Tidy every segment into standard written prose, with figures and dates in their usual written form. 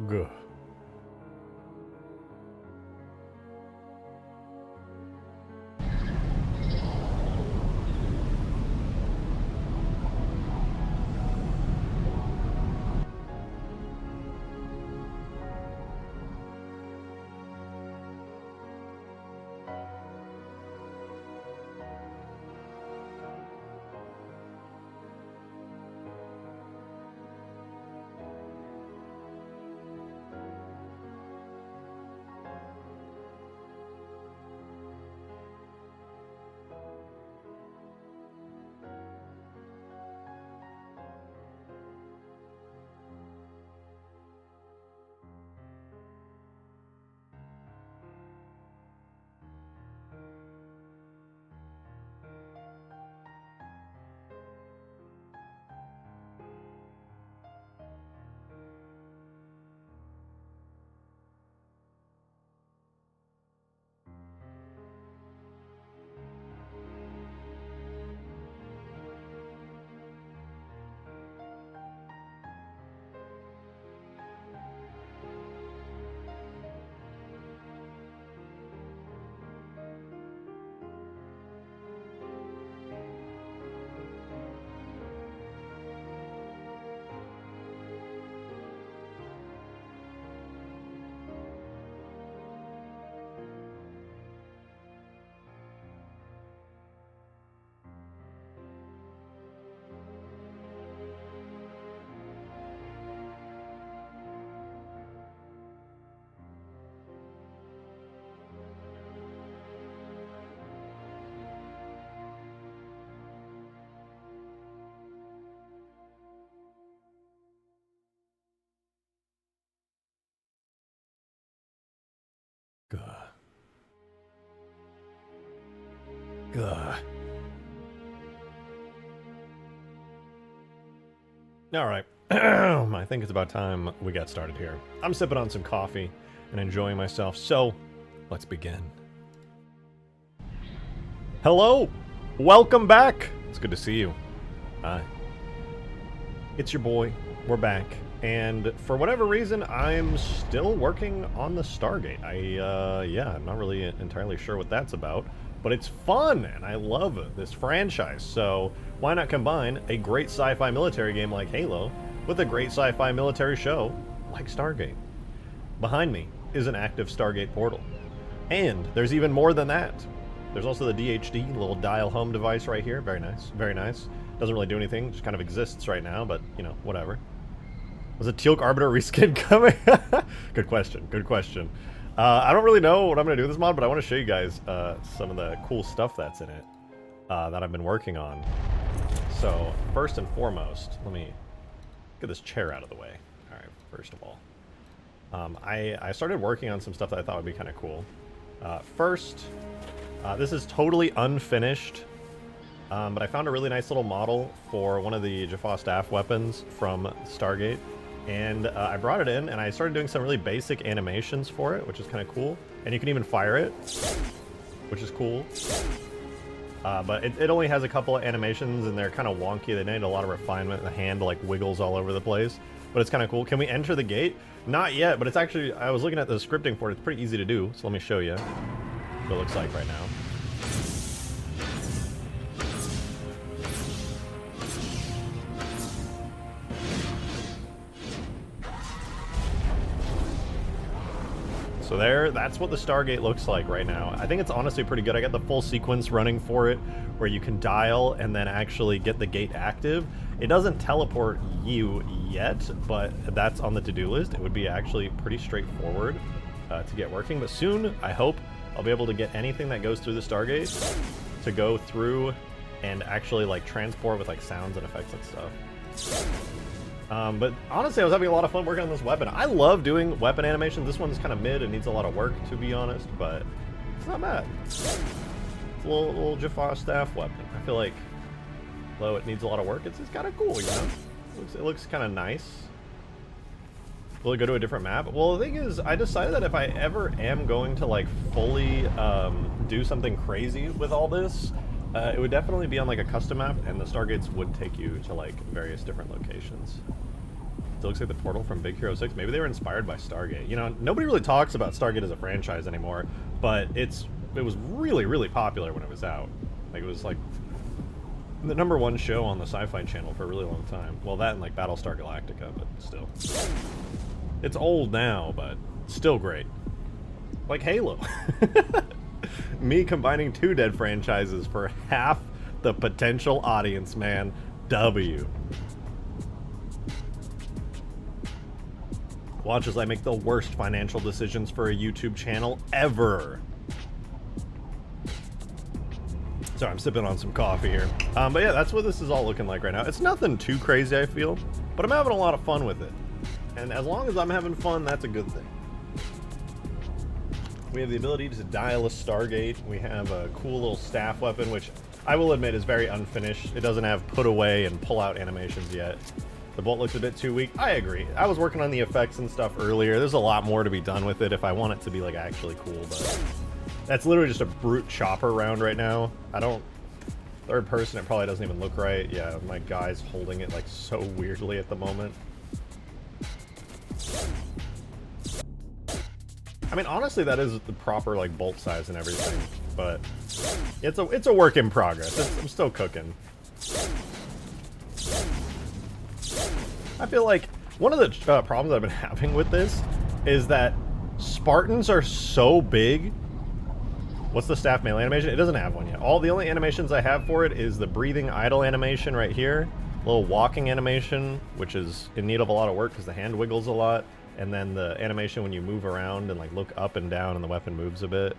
Good. All right. I think it's about time we got started here. I'm sipping on some coffee and enjoying myself, so let's begin. Hello! Welcome back! It's good to see you. Hi. It's your boy. We're back. And for whatever reason, I'm still working on the Stargate. Yeah, I'm not really entirely sure what that's about. But it's fun, and I love this franchise, so why not combine a great sci-fi military game like Halo with a great sci-fi military show like Stargate? Behind me is an active Stargate portal. And there's even more than that. There's also the DHD, little dial home device right here. Very nice, very nice. Doesn't really do anything, just kind of exists right now, but, you know, whatever. Was a Teal'c Arbiter reskin coming? Good question, good question. I don't really know what I'm going to do with this mod, but I want to show you guys some of the cool stuff that's in it that I've been working on. So, first and foremost, let me get this chair out of the way. Alright, first of all. I started working on some stuff that I thought would be kind of cool. First, this is totally unfinished, but I found a really nice little model for one of the Jaffa staff weapons from Stargate. And I brought it in, and I started doing some really basic animations for it, which is kind of cool. And you can even fire it, which is cool. But it only has a couple of animations, and they're kind of wonky. They need a lot of refinement. The hand, like, wiggles all over the place. But it's kind of cool. Can we enter the gate? Not yet, but it's actually... I was looking at the scripting for it. It's pretty easy to do. So let me show you what it looks like right now. So that's what the Stargate looks like right now. I think it's honestly pretty good. I got the full sequence running for it, where you can dial and then actually get the gate active. It doesn't teleport you yet, but that's on the to-do list. It would be actually pretty straightforward to get working, but soon, I hope, I'll be able to get anything that goes through the Stargate to go through and actually like transport with like sounds and effects and stuff. But honestly, I was having a lot of fun working on this weapon. I love doing weapon animations. This one's kind of mid and needs a lot of work, to be honest, but it's not bad. It's a little Jaffa staff weapon. I feel like, though it needs a lot of work, it's kind of cool, you know? It looks kind of nice. Will it go to a different map? Well, the thing is, I decided that if I ever am going to like fully do something crazy with all this, it would definitely be on like a custom map, and the Stargates would take you to like various different locations. It looks like the portal from Big Hero 6. Maybe they were inspired by Stargate. You know, nobody really talks about Stargate as a franchise anymore, but it was really, really popular when it was out. Like, it was like the #1 show on the Sci-Fi Channel for a really long time. Well, that and like Battlestar Galactica, but still. It's old now, but still great. Like Halo. Me combining 2 dead franchises for half the potential audience, man. W. Watch as I make the worst financial decisions for a YouTube channel ever. Sorry, I'm sipping on some coffee here. But yeah, that's what this is all looking like right now. It's nothing too crazy, I feel, but I'm having a lot of fun with it. And as long as I'm having fun, that's a good thing. We have the ability to dial a Stargate. We have a cool little staff weapon, which I will admit is very unfinished. It doesn't have put away and pull out animations yet. The bolt looks a bit too weak. I agree. I was working on the effects and stuff earlier. There's a lot more to be done with it if I want it to be like actually cool, but that's literally just a brute chopper round right now. Third person, it probably doesn't even look right. Yeah, my guy's holding it like so weirdly at the moment. I mean, honestly, that is the proper like bolt size and everything, but it's a work in progress. I'm still cooking. I feel like one of the problems I've been having with this is that Spartans are so big. What's the staff melee animation? It doesn't have one yet. The only animations I have for it is the breathing idle animation right here, little walking animation, which is in need of a lot of work because the hand wiggles a lot, and then the animation when you move around and like look up and down and the weapon moves a bit.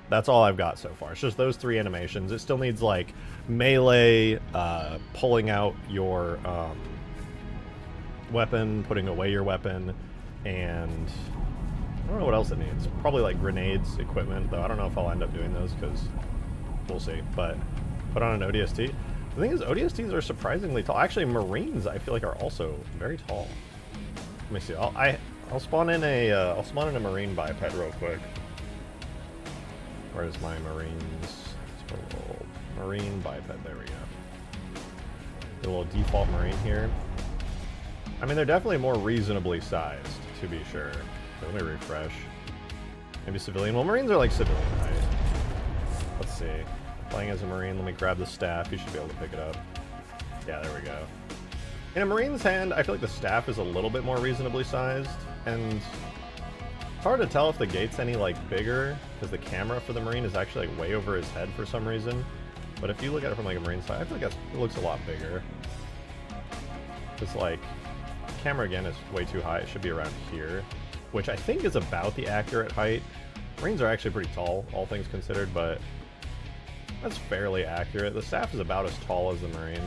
That's all I've got so far. It's just those 3 animations. It still needs like melee, pulling out your weapon, putting away your weapon, and I don't know what else it needs. Probably like grenades, equipment, though I don't know if I'll end up doing those because we'll see. But put on an ODST. The thing is, ODSTs are surprisingly tall. Actually, Marines I feel like are also very tall. Let me see. I'll spawn in a Marine biped real quick. Where's my Marines? Marine biped. There we go. The little default Marine here. I mean, they're definitely more reasonably sized, to be sure. Let me refresh. Maybe civilian. Well, Marines are like civilian, right? Let's see. Playing as a Marine. Let me grab the staff. You should be able to pick it up. Yeah, there we go. In a Marine's hand, I feel like the staff is a little bit more reasonably sized, and it's hard to tell if the gate's any like bigger because the camera for the Marine is actually like way over his head for some reason. But if you look at it from like a Marine side, I feel like it looks a lot bigger. It's like the camera again is way too high. It should be around here, which I think is about the accurate height. Marines are actually pretty tall, all things considered, but that's fairly accurate. The staff is about as tall as the Marine.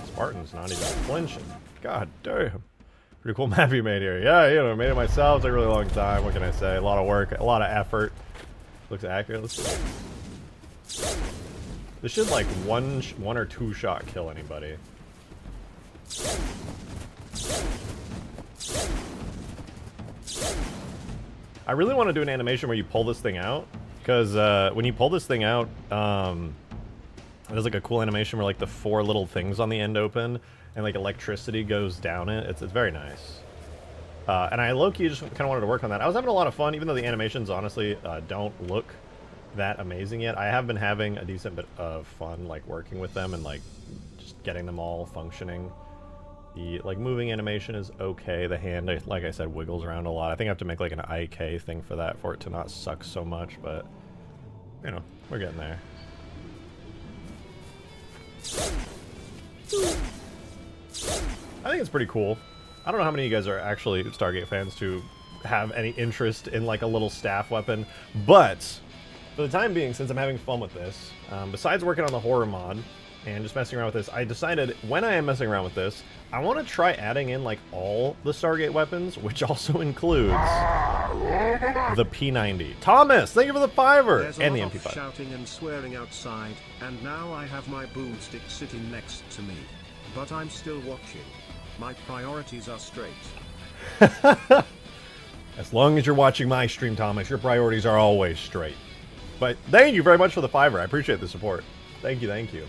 Spartan's not even flinching. God damn. Pretty cool map you made here. Yeah, you know, made it myself. It took a really long time. What can I say? A lot of work, a lot of effort. Looks accurate. Let's see. This should like one or two shot kill anybody. I really want to do an animation where you pull this thing out, because when you pull this thing out, there's like a cool animation where like the 4 little things on the end open and like electricity goes down it. It's very nice. And I low-key just kind of wanted to work on that. I was having a lot of fun, even though the animations honestly don't look that amazing yet. I have been having a decent bit of fun like working with them and like just getting them all functioning. The, like, moving animation is okay. The hand, like I said, wiggles around a lot. I think I have to make, like, an IK thing for that, for it to not suck so much, but, you know, we're getting there. I think it's pretty cool. I don't know how many of you guys are actually Stargate fans to have any interest in, like, a little staff weapon, but for the time being, since I'm having fun with this, besides working on the horror mod and just messing around with this, I decided when I am messing around with this, I want to try adding in, like, all the Stargate weapons, which also includes the P90. Thomas, thank you for the $5 and the MP5. Shouting and swearing outside, and now I have my boomstick sitting next to me, but I'm still watching. My priorities are straight. As long as you're watching my stream, Thomas, your priorities are always straight. But thank you very much for the $5. I appreciate the support. Thank you, thank you.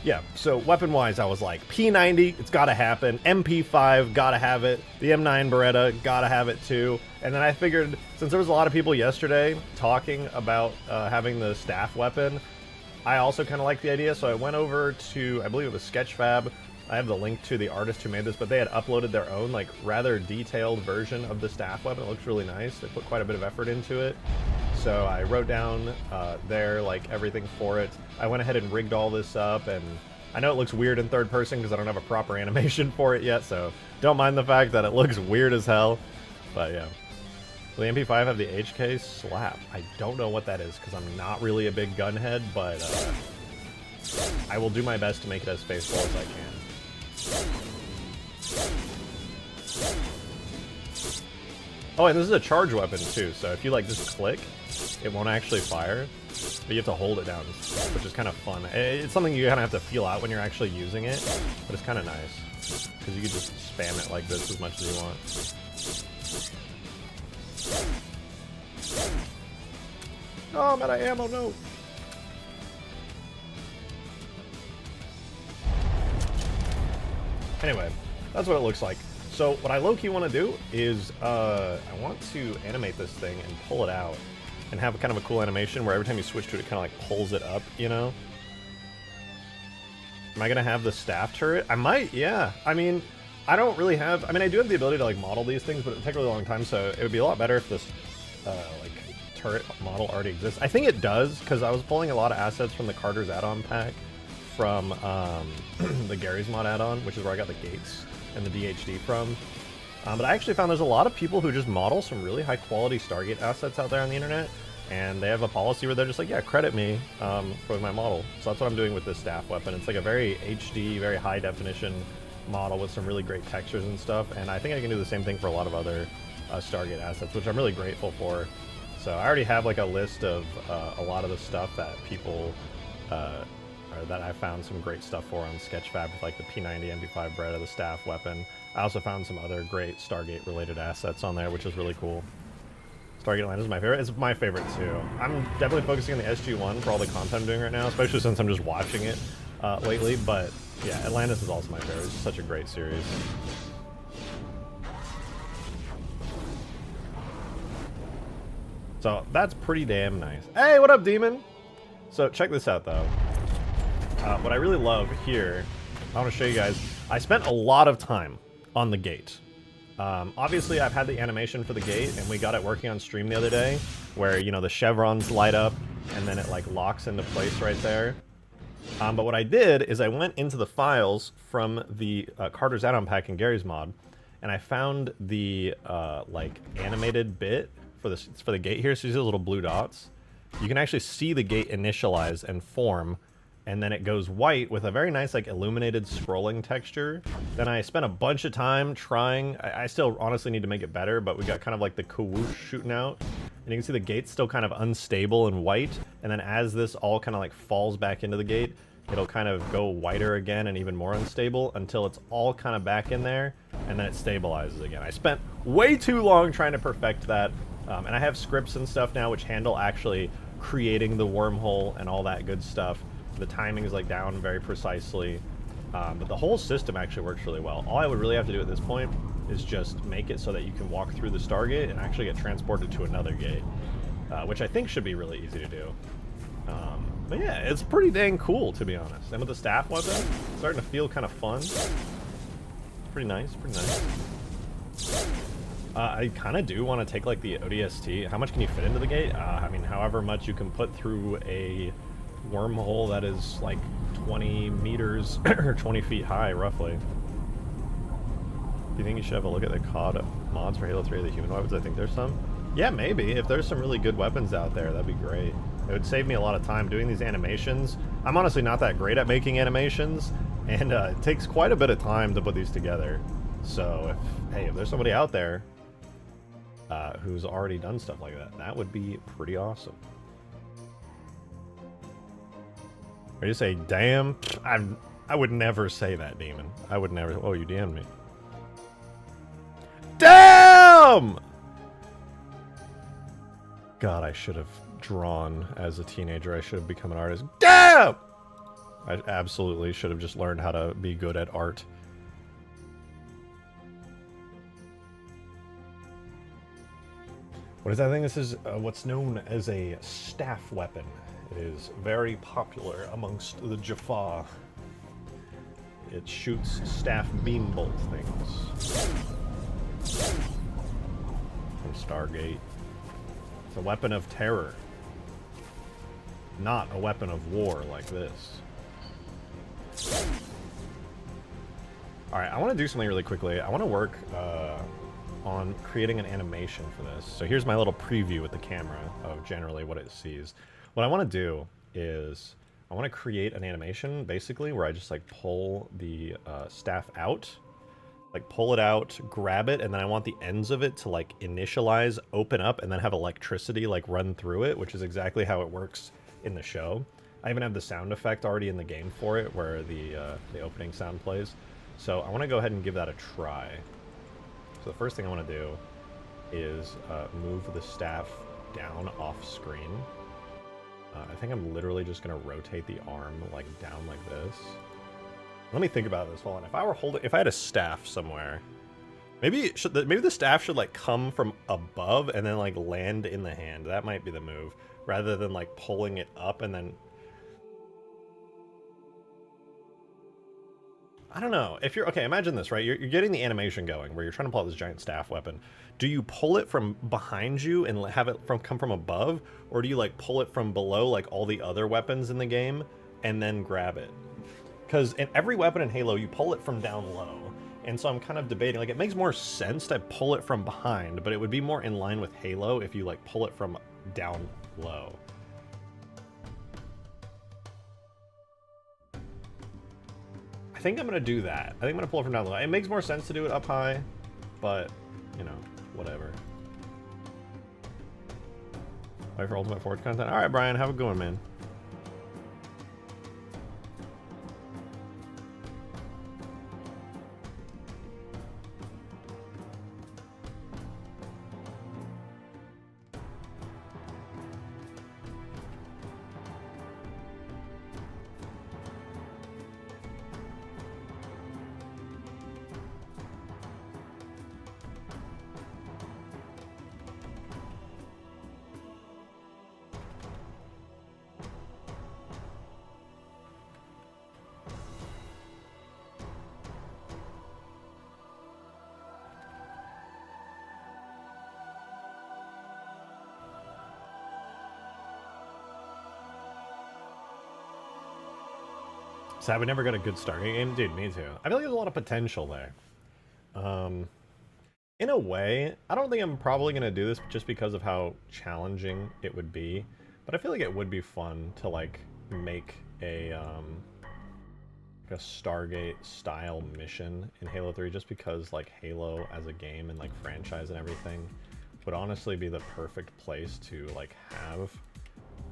Yeah, so weapon-wise, I was like, P90, it's gotta happen. MP5, gotta have it. The M9 Beretta, gotta have it too. And then I figured, since there was a lot of people yesterday talking about having the staff weapon, I also kind of like the idea, so I went over to, I believe it was Sketchfab. I have the link to the artist who made this, but they had uploaded their own, like, rather detailed version of the staff weapon. It looks really nice. They put quite a bit of effort into it. So I wrote down there, like, everything for it. I went ahead and rigged all this up, and I know it looks weird in third person because I don't have a proper animation for it yet, so don't mind the fact that it looks weird as hell. But yeah. So the MP5 have the HK slap. I don't know what that is because I'm not really a big gun head, but I will do my best to make it as faithful as I can. Oh, and this is a charge weapon too, so if you, like, just click, it won't actually fire, but you have to hold it down, which is kind of fun. It's something you kind of have to feel out when you're actually using it, but it's kind of nice, because you can just spam it like this as much as you want. Oh, I'm out of ammo, no! Anyway, that's what it looks like. So what I low-key want to do is I want to animate this thing and pull it out and have kind of a cool animation where every time you switch to it, it kind of like pulls it up, you know? Am I going to have the staff turret? I might, yeah. I mean, I don't really have... I mean, I do have the ability to, like, model these things, but it would take a really long time, so it would be a lot better if this, like, turret model already exists. I think it does, because I was pulling a lot of assets from the Carter's add-on pack from the Gary's Mod add-on, which is where I got the gates and the ADHD from. But I actually found there's a lot of people who just model some really high-quality Stargate assets out there on the internet, and they have a policy where they're just like, yeah, credit me for my model. So that's what I'm doing with this staff weapon. It's like a very HD, very high-definition model with some really great textures and stuff, and I think I can do the same thing for a lot of other Stargate assets, which I'm really grateful for. So I already have, like, a list of a lot of the stuff that people... or that I found some great stuff for on Sketchfab, with, like, the P90 MP5 Beretta, the staff weapon. I also found some other great Stargate-related assets on there, which is really cool. Stargate Atlantis is my favorite. It's my favorite, too. I'm definitely focusing on the SG-1 for all the content I'm doing right now, especially since I'm just watching it lately, but yeah, Atlantis is also my favorite. It's such a great series. So that's pretty damn nice. Hey, what up, Demon? So check this out, though. What I really love here, I want to show you guys, I spent a lot of time on the gate. Obviously, I've had the animation for the gate, and we got it working on stream the other day, where, you know, the chevrons light up, and then it, like, locks into place right there. But what I did is I went into the files from the Carter's add-on pack in Gary's mod, and I found the, like, animated bit for the gate here. So you see those little blue dots? You can actually see the gate initialize and form, and then it goes white with a very nice, like, illuminated scrolling texture. Then I spent a bunch of time trying. I still honestly need to make it better, but we got kind of like the kawoosh shooting out. And you can see the gate's still kind of unstable and white. And then as this all kind of, like, falls back into the gate, it'll kind of go whiter again and even more unstable until it's all kind of back in there, and then it stabilizes again. I spent way too long trying to perfect that. And I have scripts and stuff now which handle actually creating the wormhole and all that good stuff. The timing is, like, down very precisely, but the whole system actually works really well. All I would really have to do at this point is just make it so that you can walk through the Stargate and actually get transported to another gate, which I think should be really easy to do. But yeah, it's pretty dang cool, to be honest. And with the staff weapon, it's starting to feel kind of fun. Pretty nice, pretty nice. I kind of do want to take, like, the ODST. How much can you fit into the gate? I mean, however much you can put through a wormhole that is, like, 20 meters, or 20 feet high, roughly. Do you think you should have a look at the COD mods for Halo 3 of the human weapons? I think there's some. Yeah, maybe. If there's some really good weapons out there, that'd be great. It would save me a lot of time doing these animations. I'm honestly not that great at making animations, and it takes quite a bit of time to put these together. So, if there's somebody out there who's already done stuff like that, that would be pretty awesome. Or you say, damn? I would never say that, Demon. I would never. Oh, you DM'd me. Damn! God, I should have drawn as a teenager. I should have become an artist. Damn! I absolutely should have just learned how to be good at art. What is that thing? This is what's known as a staff weapon. It is very popular amongst the Jaffa. It shoots staff beam bolt things. From Stargate. It's a weapon of terror. Not a weapon of war like this. Alright, I want to do something really quickly. I want to work on creating an animation for this. So here's my little preview with the camera of generally what it sees. What I want to do is I want to create an animation, basically, where I just, like, pull the staff out. Like, pull it out, grab it, and then I want the ends of it to, like, initialize, open up, and then have electricity, like, run through it, which is exactly how it works in the show. I even have the sound effect already in the game for it, where the opening sound plays. So I want to go ahead and give that a try. So the first thing I want to do is move the staff down off screen. I think I'm literally just going to rotate the arm, like, down like this. Let me think about this. Hold on. If I had a staff somewhere, maybe the staff should, like, come from above and then, like, land in the hand. That might be the move, rather than, like, pulling it up and then. I don't know. If you're okay, imagine this, right? You're getting the animation going where you're trying to pull out this giant staff weapon. Do you pull it from behind you and have it come from above, or do you, like, pull it from below, like all the other weapons in the game, and then grab it? Because in every weapon in Halo, you pull it from down low. And so I'm kind of debating, like, it makes more sense to pull it from behind, but it would be more in line with Halo if you, like, pull it from down low. I think I'm going to do that. I think I'm going to pull it from down low. It makes more sense to do it up high, but, you know, whatever. Wait for Ultimate Forge content. All right, Brian, have a good one, man. Sad we never got a good Stargate game. Dude, me too. I feel like there's a lot of potential there. In a way, I don't think I'm probably going to do this just because of how challenging it would be. But I feel like it would be fun to, like, make a Stargate-style mission in Halo 3, just because, like, Halo as a game and, like, franchise and everything would honestly be the perfect place to, like, have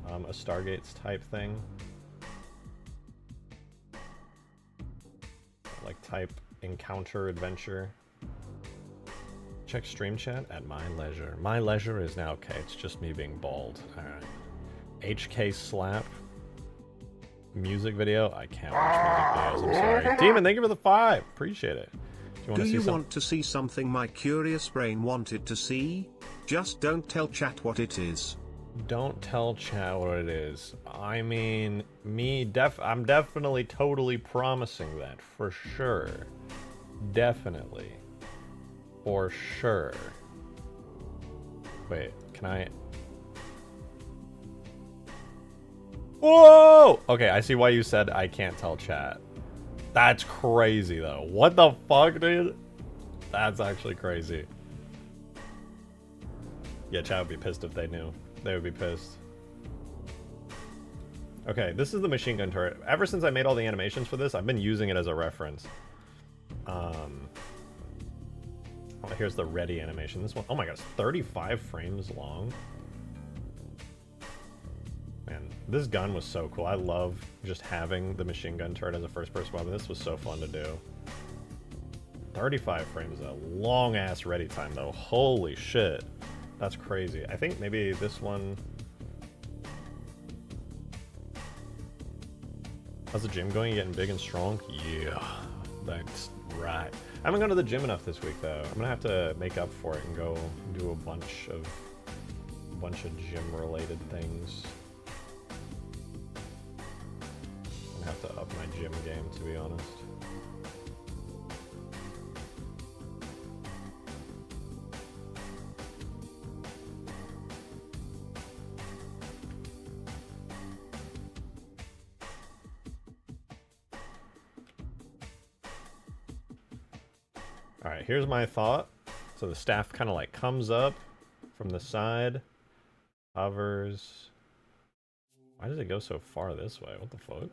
a Stargates type thing. Like, type encounter adventure. Check stream chat at my leisure. My leisure is now okay. It's just me being bald. Alright. HK slap. Music video. I can't watch music videos. I'm sorry. Demon, thank you for the 5. Appreciate it. Do you want to see something my curious brain wanted to see? Just don't tell chat what it is. Don't tell chat what it is. I mean, I'm definitely totally promising that, for sure. Definitely. For sure. Wait, can I... Whoa! Okay, I see why you said I can't tell chat. That's crazy, though. What the fuck, dude? That's actually crazy. Yeah, chat would be pissed if they knew. They would be pissed. Okay, this is the machine gun turret. Ever since I made all the animations for this, I've been using it as a reference. Oh, here's the ready animation. This one, oh my god, it's 35 frames long. Man, this gun was so cool. I love just having the machine gun turret as a first-person weapon. This was so fun to do. 35 frames is a long-ass ready time, though. Holy shit. That's crazy. I think maybe this one... How's the gym going? You getting big and strong? Yeah, that's right. I haven't gone to the gym enough this week, though. I'm gonna have to make up for it and go do a bunch of gym-related things. I'm gonna have to up my gym game, to be honest. Alright, here's my thought. So the staff kind of like comes up from the side, hovers. Why does it go so far this way? What the fuck?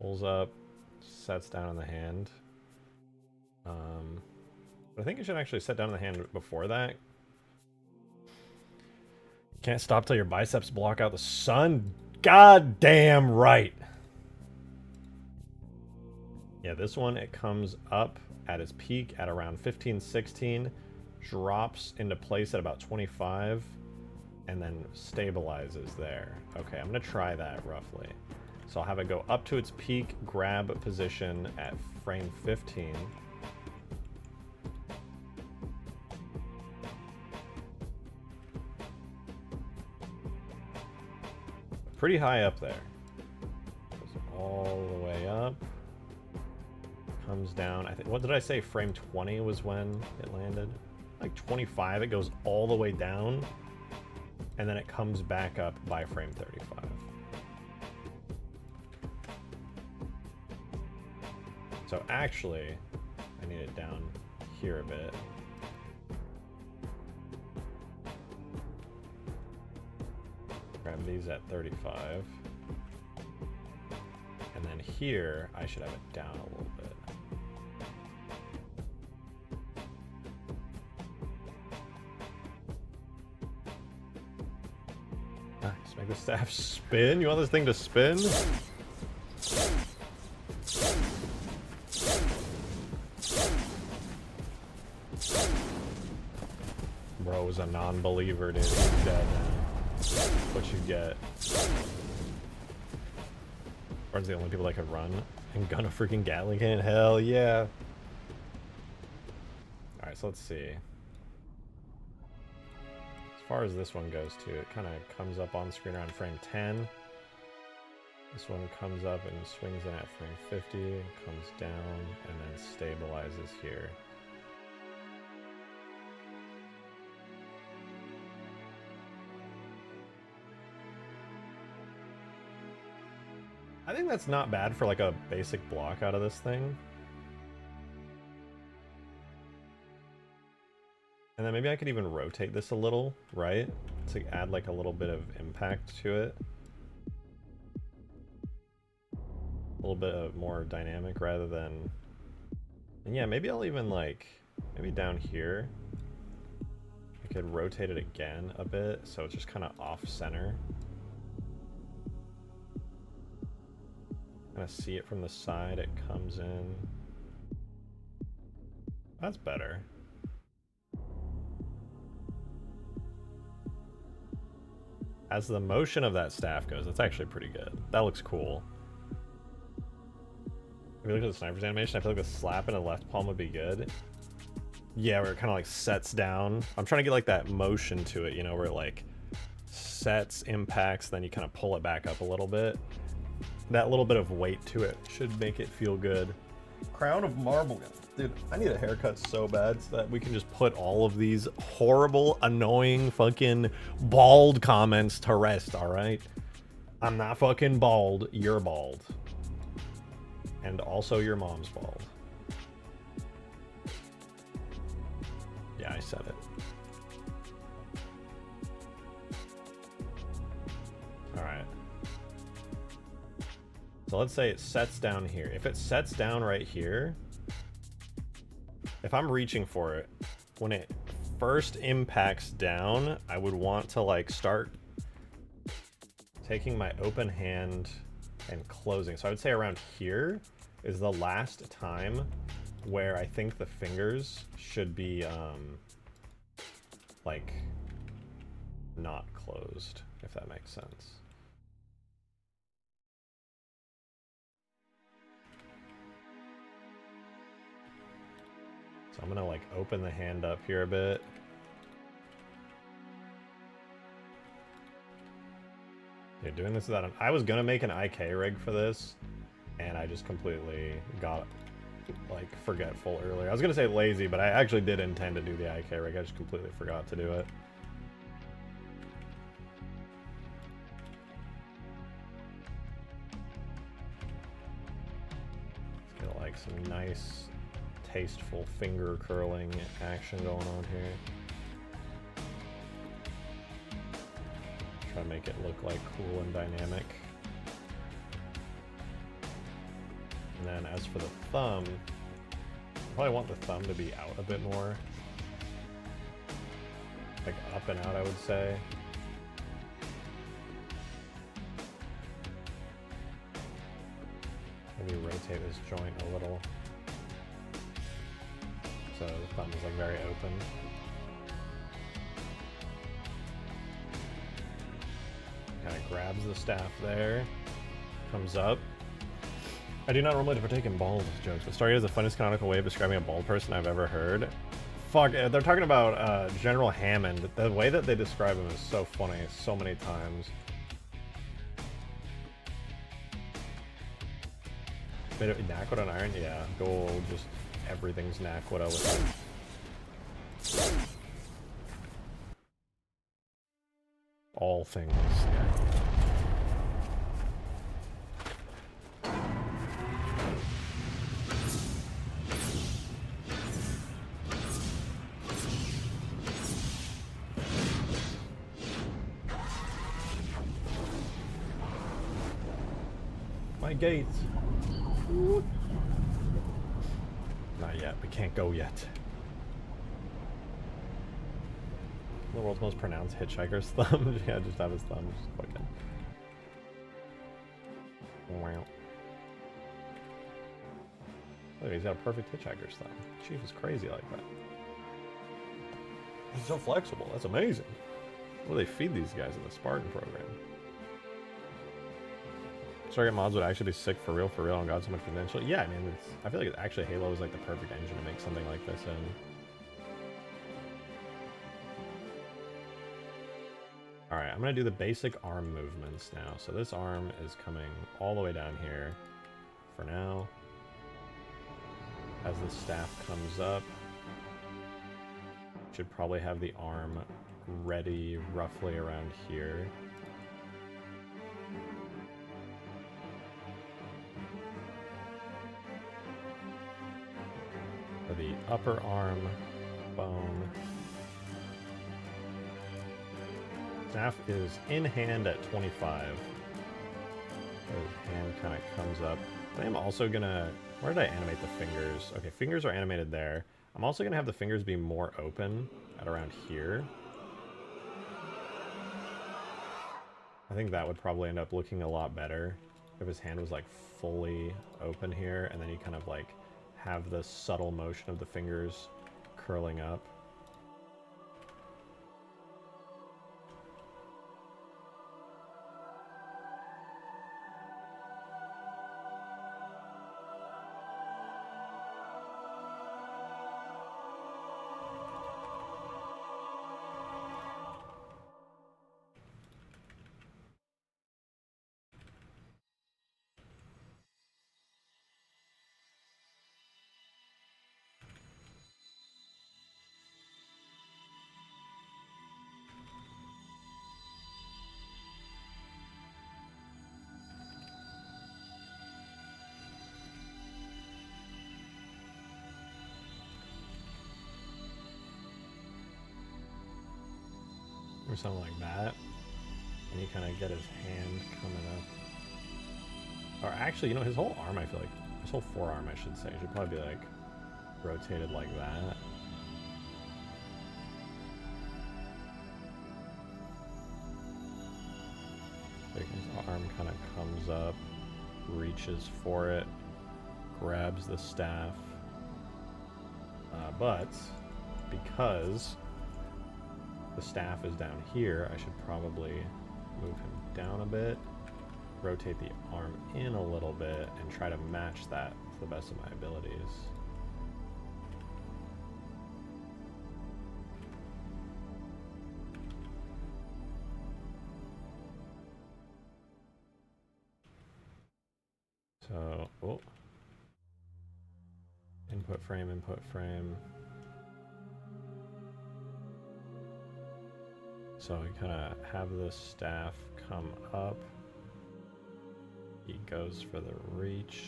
Pulls up, sets down in the hand. But I think it should actually set down in the hand before that. Can't stop till your biceps block out the sun? God damn right! Yeah, this one, it comes up at its peak at around 15, 16, drops into place at about 25, and then stabilizes there. Okay, I'm gonna try that roughly. So I'll have it go up to its peak grab position at frame 15. Pretty high up there. Goes all the way up. Comes down. I think, what did I say? Frame 20 was when it landed. Like 25, it goes all the way down, and then it comes back up by frame 35. So actually, I need it down here a bit. Grab these at 35. And then here, I should have it down a little bit. Nice, make the staff spin. You want this thing to spin? Bro was a non-believer, dude. He's dead now. What you get. Ours the only people that could run and gun a freaking Gatling cannon. Hell yeah. Alright, so let's see. As far as this one goes too, it kind of comes up on screen around frame 10. This one comes up and swings in at frame 50, comes down, and then stabilizes here. I think that's not bad for like a basic block out of this thing. And then maybe I could even rotate this a little, right? To add like a little bit of impact to it. A little bit of more dynamic rather than... And yeah, maybe I'll even like, maybe down here, I could rotate it again a bit so it's just kind of off center. Kind of see it from the side, it comes in. That's better. As the motion of that staff goes, that's actually pretty good. That looks cool. If you look at the sniper's animation, I feel like the slap in the left palm would be good. Yeah, where it kind of like sets down. I'm trying to get like that motion to it, you know, where it like sets, impacts, then you kind of pull it back up a little bit. That little bit of weight to it should make it feel good. Crown of marble. Dude, I need a haircut so bad so that we can just put all of these horrible, annoying, fucking bald comments to rest, alright? I'm not fucking bald, you're bald. And also your mom's bald. Yeah, I said it. Alright. So let's say it sets down here. If it sets down right here, if I'm reaching for it, when it first impacts down, I would want to like start taking my open hand and closing. So I would say around here is the last time where I think the fingers should be like not closed, if that makes sense. So I'm gonna like open the hand up here a bit. Dude, doing this without I was gonna make an IK rig for this, and I just completely got like forgetful earlier. I was gonna say lazy, but I actually did intend to do the IK rig. I just completely forgot to do it. Let's get like some nice, tasteful finger curling action going on here. Try to make it look like cool and dynamic. And then as for the thumb, I probably want the thumb to be out a bit more. Like up and out, I would say. Maybe rotate this joint a little. So the thumb is like very open. Kind of grabs the staff there, comes up. I do not normally partake in bald jokes, but Stargate is the funnest canonical way of describing a bald person I've ever heard. Fuck, they're talking about General Hammond. The way that they describe him is so funny, so many times. Bit of Naquita and Iron? Yeah, gold, just everything's Naquita with it. All things. My gates. Not yet. We can't go yet. The world's most pronounced hitchhiker's thumb. Yeah, just have his thumb. Just fucking. Wow. Look, he's got a perfect hitchhiker's thumb. Chief is crazy like that. He's so flexible. That's amazing. What do they feed these guys in the Spartan program? Stargate mods would actually be sick for real, and got so much potential. Yeah, I mean, I feel like actually Halo is like the perfect engine to make something like this in. Alright, I'm going to do the basic arm movements now. So this arm is coming all the way down here for now. As the staff comes up, should probably have the arm ready roughly around here. For the upper arm bone. Staff is in hand at 25. His hand kind of comes up. I am also gonna... Where did I animate the fingers? Okay, fingers are animated there. I'm also gonna have the fingers be more open at around here. I think that would probably end up looking a lot better if his hand was like fully open here, and then you kind of like have the subtle motion of the fingers curling up. or something like that. And you kind of get his hand coming up. Or actually, you know, his whole arm, I feel like, his whole forearm, I should say, should probably be like rotated like that. Like his arm kind of comes up, reaches for it, grabs the staff. But because the staff is down here, I should probably move him down a bit, rotate the arm in a little bit, and try to match that to the best of my abilities. So, oh. Input frame, input frame. So I kind of have the staff come up. He goes for the reach.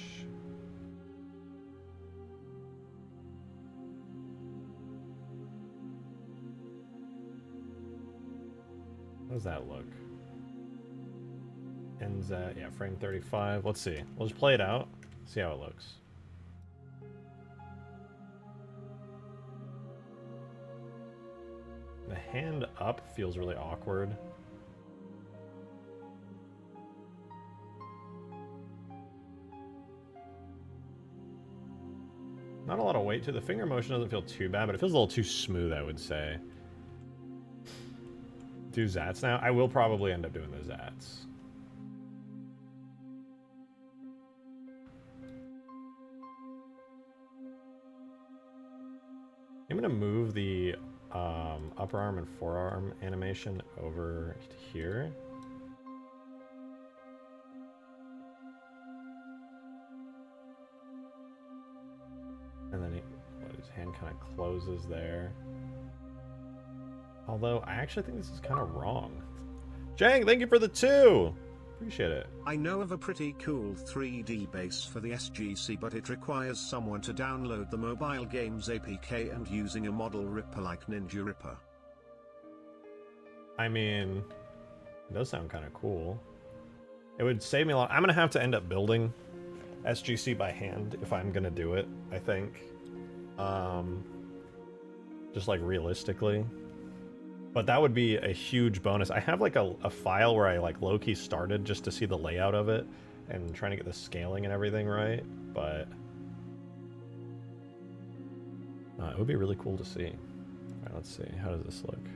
How does that look? Ends at, yeah, frame 35. Let's see. We'll just play it out, see how it looks. The hand up feels really awkward. Not a lot of weight to the finger motion, doesn't feel too bad, but it feels a little too smooth, I would say. Do Zats now? I will probably end up doing the Zats. I'm gonna move the upper arm and forearm animation over here. And then his hand kind of closes there. Although, I actually think this is kind of wrong. Jang, thank you for the 2! Appreciate it. I know of a pretty cool 3D base for the SGC, but it requires someone to download the mobile game's APK and using a model ripper like Ninja Ripper. I mean, it does sound kind of cool. It would save me a lot. I'm going to have to end up building SGC by hand if I'm going to do it, I think. Just like realistically. But that would be a huge bonus. I have like a file where I like low-key started just to see the layout of it and trying to get the scaling and everything right, but it would be really cool to see. All right, let's see. How does this look?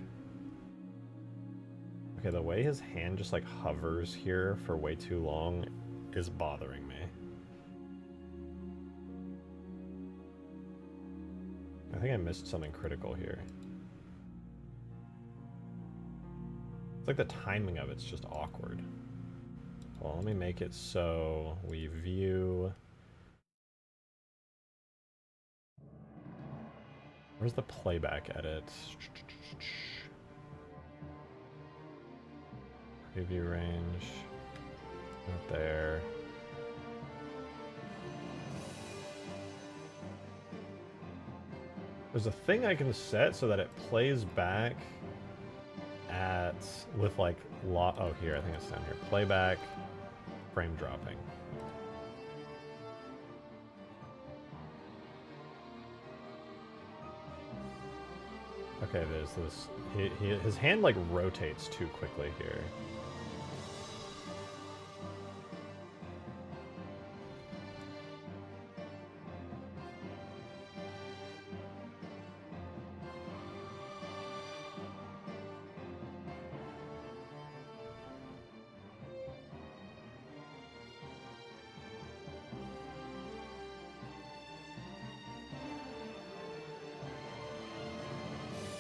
Okay, the way his hand just like hovers here for way too long is bothering me. I think I missed something critical here. It's like the timing of it's just awkward. Well, let me make it so we view... Where's the playback edit? Preview range. Not there. There's a thing I can set so that it plays back at with like oh, here, I think it's down here. Playback, frame dropping. Okay, there's this. His hand like rotates too quickly here.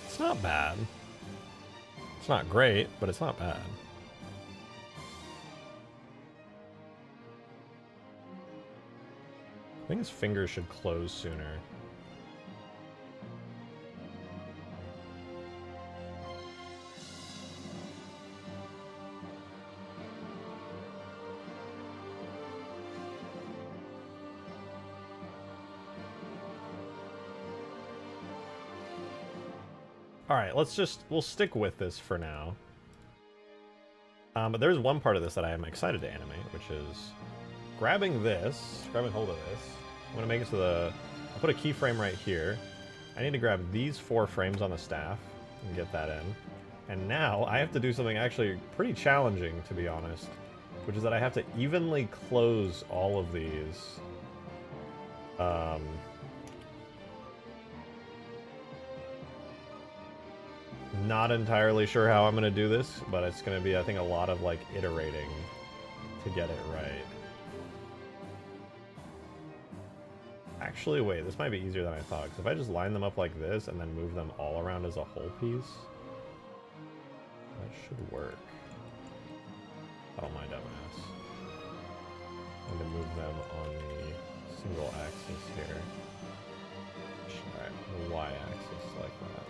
It's not bad. It's not great, but it's not bad. I think his fingers should close sooner. Alright, we'll stick with this for now. But there's one part of this that I am excited to animate, which is grabbing hold of this. I'm going to make it so I'll put a keyframe right here. I need to grab these 4 frames on the staff and get that in. And now I have to do something actually pretty challenging, to be honest, which is that I have to evenly close all of these. Not entirely sure how I'm going to do this, but it's going to be, I think, a lot of, like, iterating to get it right. Actually, wait, this might be easier than I thought, because if I just line them up like this and then move them all around as a whole piece, that should work. I don't mind dumbass. I'm going to move them on the single axis here. Alright, the y-axis like that.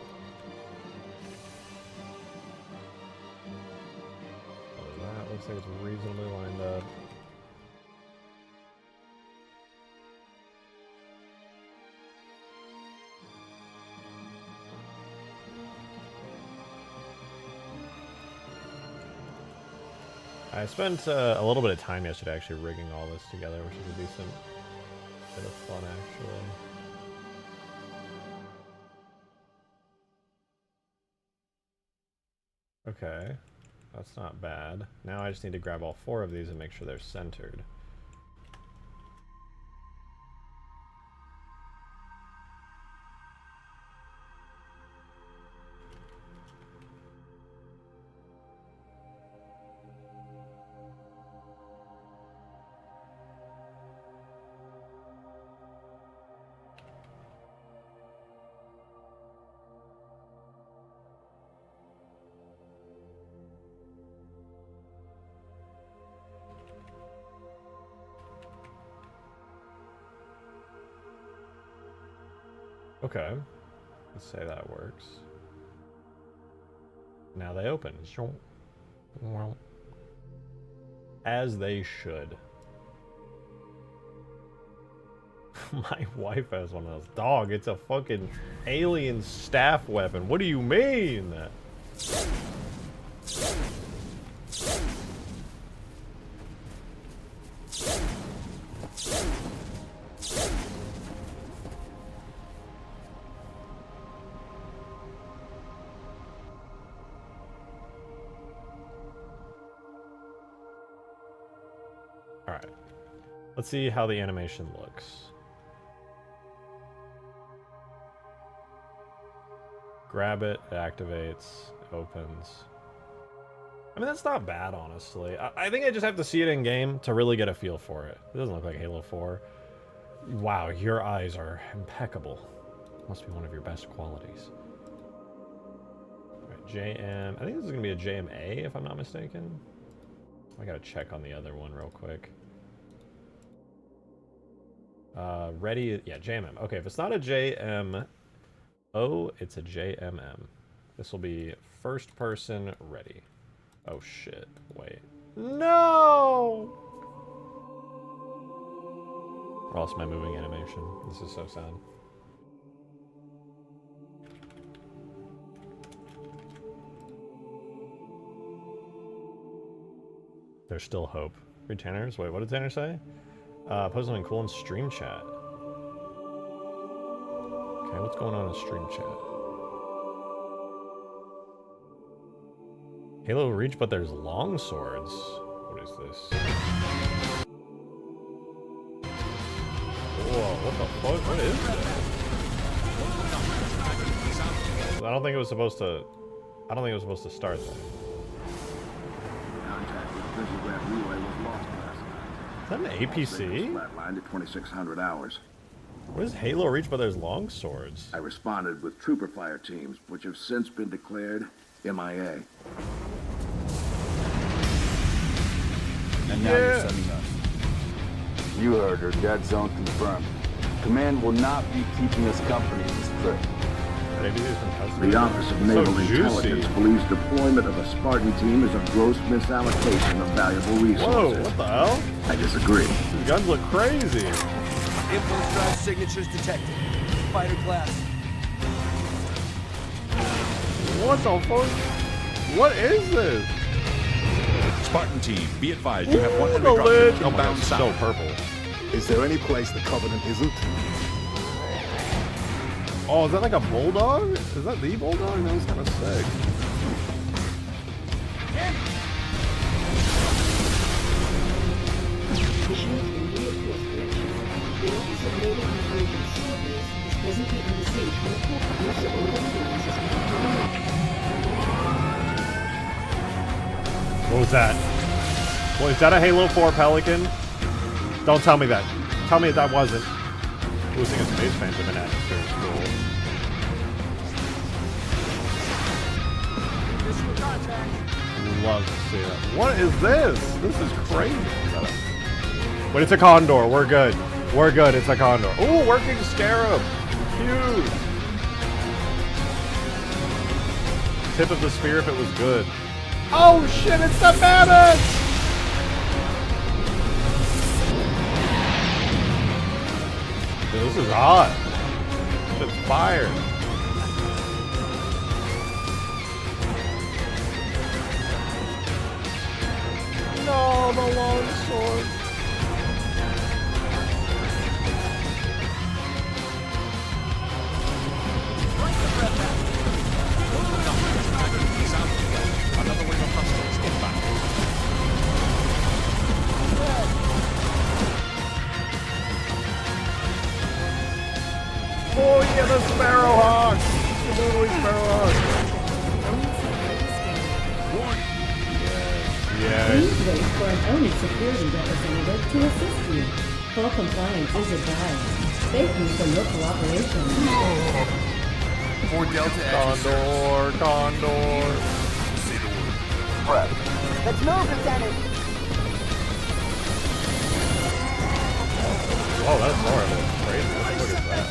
That looks like it's reasonably lined up. I spent a little bit of time yesterday actually rigging all this together, which is a decent bit of fun actually. Okay, that's not bad. Now I just need to grab all 4 of these and make sure they're centered. Okay, let's say that works. Now they open. As they should. My wife has one of those. Dog, it's a fucking alien staff weapon. What do you mean? Alright. Let's see how the animation looks. Grab it, it activates, it opens. I mean, that's not bad, honestly. I think I just have to see it in game to really get a feel for it. It doesn't look like Halo 4. Wow, your eyes are impeccable. Must be one of your best qualities. Right, JM. I think this is going to be a JMA, if I'm not mistaken. I gotta check on the other one real quick. Ready? Yeah, JMM. Okay, if it's not a JMO, it's a JMM. This will be first person ready. Oh shit, wait. No! Or else my moving animation. This is so sad. There's still hope. Read Tanner's? Wait, what did Tanner say? Post something cool in stream chat. Okay, what's going on in stream chat? Halo Reach, but there's long swords. What is this? Whoa, what the fuck? What is this? I don't think it was supposed to... I don't think it was supposed to start there. Is that an APC? Flatlined at 2,600 hours. What is Halo Reach, but there's long swords? I responded with trooper fire teams, which have since been declared MIA. And now you're sending us. You heard her. Dead zone confirmed. Command will not be keeping us company in this trip. The Office of Naval Intelligence believes deployment of a Spartan team is a gross misallocation of valuable resources. Whoa, what the hell? I disagree. These guns look crazy. Impulse drive signatures detected. Fighter class. What the fuck? What is this? Spartan team, be advised, you have 100 the lid. drops Oh my God, inbound it's so south. purple. Is there any place the Covenant isn't? Oh, is that like a bulldog? Is that the bulldog? That was kind of sick. What was that? Well, is that a Halo 4 Pelican? Don't tell me that. Tell me that wasn't. Boosting a space phantom in atmosphere is cool. Love to see that. What is this? This is crazy. But it's a condor. We're good. We're good. It's a condor. Ooh, working scarab. Huge. Tip of the spear if it was good. Oh shit, it's the mammoth! Dude, this is hot. It's fire. No, the long sword. Another wave of hostiles inbound. Oh yeah, the Sparrowhawk! The Literally Sparrowhawk. Yes. Please wait for an ONI security representative to assist you. Full compliance is advised. Thank you for your cooperation. For Delta Edge. Condor. Prep. Let's move, Lieutenant. Oh, that's horrible. Crazy. What the fuck is that?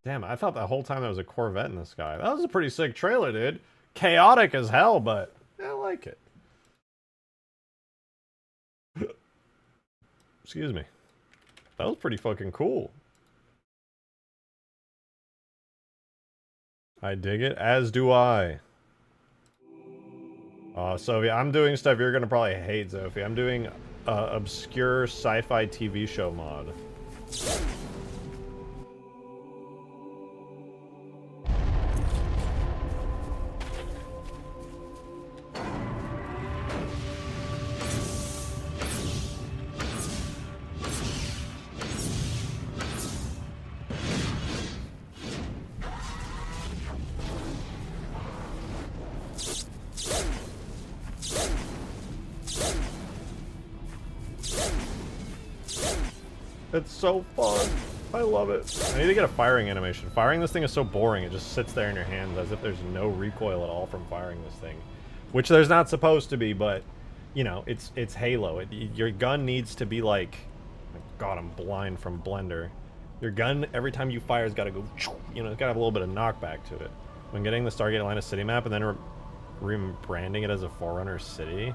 Damn, I thought that whole time there was a Corvette in the sky. That was a pretty sick trailer, dude. Chaotic as hell, but I like it. Excuse me. That was pretty fucking cool. I dig it, as do I. Sophie, I'm doing stuff you're gonna probably hate, Sophie. I'm doing obscure sci-fi TV show mod. It's so fun. I love it. I need to get a firing animation. Firing this thing is so boring. It just sits there in your hands as if there's no recoil at all from firing this thing. Which there's not supposed to be, but, you know, it's Halo. Your gun needs to be like... Oh God, I'm blind from Blender. Your gun, every time you fire, has got to go... You know, it's got to have a little bit of knockback to it. When getting the Stargate Atlantis city map and then rebranding it as a Forerunner city,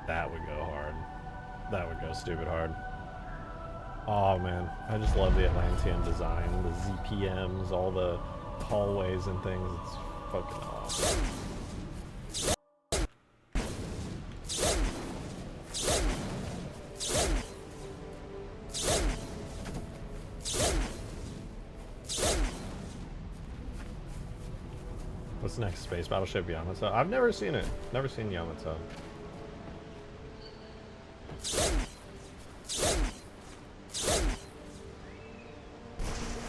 that would go hard. That would go stupid hard. Oh man, I just love the Atlantean design, the ZPMs, all the hallways and things. It's fucking awesome. What's next? Space Battleship Yamato? I've never seen it. Never seen Yamato.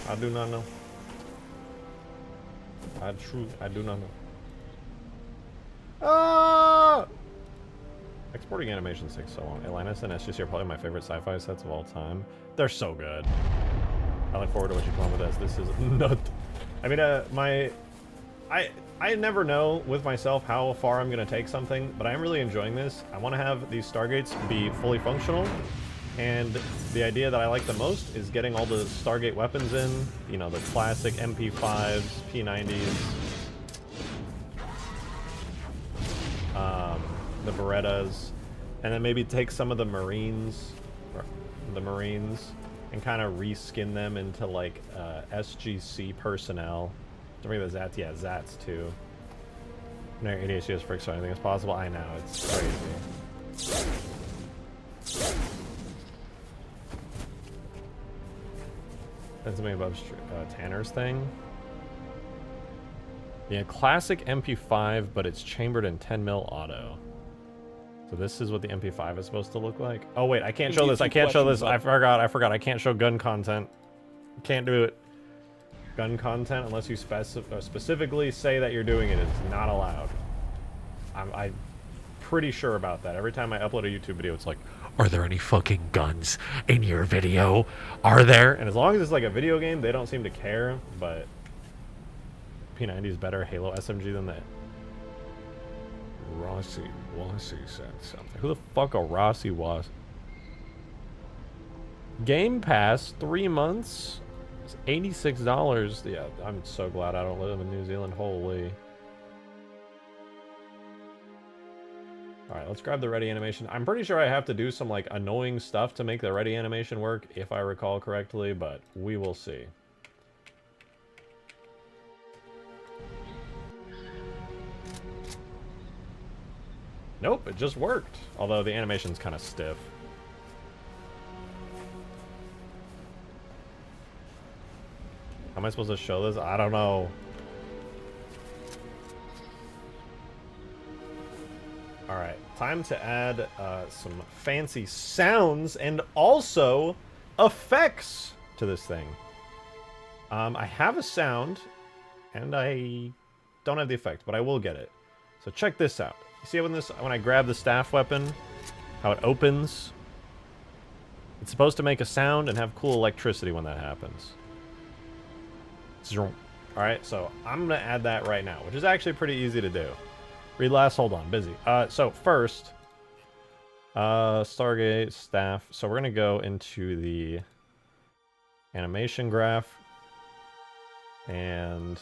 I do not know. I do not know. Ah! Exporting animations takes so long. Atlantis and SGC are probably my favorite sci-fi sets of all time. They're so good. I look forward to what you come up with this. This is nut. I mean, I never know with myself how far I'm gonna take something, but I'm really enjoying this. I want to have these Stargates be fully functional. And the idea that I like the most is getting all the Stargate weapons in, you know, the classic MP5s, P90s, the Berettas, and then maybe take some of the Marines, and kind of reskin them into like SGC personnel, Don't forget the Zats. Yeah, Zats too. No, ADHD is fricked, so anything is possible. I know, it's crazy. That's something above Tanner's thing. Yeah, classic MP5, but it's chambered in 10 mil auto. So this is what the MP5 is supposed to look like. Oh wait, I can't show this. I can't show this. I forgot. I can't show gun content. Can't do it. Gun content unless you specifically say that you're doing it. It's not allowed. I'm pretty sure about that. Every time I upload a YouTube video, it's like, are there any fucking guns in your video? Are there? And as long as it's like a video game, they don't seem to care. But P90 is better Halo SMG than that. Rossi said something. Who the fuck a Rossi was? Game Pass, 3 months. It's $86. Yeah, I'm so glad I don't live in New Zealand. Holy. Alright, let's grab the ready animation. I'm pretty sure I have to do some like annoying stuff to make the ready animation work, if I recall correctly, but we will see. Nope, it just worked. Although the animation's kind of stiff. How am I supposed to show this? I don't know. Alright, time to add some fancy sounds and also effects to this thing. I have a sound, and I don't have the effect, but I will get it. So check this out. You see when I grab the staff weapon, how it opens? It's supposed to make a sound and have cool electricity when that happens. Alright, so I'm going to add that right now, which is actually pretty easy to do. Read last, hold on, busy. So first, Stargate, staff. So we're going to go into the animation graph, and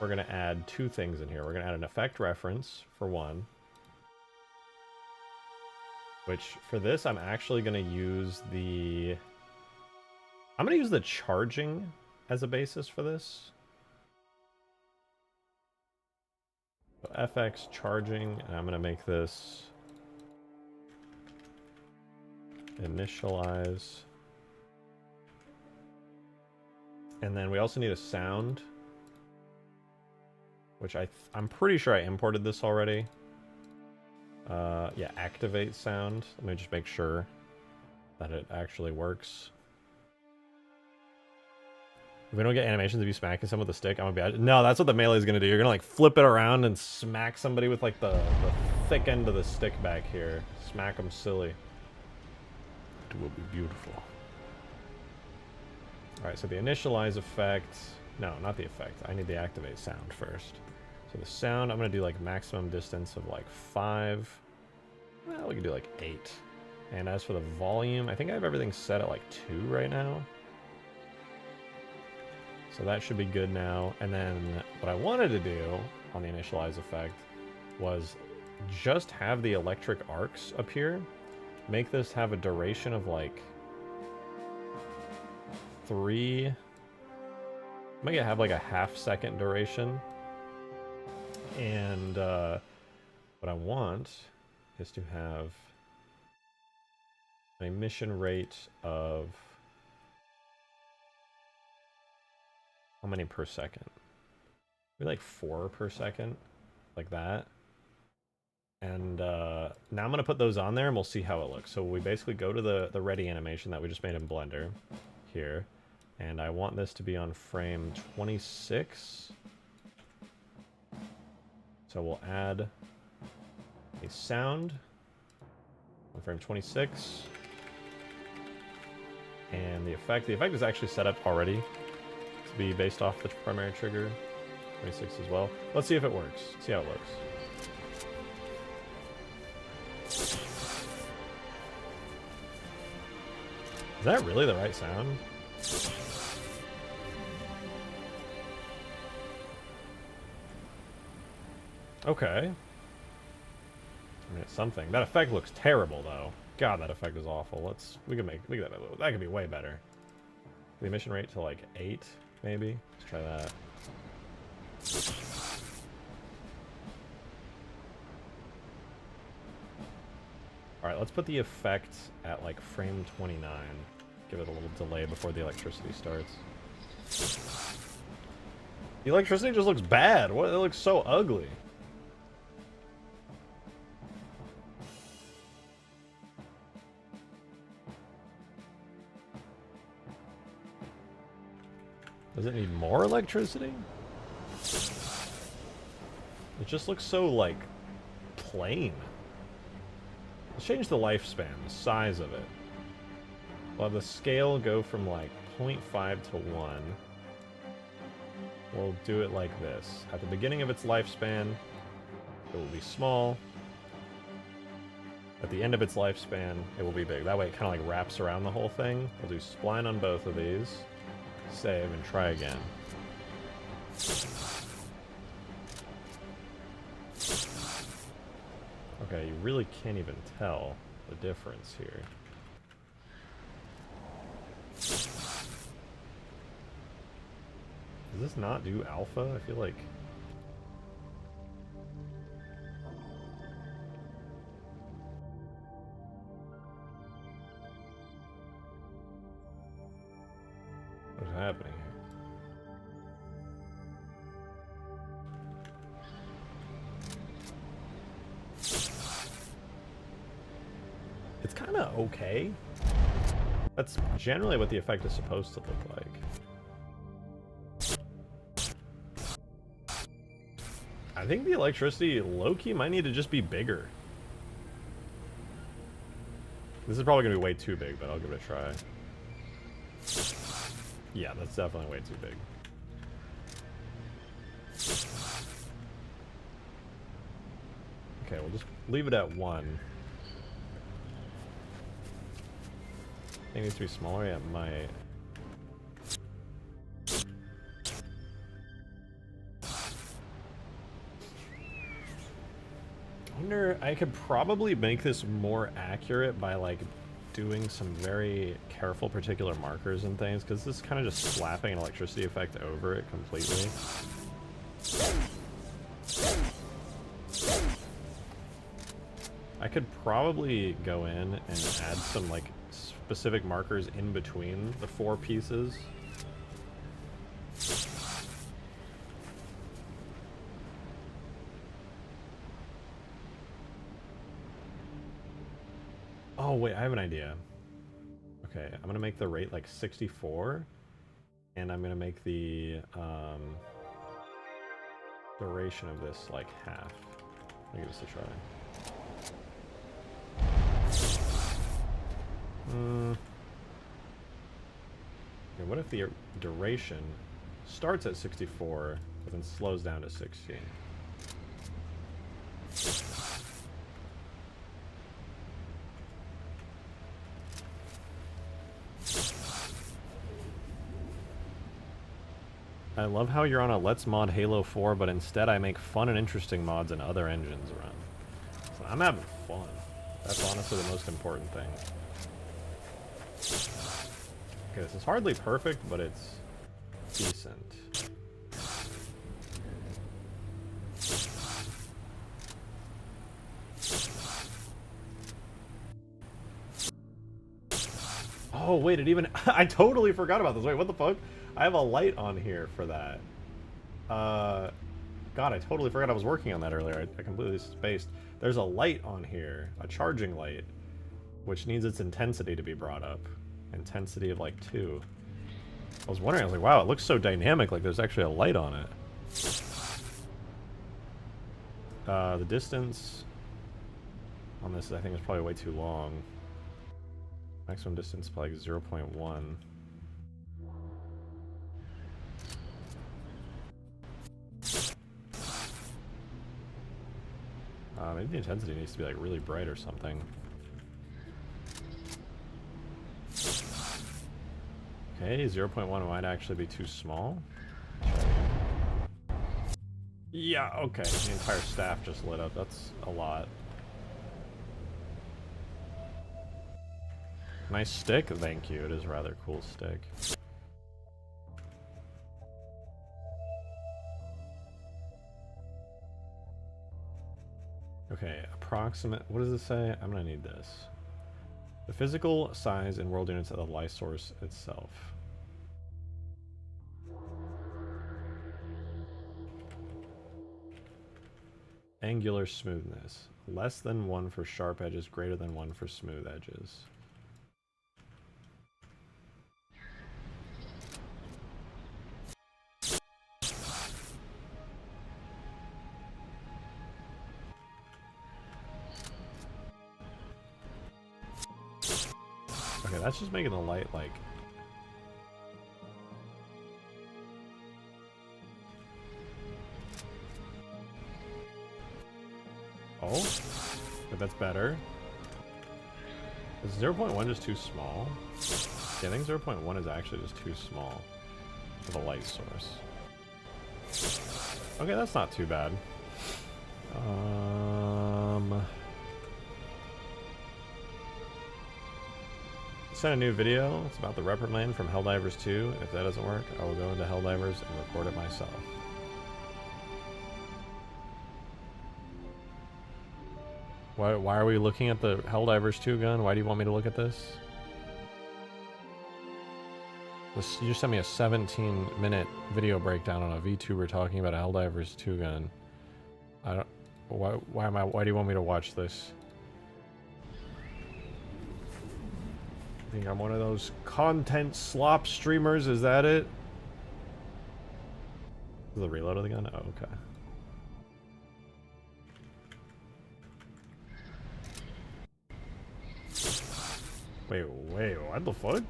we're going to add 2 things in here. We're going to add an effect reference, for one. Which, for this, I'm actually going to use the... I'm going to use the charging as a basis for this. So FX charging, and I'm going to make this initialize. And then we also need a sound, which I'm pretty sure I imported this already. Yeah, activate sound. Let me just make sure that it actually works. If we don't get animations of you smacking someone with a stick, I'm gonna be... No, that's what the melee is gonna do. You're gonna like flip it around and smack somebody with like the thick end of the stick back here. Smack them silly. It will be beautiful. Alright, so the initialize effect... No, not the effect. I need the activate sound first. So the sound, I'm going to do like maximum distance of like 5. Well, we can do like 8. And as for the volume, I think I have everything set at like 2 right now. So that should be good now. And then what I wanted to do on the initialize effect was just have the electric arcs appear. Make this have a duration of like 3. Make it have like a half-second duration. And what I want is to have an emission rate of... How many per second? Maybe like 4 per second, like that. And now I'm going to put those on there and we'll see how it looks. So we basically go to the ready animation that we just made in Blender here. And I want this to be on frame 26. So we'll add a sound on frame 26. And the effect is actually set up already to be based off the primary trigger, 26 as well. Let's see if it works. See how it looks. Is that really the right sound? Okay. I mean, it's something. That effect looks terrible, though. God, that effect is awful. We can make that could be way better. The emission rate to like 8, maybe. Let's try that. Alright, let's put the effect at like frame 29. Give it a little delay before the electricity starts. The electricity just looks bad. What? It looks so ugly. Does it need more electricity? It just looks so, like, plain. Let's change the lifespan, the size of it. We'll have the scale go from, like, 0.5 to 1. We'll do it like this. At the beginning of its lifespan, it will be small. At the end of its lifespan, it will be big. That way it kind of, like, wraps around the whole thing. We'll do spline on both of these. Save and try again. Okay, you really can't even tell the difference here. Does this not do alpha? I feel like... What's happening here? It's kind of okay. That's generally what the effect is supposed to look like. I think the electricity low-key might need to just be bigger. This is probably going to be way too big, but I'll give it a try. Yeah, that's definitely way too big. Okay, we'll just leave it at 1. It needs to be smaller? Yeah, it might. I wonder, I could probably make this more accurate by, like, doing some very careful particular markers and things, because this is kind of just slapping an electricity effect over it completely. I could probably go in and add some, like, specific markers in between the 4 pieces. Oh, wait, I have an idea. Okay, I'm gonna make the rate like 64, and I'm gonna make the duration of this like half. Let me give this a try. Okay, what if the duration starts at 64, but then slows down to 16? I love how you're on a Let's Mod Halo 4, but instead I make fun and interesting mods and other engines run. So I'm having fun. That's honestly the most important thing. Okay, this is hardly perfect, but it's decent. Oh, wait, it even... I totally forgot about this. Wait, what the fuck? I have a light on here for that. God, I totally forgot I was working on that earlier. I completely spaced. There's a light on here, a charging light, which needs its intensity to be brought up. Intensity of, like, 2. I was wondering, I was like, wow, it looks so dynamic, like there's actually a light on it. The distance on this, I think, is probably way too long. Maximum distance, probably like 0.1. Maybe the intensity needs to be like really bright or something. Okay, 0.1 might actually be too small. Yeah, okay. The entire staff just lit up. That's a lot. Nice stick? Thank you. It is a rather cool stick. Okay, approximate. What does it say? I'm gonna need this. The physical size in world units of the light source itself. Angular smoothness. Less than 1 for sharp edges, greater than 1 for smooth edges. Okay, that's just making the light like... Oh, but that's better. Is 0.1 just too small? Yeah, I think 0.1 is actually just too small for the light source. Okay, that's not too bad. Sent a new video. It's about the reprimand from Helldivers 2. If that doesn't work, I will go into Helldivers and record it myself. Why are we looking at the Helldivers 2 gun? Why do you want me to look at this? You just sent me a 17-minute video breakdown on a VTuber talking about a Helldivers 2 gun. I don't... Why do you want me to watch this? I think I'm one of those content slop streamers, is that it? Is the reload of the gun? Oh, okay. Wait, what the fuck?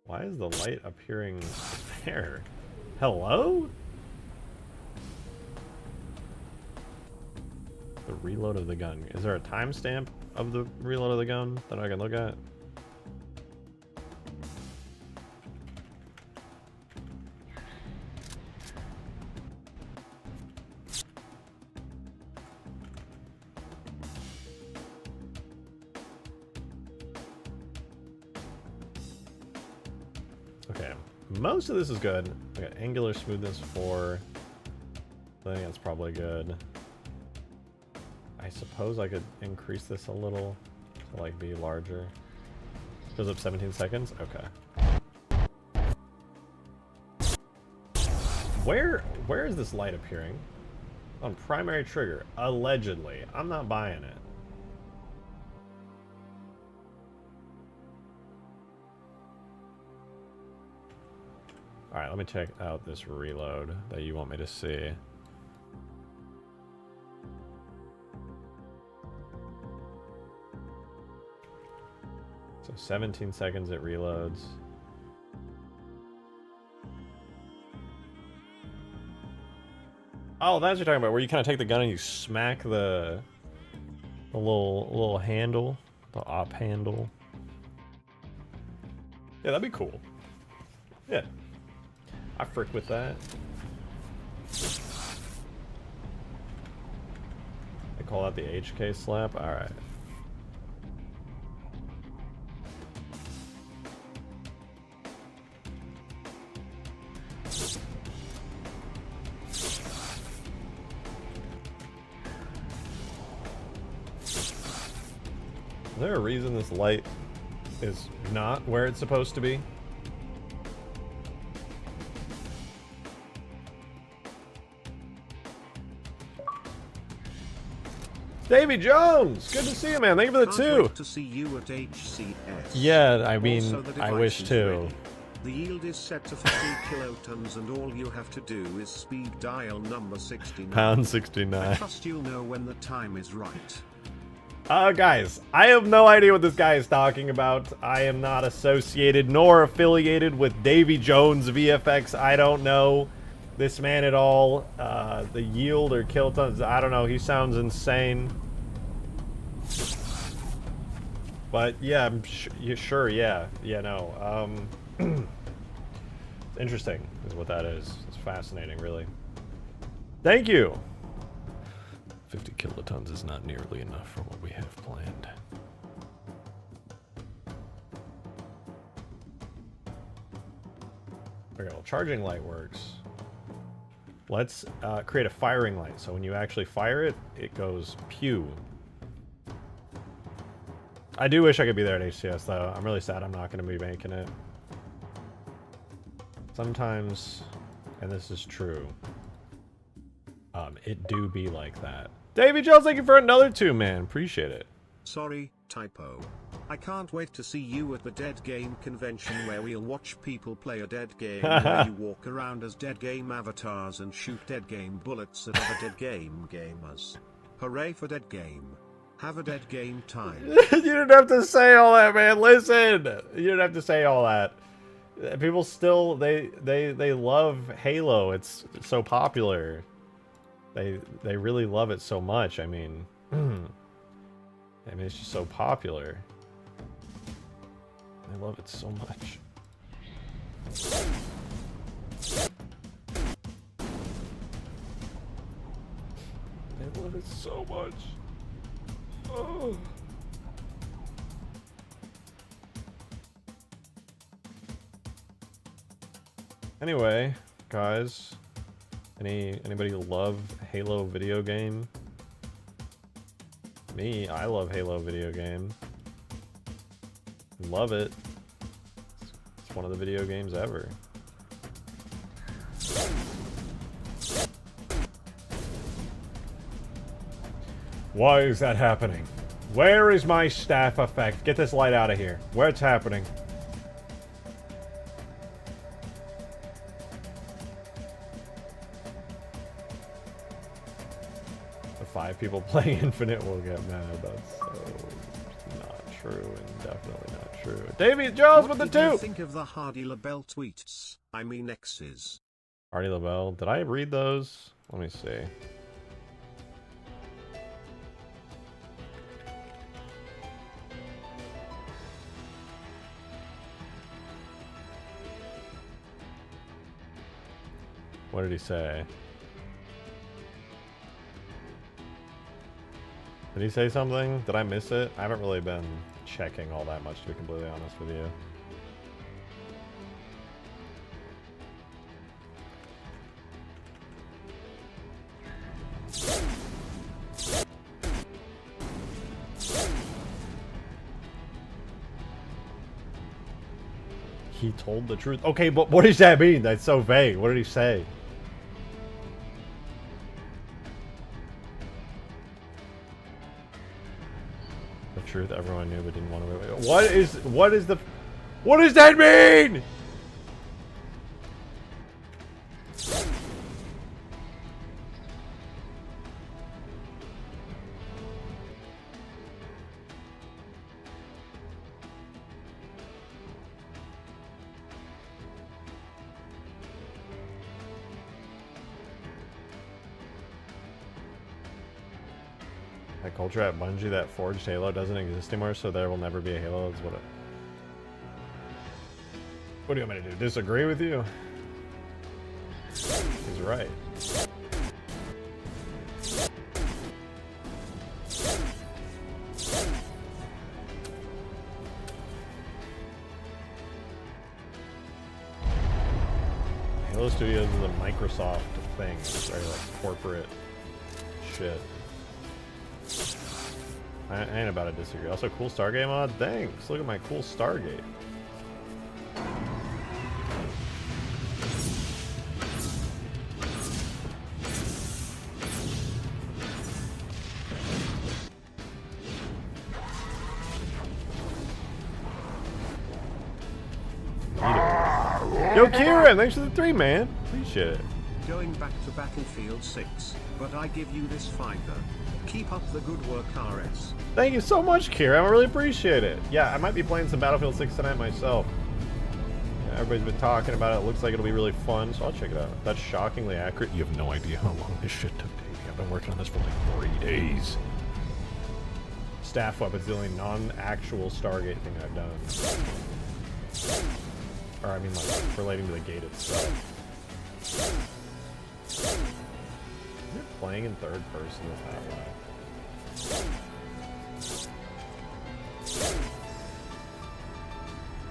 Why is the light appearing there? Hello? The reload of the gun. Is there a timestamp of the reload of the gun that I can look at? Okay, most of this is good. I got angular smoothness 4. I think that's probably good. I suppose I could increase this a little to like be larger. Goes up 17 seconds? Okay. Where is this light appearing? On primary trigger, allegedly. I'm not buying it. Alright, let me check out this reload that you want me to see. So 17 seconds it reloads. Oh, that's what you're talking about, where you kind of take the gun and you smack the little handle, the op handle. Yeah, that'd be cool. Yeah. I frick with that. I call that the HK slap? Alright. Is there a reason this light is not where it's supposed to be? Davy Jones! Good to see you, man. Thank you for the Can't 2. wait to see you at HCS. Yeah, I mean, Also, the I device wish is to. ready. The yield is set to 50 kilotons and all you have to do is speed dial number 69. Pound I 69. trust you'll know when the time is right. Guys, I have no idea what this guy is talking about. I am not associated nor affiliated with Davy Jones VFX. I don't know this man at all. The yield or kilotons, I don't know. He sounds insane. But yeah, I'm sure, yeah. Yeah, no. It's interesting is what that is. It's fascinating, really. Thank you. 50 kilotons is not nearly enough for what we have planned. Okay, well, charging light works. Let's create a firing light. So when you actually fire it, it goes pew. I do wish I could be there at HCS, though. I'm really sad I'm not going to be making it. Sometimes, and this is true, it do be like that. Davey Jones, thank you for another 2, man. Appreciate it. Sorry, typo. I can't wait to see you at the Dead Game convention where we'll watch people play a dead game where you walk around as dead game avatars and shoot dead game bullets at other dead game gamers. Hooray for dead game. Have a dead game time. You didn't have to say all that, man. Listen, you didn't have to say all that. People still they love Halo. It's so popular. They really love it so much. I mean, it's just so popular. I love it so much. I love it so much. Oh. Anyway, guys, anybody love Halo video game? Me, I love Halo video game. Love it. It's one of the video games ever. Why is that happening? Where is my staff effect? Get this light out of here. Where it's happening? The 5 people playing Infinite will get mad. That's so not true and definitely not true. Davey Jones with the 2! What did you think of the Hardy LaBelle tweets? I mean X's. Hardy LaBelle. Did I read those? Let me see. What did he say? Did he say something? Did I miss it? I haven't really been checking all that much, to be completely honest with you. He told the truth. Okay, but what does that mean? That's so vague. What did he say? The truth everyone knew but didn't want to. What does that mean? That culture at Bungie that forged Halo doesn't exist anymore, so there will never be a Halo. That's what do you want me to do? Disagree with you? He's right. Halo Studios is a Microsoft thing. It's very like corporate shit. I ain't about to disagree. Also, cool Stargate mod. Thanks. Look at my cool Stargate. Yo, Kieran, thanks for the 3, man. Appreciate it. Going back to Battlefield 6, but I give you this finder. Keep up the good work, RS. Thank you so much, Kieran. I really appreciate it. Yeah, I might be playing some Battlefield 6 tonight myself. Yeah, everybody's been talking about it. It looks like it'll be really fun, so I'll check it out. That's shockingly accurate. You have no idea how long this shit took, Davey. I've been working on this for like 3 days. Staff weapon's the only non-actual Stargate thing I've done. Or I mean, like, relating to the gate itself. You're playing in third person is that way.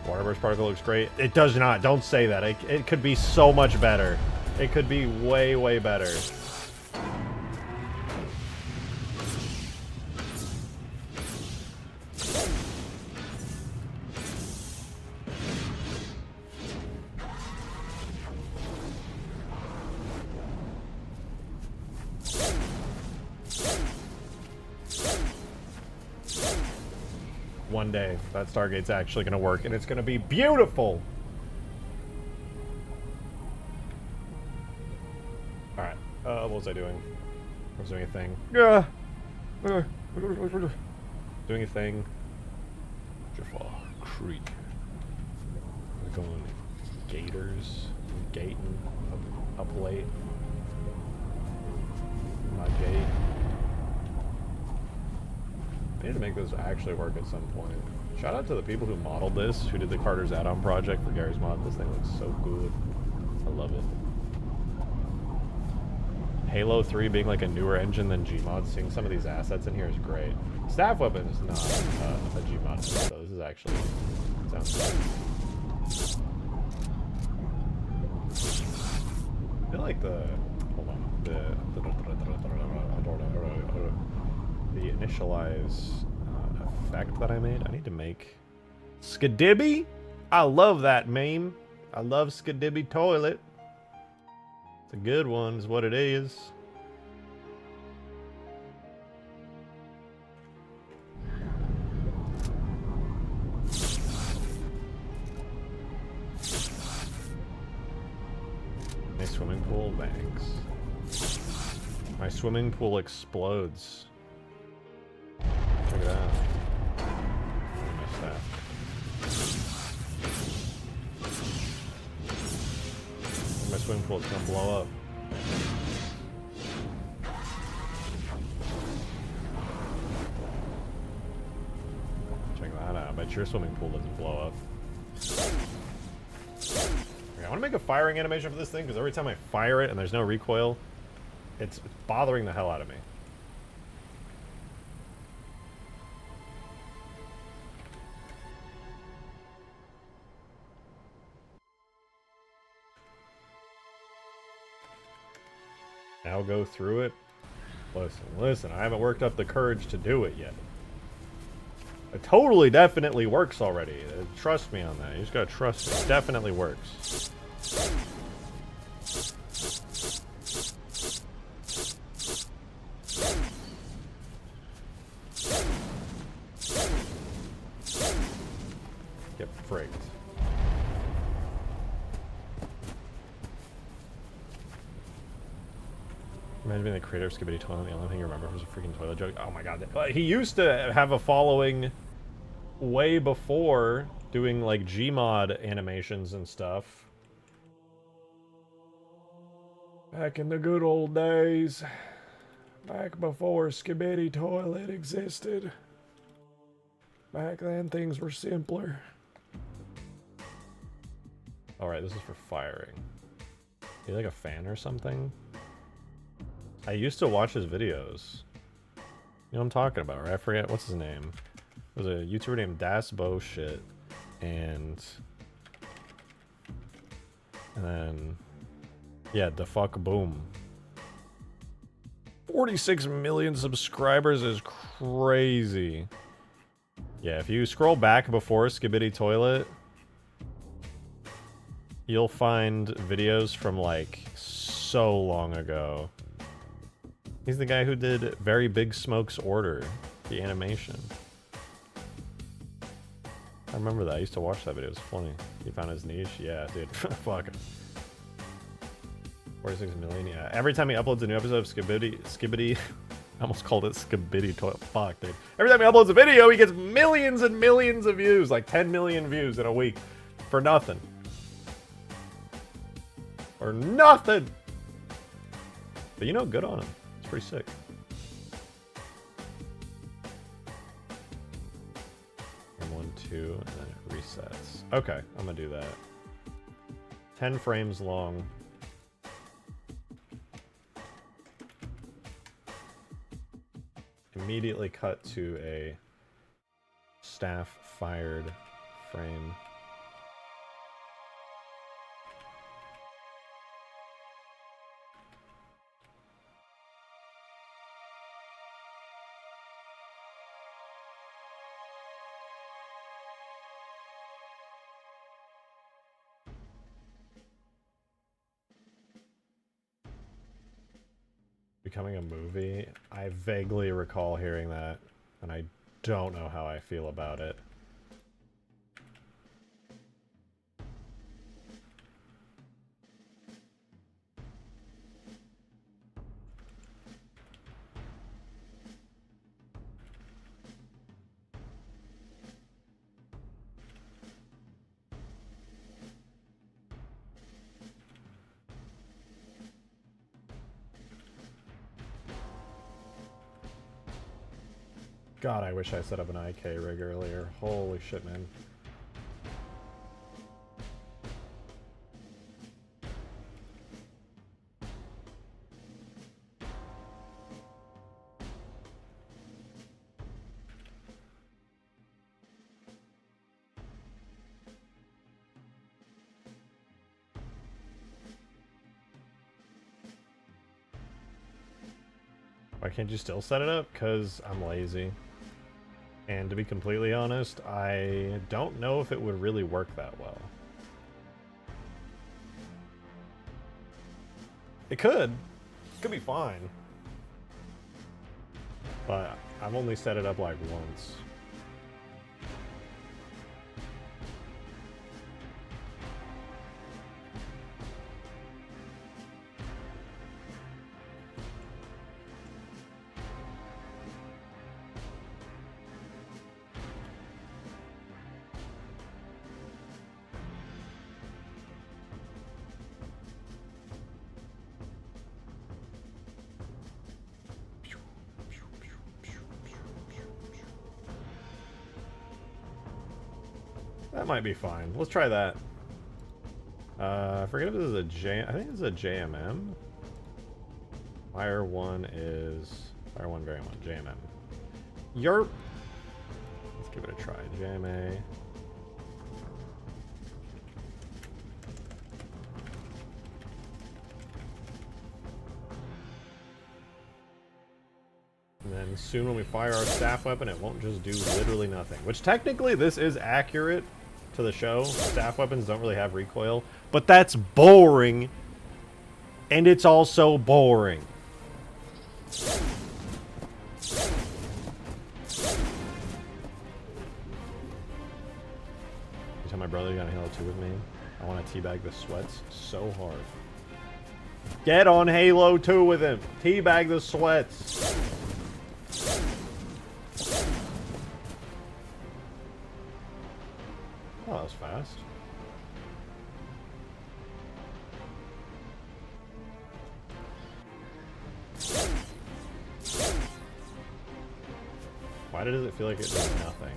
Waterburst particle looks great. It does not. Don't say that. It could be so much better. It could be way, way better. One day, that Stargate's actually going to work, and it's going to be beautiful! Alright, what was I doing? I was doing a thing. Yeah! Doing a thing. Jaffa Creek. We're going Gators. Gating up late. My gate. I need to make this actually work at some point. Shout out to the people who modeled this, who did the Carter's add-on project for Gary's mod. This thing looks so good. I love it. Halo 3 being like a newer engine than Gmod, seeing some of these assets in here is great. Staff weapon is not a Gmod, so this is actually sounds good. I feel like the initialize effect that I made. I need to make Skidibby. I love that meme. I love Skidibby toilet. It's a good one, is what it is. My swimming pool bangs. My swimming pool explodes. Check it out. I missed that. My swimming pool's gonna blow up. Check that out. I bet your swimming pool doesn't blow up. Okay, I want to make a firing animation for this thing because every time I fire it and there's no recoil, it's bothering the hell out of me. Now go through it. Listen, I haven't worked up the courage to do it yet. It totally, definitely works already. Trust me on that. You just gotta trust me. It definitely works. Get frigged. Imagine being the creator of Skibidi Toilet, the only thing you remember was a freaking toilet joke. Oh my god. He used to have a following way before doing like Gmod animations and stuff. Back in the good old days. Back before Skibidi Toilet existed. Back then things were simpler. Alright, this is for firing. You like a fan or something? I used to watch his videos. You know what I'm talking about, right? I forget, what's his name? It was a YouTuber named Das Bullshit. And then, yeah, the fuck boom. 46 million subscribers is crazy. Yeah, if you scroll back before Skibidi Toilet, you'll find videos from like so long ago. He's the guy who did Very Big Smoke's Order, the animation. I remember that. I used to watch that video. It was funny. He found his niche. Yeah, dude. Fuck it. 46 million. Yeah. Every time he uploads a new episode of Skibidi, I almost called it Skibidi Toilet. Fuck, dude. Every time he uploads a video, he gets millions and millions of views, like 10 million views in a week, for nothing. Or nothing. But you know, good on him. Pretty sick. And 1, 2, and then it resets. Okay, I'm gonna do that. 10 frames long. Immediately cut to a staff fired frame. Becoming a movie? I vaguely recall hearing that, and I don't know how I feel about it. God, I wish I set up an IK rig earlier. Holy shit, man. Why can't you still set it up? Because I'm lazy. And to be completely honest, I don't know if it would really work that well. It could. It could be fine. But I've only set it up like once. That might be fine. Let's try that. I forget if this is a J. I think this is a JMM. Fire 1 is Fire 1 Variant 1 JMM. Yerp. Let's give it a try. JMA. And then soon when we fire our staff weapon, it won't just do literally nothing. Which technically this is accurate to the show. Staff weapons don't really have recoil. But that's boring. And it's also boring. You tell my brother you got a Halo 2 with me? I want to teabag the sweats so hard. Get on Halo 2 with him. Teabag the sweats. Oh, that was fast. Why does it feel like it does nothing?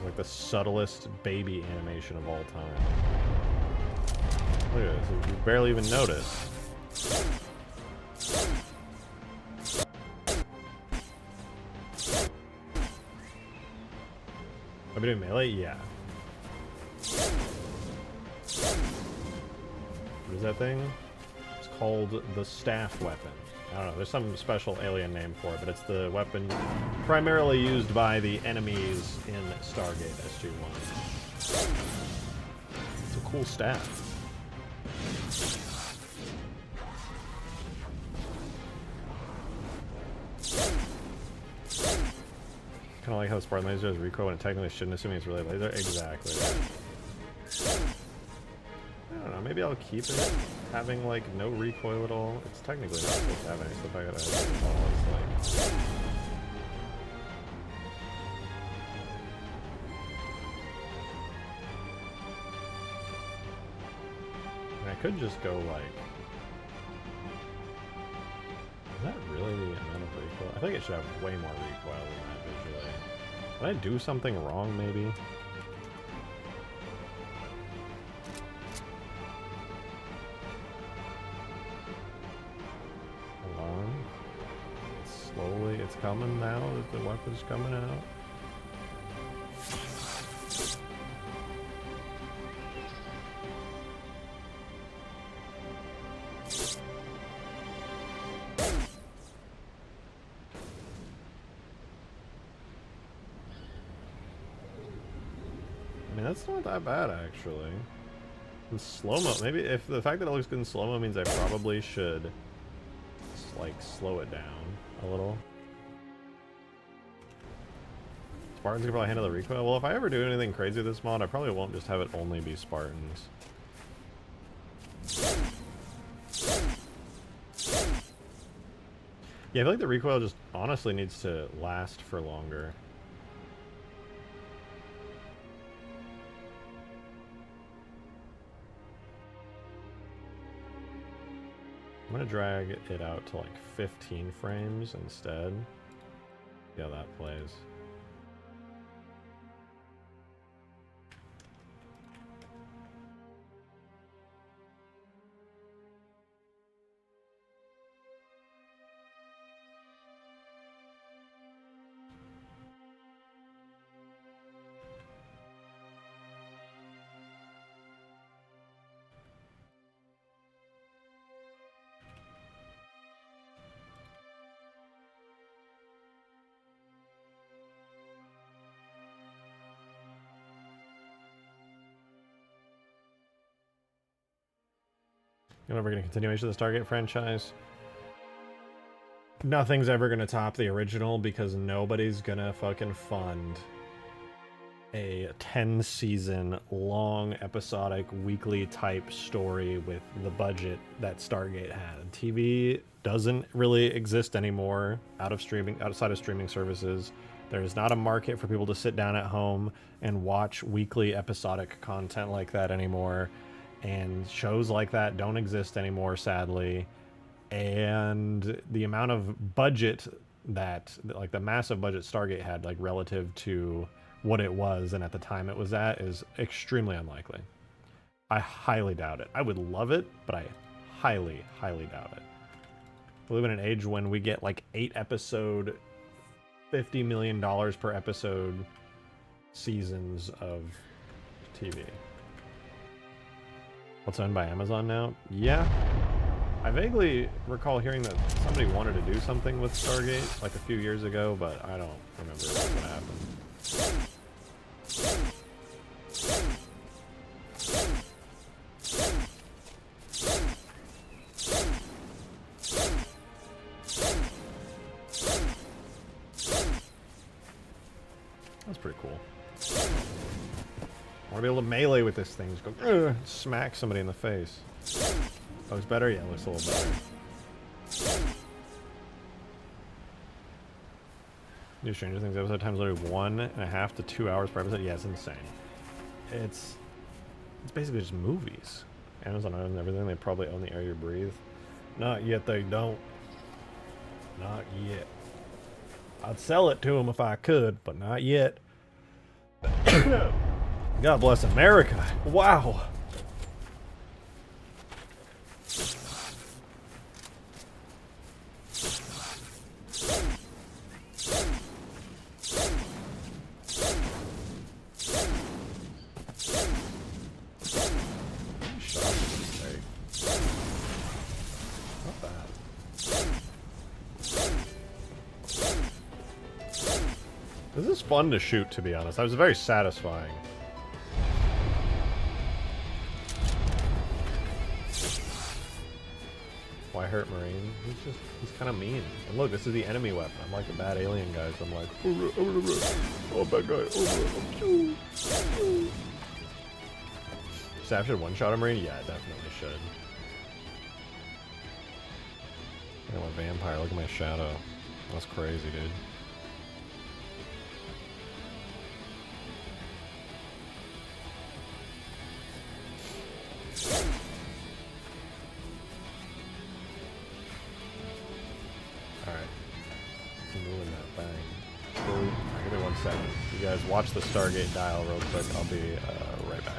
Like the subtlest baby animation of all time. Look at this, you barely even notice. Are we doing melee? Yeah. What is that thing? It's called the staff weapon. I don't know, there's some special alien name for it, but it's the weapon primarily used by the enemies in Stargate SG-1. It's a cool staff. Kind of like how the Spartan laser has recoil when it technically shouldn't, assuming it's really laser. Exactly. I don't know, maybe I'll keep it having like no recoil at all. It's technically not supposed to have any, so if I gotta have it all, it's like... I could just go like... Is that really the amount of recoil? I think it should have way more recoil than that visually. Did I do something wrong, maybe? Hold on. Slowly, it's coming now. The weapon's coming out. That's not that bad, actually. In slow-mo, maybe if the fact that it looks good in slow-mo means I probably should like slow it down a little. Spartans can probably handle the recoil. Well, if I ever do anything crazy with this mod, I probably won't just have it only be Spartans. Yeah, I feel like the recoil just honestly needs to last for longer. I'm gonna drag it out to like 15 frames instead. See how that plays. You're never gonna continuation of the Stargate franchise. Nothing's ever gonna top the original because nobody's gonna fucking fund a 10-season long episodic weekly type story with the budget that Stargate had. TV doesn't really exist anymore outside of streaming services. There's not a market for people to sit down at home and watch weekly episodic content like that anymore. And shows like that don't exist anymore, sadly. And the amount of budget that, like the massive budget Stargate had, like relative to what it was and at the time it was at, is extremely unlikely. I highly doubt it. I would love it, but I highly, highly doubt it. We live in an age when we get like 8-episode, $50 million per episode seasons of TV. What's owned by Amazon now? Yeah. I vaguely recall hearing that somebody wanted to do something with Stargate like a few years ago, but I don't remember what happened. That's pretty cool. I want to be able to melee with this thing. Just go smack somebody in the face. Looks better? Yeah, looks a little better. New Stranger Things episode times literally 1.5 to 2 hours per episode. Yeah, it's insane. It's basically just movies. Amazon owns everything. They probably own the air you breathe. Not yet, they don't. Not yet. I'd sell it to them if I could, but not yet. God bless America. Wow. This is fun to shoot, to be honest. That was very satisfying. Why hurt Marine? He's kind of mean. And look, this is the enemy weapon. I'm like the bad alien guys. I'm like, oh, bad guy. Staff should one-shot a Marine? Yeah, definitely should. I'm a vampire. Look at my shadow. That's crazy, dude. Alright. Moving that bang. Alright, give me 1 second. You guys watch the Stargate dial real quick. I'll be right back.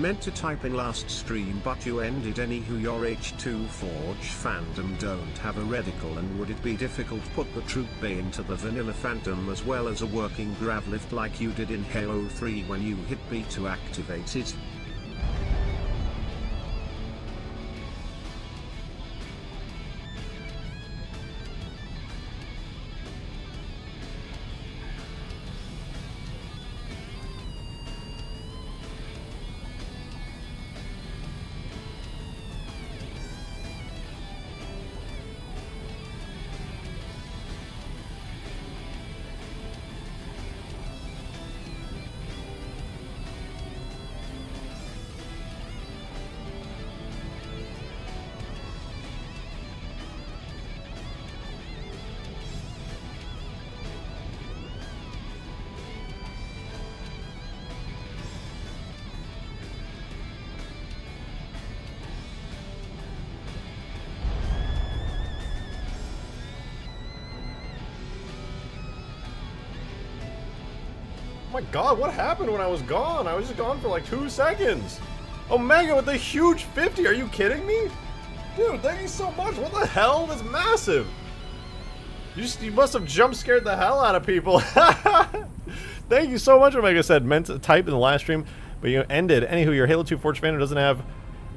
Meant to type in last stream but you ended. Anywho, your H2 Forge fandom don't have a reticle, and would it be difficult to put the troop bay into the vanilla phantom as well as a working grav lift like you did in Halo 3 when you hit B to activate it? Oh my god, what happened when I was gone? I was just gone for like 2 seconds. Omega with the huge 50, are you kidding me? Dude, thank you so much. What the hell? That's massive. You must have jump scared the hell out of people. Thank you so much, Omega said. Meant to type in the last stream, but you ended. Anywho, your Halo 2 Forge Phantom doesn't have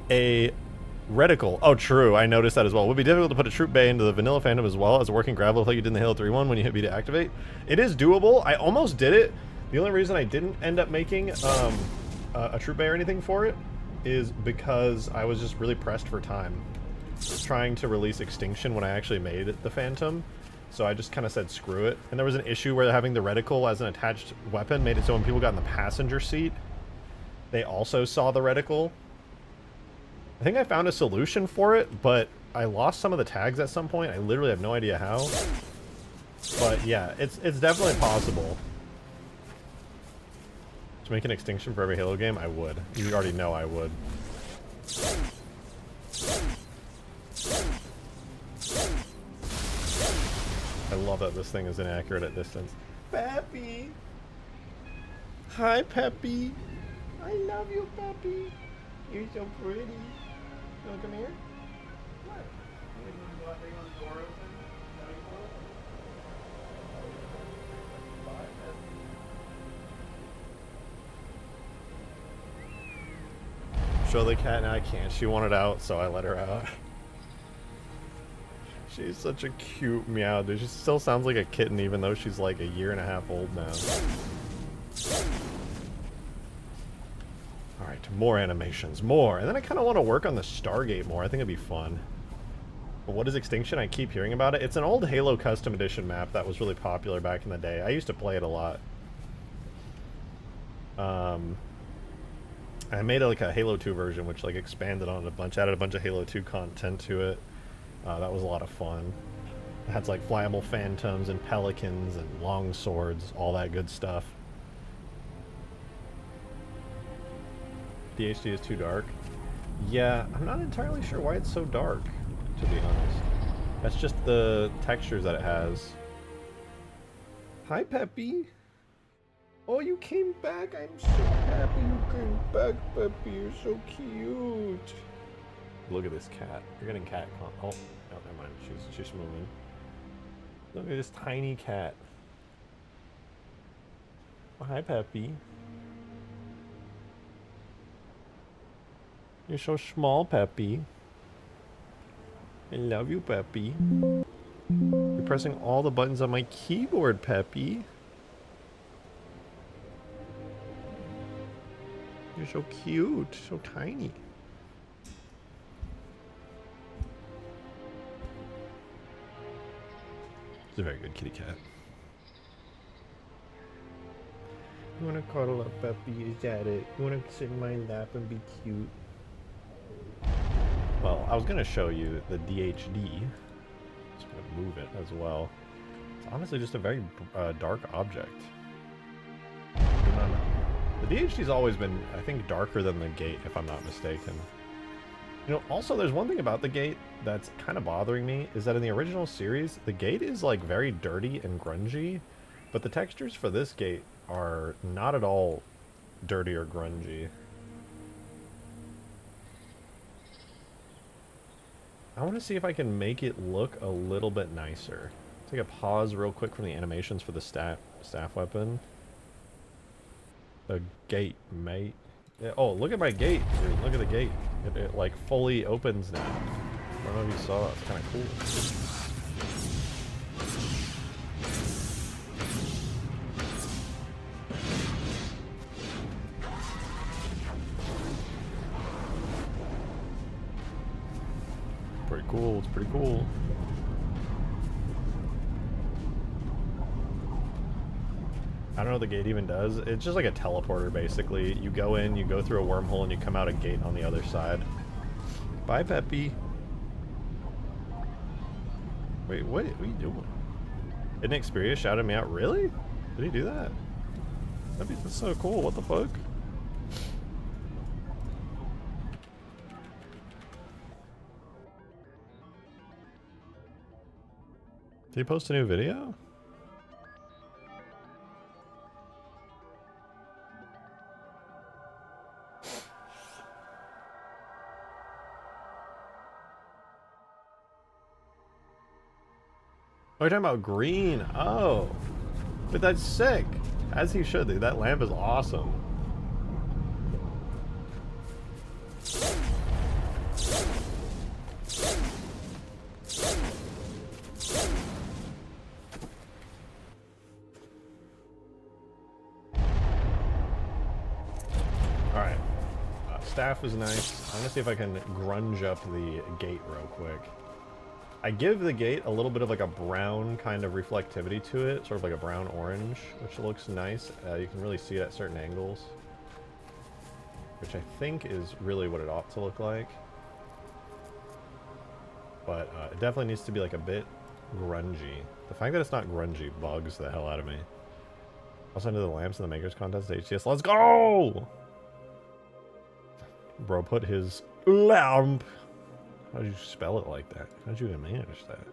a reticle. Oh, true. I noticed that as well. It would be difficult to put a troop bay into the vanilla Phantom as well as a working gravel like you did in the Halo 3 one when you hit B to activate. It is doable. I almost did it. The only reason I didn't end up making a troop bay or anything for it is because I was just really pressed for time. Trying to release Extinction when I actually made the Phantom. So I just kind of said screw it. And there was an issue where having the reticle as an attached weapon made it so when people got in the passenger seat, they also saw the reticle. I think I found a solution for it, but I lost some of the tags at some point. I literally have no idea how. But yeah, it's definitely possible. To make an Extinction for every Halo game, I would. You already know I would. I love that this thing is inaccurate at distance. Peppy! Hi, Peppy! I love you, Peppy! You're so pretty. You wanna come here? What? You want to go the door open? Show the cat? No, I can't. She wanted out, so I let her out. She's such a cute meow, dude. She still sounds like a kitten even though she's like a 1.5 years old now. Alright, more animations. More! And then I kind of want to work on the Stargate more. I think it'd be fun. But what is Extinction? I keep hearing about it. It's an old Halo Custom Edition map that was really popular back in the day. I used to play it a lot. I made like a Halo 2 version, which like expanded on it a bunch, added a bunch of Halo 2 content to it. That was a lot of fun. It had like flyable phantoms and pelicans and long swords, all that good stuff. ADHD is too dark. Yeah, I'm not entirely sure why it's so dark, to be honest. That's just the textures that it has. Hi, Peppy. Oh, you came back. I'm so happy you came back, Peppy. You're so cute. Look at this cat. You're getting cat con. Oh, never mind. She's moving. Look at this tiny cat. Oh, hi, Peppy. You're so small, Peppy. I love you, Peppy. You're pressing all the buttons on my keyboard, Peppy. You're so cute, so tiny. It's a very good kitty cat. You wanna cuddle up, Peppy? Is that it? You wanna sit in my lap and be cute? Well, I was gonna show you the DHD. Just gonna move it as well. It's honestly just a very dark object. The DHD's always been, I think, darker than the gate, if I'm not mistaken. You know, also there's one thing about the gate that's kind of bothering me, is that in the original series, the gate is like very dirty and grungy, but the textures for this gate are not at all dirty or grungy. I want to see if I can make it look a little bit nicer. Take a pause real quick from the animations for the staff weapon. The gate, mate. Yeah, oh, look at my gate, dude. Look at the gate. It like fully opens now. I don't know if you saw. It's kind of cool. Pretty cool. It's pretty cool. I don't know what the gate even does. It's just like a teleporter, basically. You go in, you go through a wormhole, and you come out a gate on the other side. Bye, Peppy. Wait, what are you doing? Didn't Xperia shouted me out? Really? Did he do that? That's so cool. What the fuck? Did he post a new video? Oh, you're talking about green. Oh. But that's sick. As he should, dude. That lamp is awesome. Alright. Staff is nice. I'm gonna see if I can grunge up the gate real quick. I give the gate a little bit of like a brown kind of reflectivity to it, sort of like a brown orange, which looks nice. You can really see it at certain angles, which I think is really what it ought to look like. But it definitely needs to be like a bit grungy. The fact that it's not grungy bugs the hell out of me. Also into the lamps in the makers contest HTS. Let's go! Bro put his lamp. How did you spell it like that? How did you even manage that?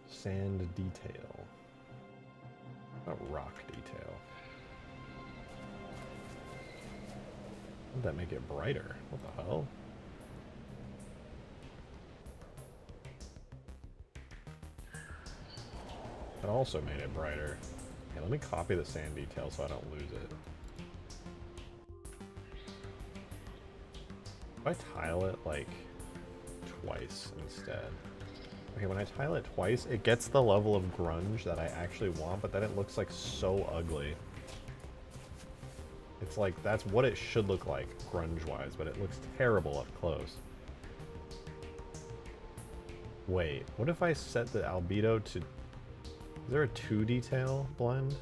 Sand detail. Not rock detail. How did that make it brighter? What the hell? That also made it brighter. Okay, let me copy the sand detail so I don't lose it. If I tile it like twice instead. Okay, when I tile it twice, it gets the level of grunge that I actually want, but then it looks like so ugly. It's like, that's what it should look like grunge-wise, but it looks terrible up close. Wait, what if I set the albedo to... Is there a 2 detail blend?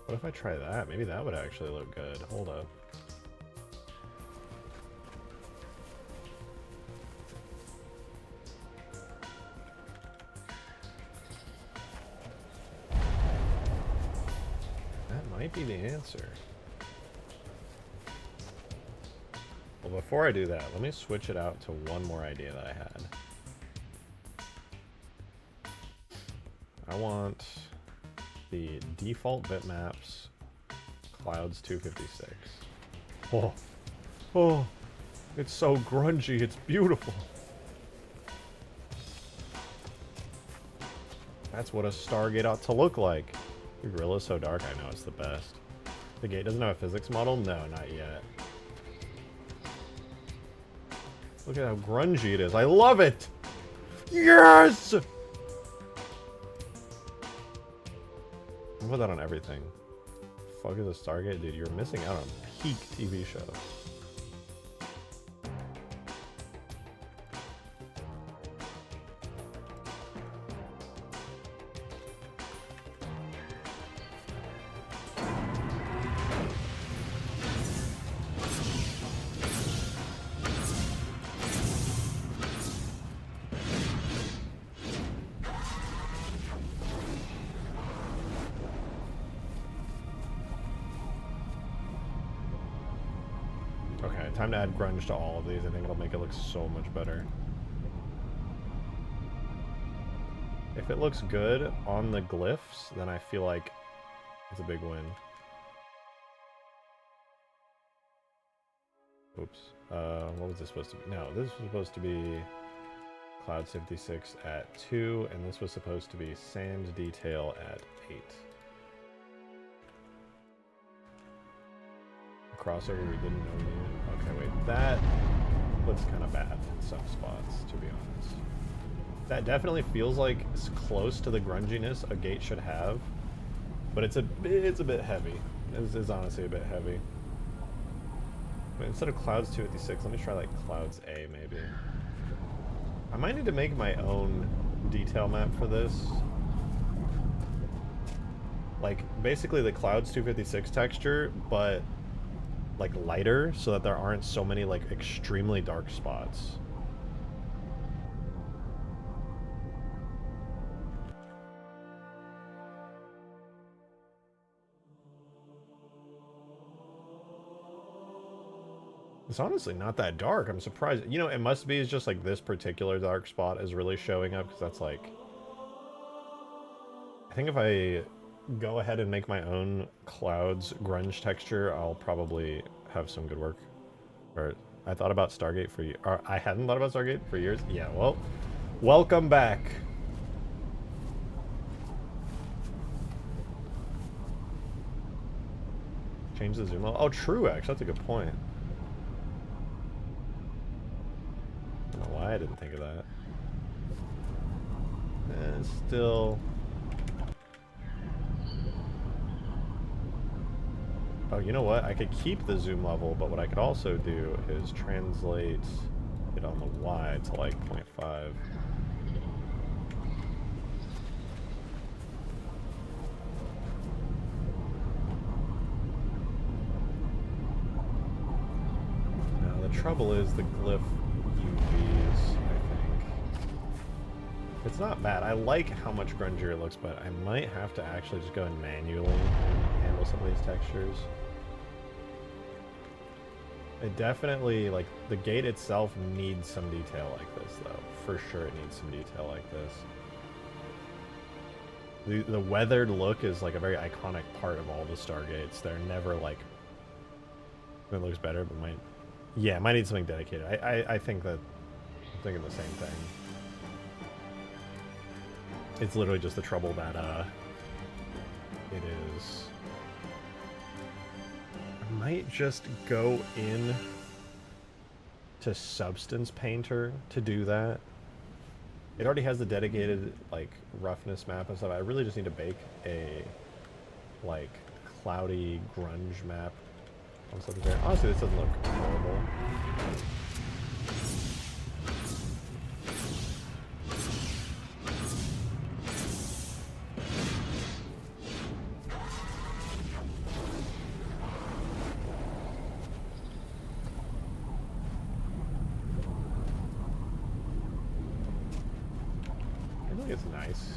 What if I try that? Maybe that would actually look good. Hold up. That might be the answer. Well, before I do that, let me switch it out to one more idea that I had. I want the default bitmaps clouds 256. Oh, it's so grungy, it's beautiful. That's what a Stargate ought to look like. The gorilla's so dark, I know it's the best. The gate doesn't have a physics model? No, not yet. Look at how grungy it is. I love it! Yes! I'll put that on everything. Fuck is a Stargate? Dude, you're missing out on a peak TV show. Alright, time to add grunge to all of these. I think it'll make it look so much better. If it looks good on the glyphs, then I feel like it's a big win. Oops. What was this supposed to be? No, this was supposed to be Cloud 56 at 2, and this was supposed to be Sand Detail at 8. Crossover we didn't know needed. Okay, wait, that looks kind of bad in some spots, to be honest. That definitely feels like it's close to the grunginess a gate should have, but it's a bit heavy. It's honestly a bit heavy. But instead of Clouds 256, let me try like Clouds A maybe. I might need to make my own detail map for this. Like basically the Clouds 256 texture, but like lighter so that there aren't so many like extremely dark spots. It's honestly not that dark. I'm surprised. You know, it must be just like this particular dark spot is really showing up because that's like... I think if I go ahead and make my own Clouds grunge texture, I'll probably have some good work. Or I thought about Stargate for years. Or I hadn't thought about Stargate for years. Yeah, well, welcome back. Change the zoom level. Oh, true, actually. That's a good point. I don't know why I didn't think of that. And still... Oh, you know what? I could keep the zoom level, but what I could also do is translate it on the Y to like 0.5. Now, the trouble is the glyph UVs, I think. It's not bad. I like how much grungier it looks, but I might have to actually just go and manually handle some of these textures. It definitely, like, the gate itself needs some detail like this, though. For sure it needs some detail like this. The weathered look is, like, a very iconic part of all the Stargates. They're never, like... It looks better, but might... Yeah, it might need something dedicated. I think that... I'm thinking the same thing. It's literally just the trouble that, it is... I might just go in to Substance Painter to do that. It already has the dedicated like roughness map and stuff. I really just need to bake a like cloudy grunge map on something there. Honestly, this doesn't look horrible. It's nice.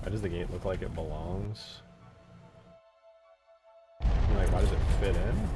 Why does the gate look like it belongs? Like, why does it fit in?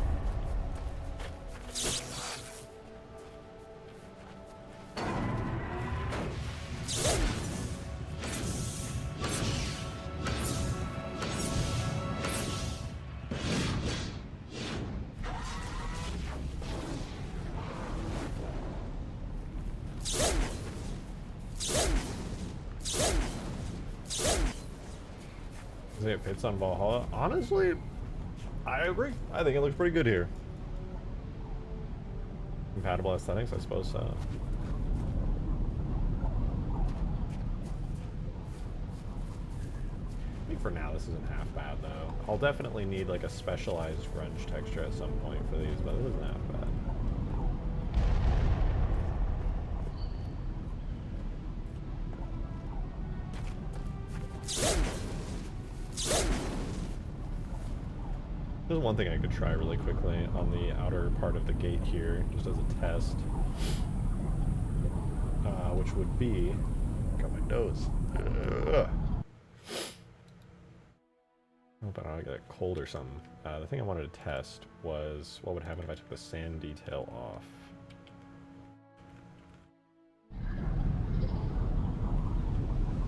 It fits on Valhalla. Honestly, I agree. I think it looks pretty good here. Compatible aesthetics, I suppose so. I think for now this isn't half bad though. I'll definitely need like a specialized grunge texture at some point for these, but this isn't half bad. There's one thing I could try really quickly on the outer part of the gate here, just as a test, which would be, got my nose. hope I don't get a cold or something. The thing I wanted to test was what would happen if I took the sand detail off.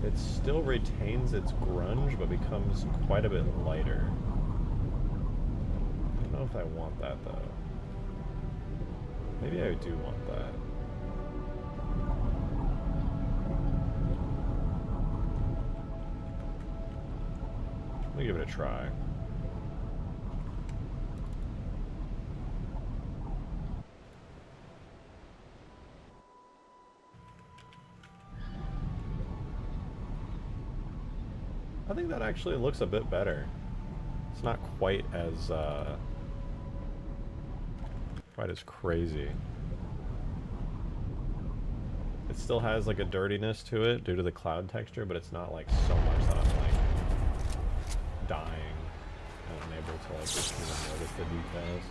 It still retains its grunge, but becomes quite a bit lighter. I don't know if I want that, though. Maybe I do want that. Let me give it a try. I think that actually looks a bit better. It's not quite as crazy. It still has like a dirtiness to it due to the cloud texture, but it's not like so much that I'm like dying and unable to like even notice the details.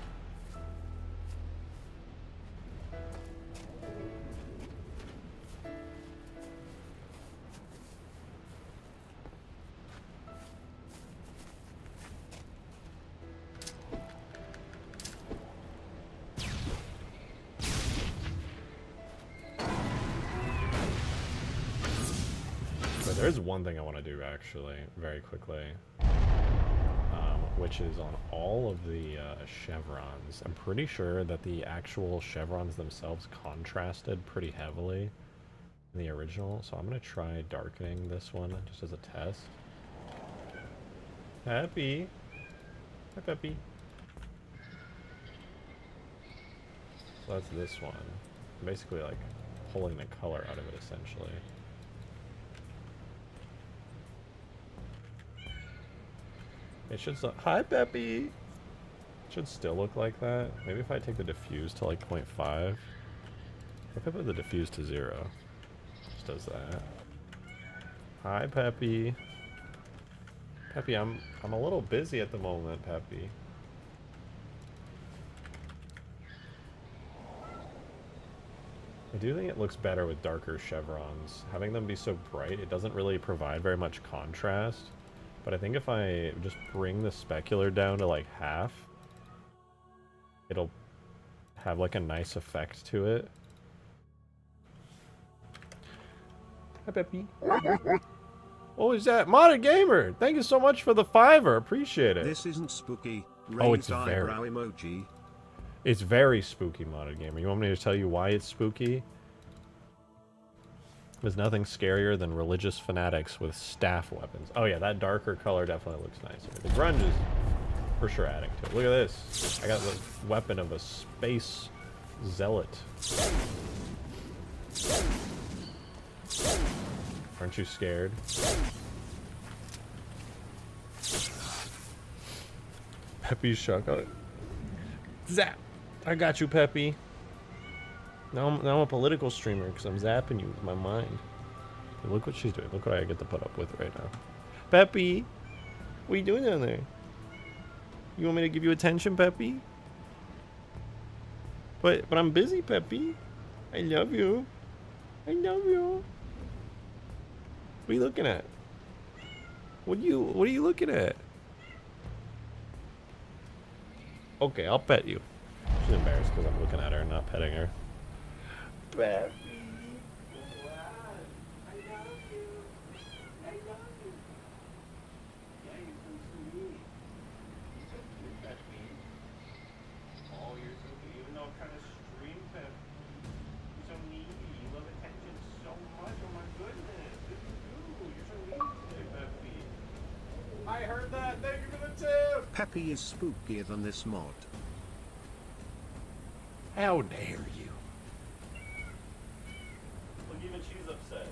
There's one thing I want to do actually, very quickly, which is on all of the chevrons. I'm pretty sure that the actual chevrons themselves contrasted pretty heavily in the original, so I'm going to try darkening this one just as a test. Peppy! Hi, Peppy. So that's this one. I'm basically like pulling the color out of it essentially. It should still, hi Peppy! It should still look like that. Maybe if I take the diffuse to like 0.5. If I put the diffuse to 0, just does that. Hi Peppy. Peppy, I'm a little busy at the moment, Peppy. I do think it looks better with darker chevrons. Having them be so bright, it doesn't really provide very much contrast. But I think if I just bring the specular down to like half, it'll have like a nice effect to it. Hi, Peppy. What was that? Modern Gamer! Thank you so much for the $5. Appreciate it. This isn't spooky. Oh, it's Raised very... eyebrow emoji. It's very spooky, Modern Gamer. You want me to tell you why it's spooky? There's nothing scarier than religious fanatics with staff weapons. Oh yeah, that darker color definitely looks nicer. The grunge is for sure adding to it. Look at this. I got the weapon of a space zealot. Aren't you scared? Peppy's shock. Zap! I got you, Peppy. Now I'm a political streamer because I'm zapping you with my mind. And look what she's doing. Look what I get to put up with right now. Peppy! What are you doing down there? You want me to give you attention, Peppy? But I'm busy, Peppy. I love you. I love you. What are you looking at? What are you looking at? Okay, I'll pet you. She's embarrassed because I'm looking at her and not petting her. Peppy. I love you. I love you. Yeah, you're so sweet. You're so cute, Peppy. Oh, you're so cute. Even though I'm trying to stream, Peppy. You're so needy. You love attention so much. Oh my goodness. Good for you. You're so needy today, Peppy. I heard that. Thank you for the tip. Peppy is spookier than this mod. How dare you? Look, even she's upset.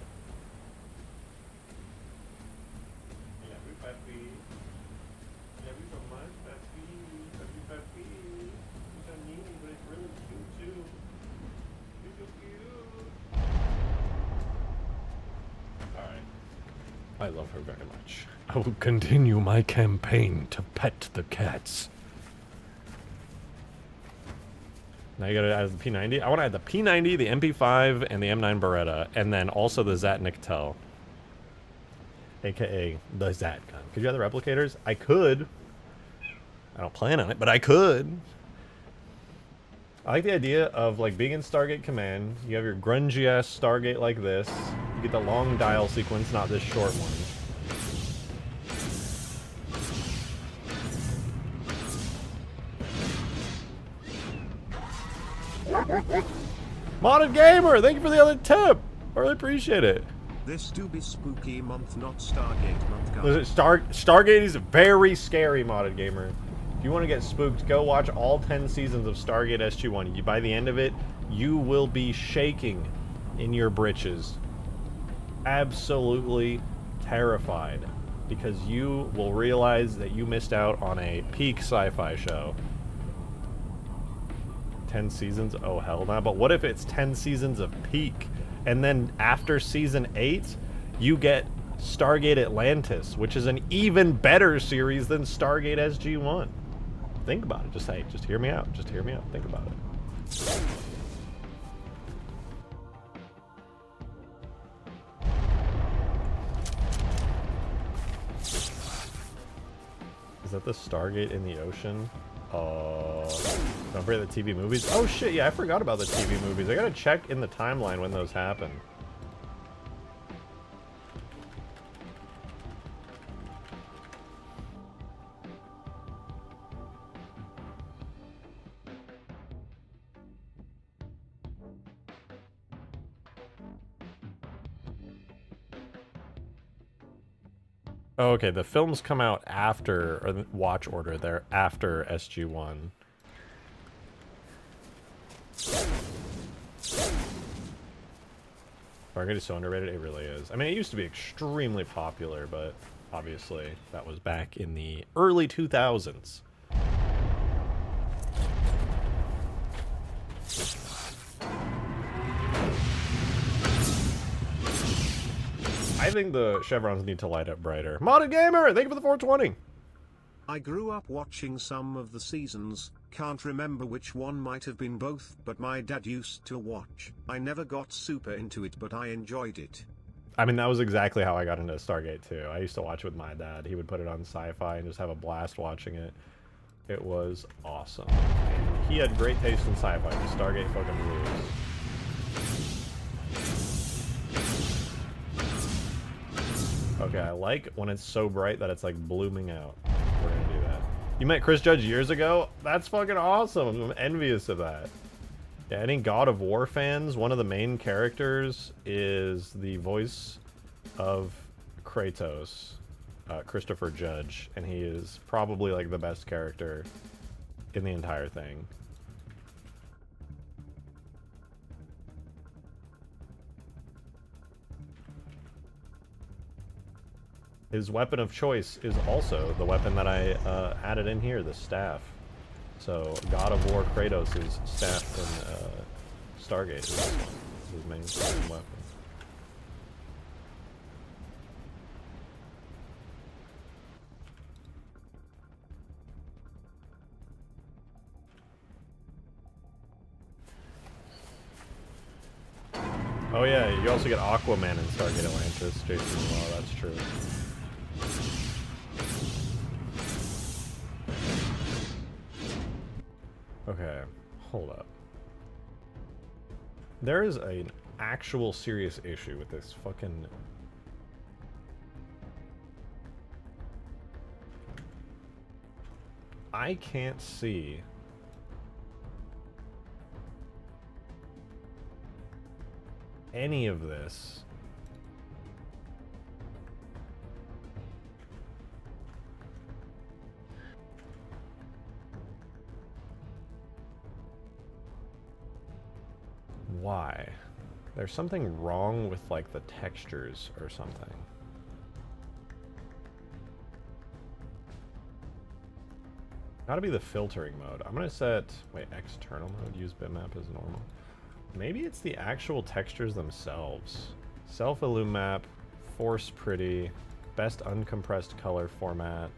Yeah, we Peppy. Yeah, we so much, Peppy. Peppy, Peppy. You're so needy, but it's really cute too. You're so cute. Alright. I love her very much. I will continue my campaign to pet the cats. Now you gotta add the P90. I want to add the P90, the MP5, and the M9 Beretta, and then also the Zat Nickel. AKA the Zat gun. Could you have the replicators? I could. I don't plan on it, but I could. I like the idea of like being in Stargate Command. You have your grungy ass Stargate like this. You get the long dial sequence, not this short one. Modded Gamer, thank you for the other tip. I really appreciate it. This do be spooky month, not Stargate month, guys. Stargate is very scary, Modded Gamer. If you want to get spooked, go watch all 10 seasons of Stargate SG-1. By the end of it, you will be shaking in your britches. Absolutely terrified. Because you will realize that you missed out on a peak sci-fi show. 10 seasons? Oh, hell no. But what if it's 10 seasons of peak? And then after season 8, you get Stargate Atlantis, which is an even better series than Stargate SG-1. Think about it. Just hear me out. Just hear me out. Think about it. Is that the Stargate in the ocean? Don't forget the TV movies. Oh shit, yeah, I forgot about the TV movies. I gotta check in the timeline when those happen. Oh, okay, the films come out after, or the watch order, they're after SG-1. Stargate is so underrated, it really is. I mean, it used to be extremely popular, but obviously that was back in the early 2000s. I think the chevrons need to light up brighter. Modded Gamer, thank you for the 420. I grew up watching some of the seasons, can't remember which one, might have been both, but my dad used to watch. I never got super into it, but I enjoyed it. I mean, that was exactly how I got into Stargate too. I used to watch it with my dad. He would put it on Sci-Fi and just have a blast watching it. It was awesome. And he had great taste in Sci-Fi. Stargate fucking rules. Okay, I like when it's so bright that it's like blooming out. We're gonna do that. You met Chris Judge years ago? That's fucking awesome. I'm envious of that. Yeah, any God of War fans, one of the main characters is the voice of Kratos, Christopher Judge, and he is probably like the best character in the entire thing. His weapon of choice is also the weapon that I added in here, the staff. So, God of War Kratos' staff in Stargate is this one. This is his main weapon. Oh yeah, you also get Aquaman in Stargate Atlantis, Jason Momoa, that's true. Okay, hold up. There is an actual serious issue with this fucking... I can't see... any of this. Why? There's something wrong with like the textures or something. Gotta be the filtering mode. I'm gonna set, wait, external mode, use bitmap as normal. Maybe it's the actual textures themselves. Self-illum map, force pretty, best uncompressed color format.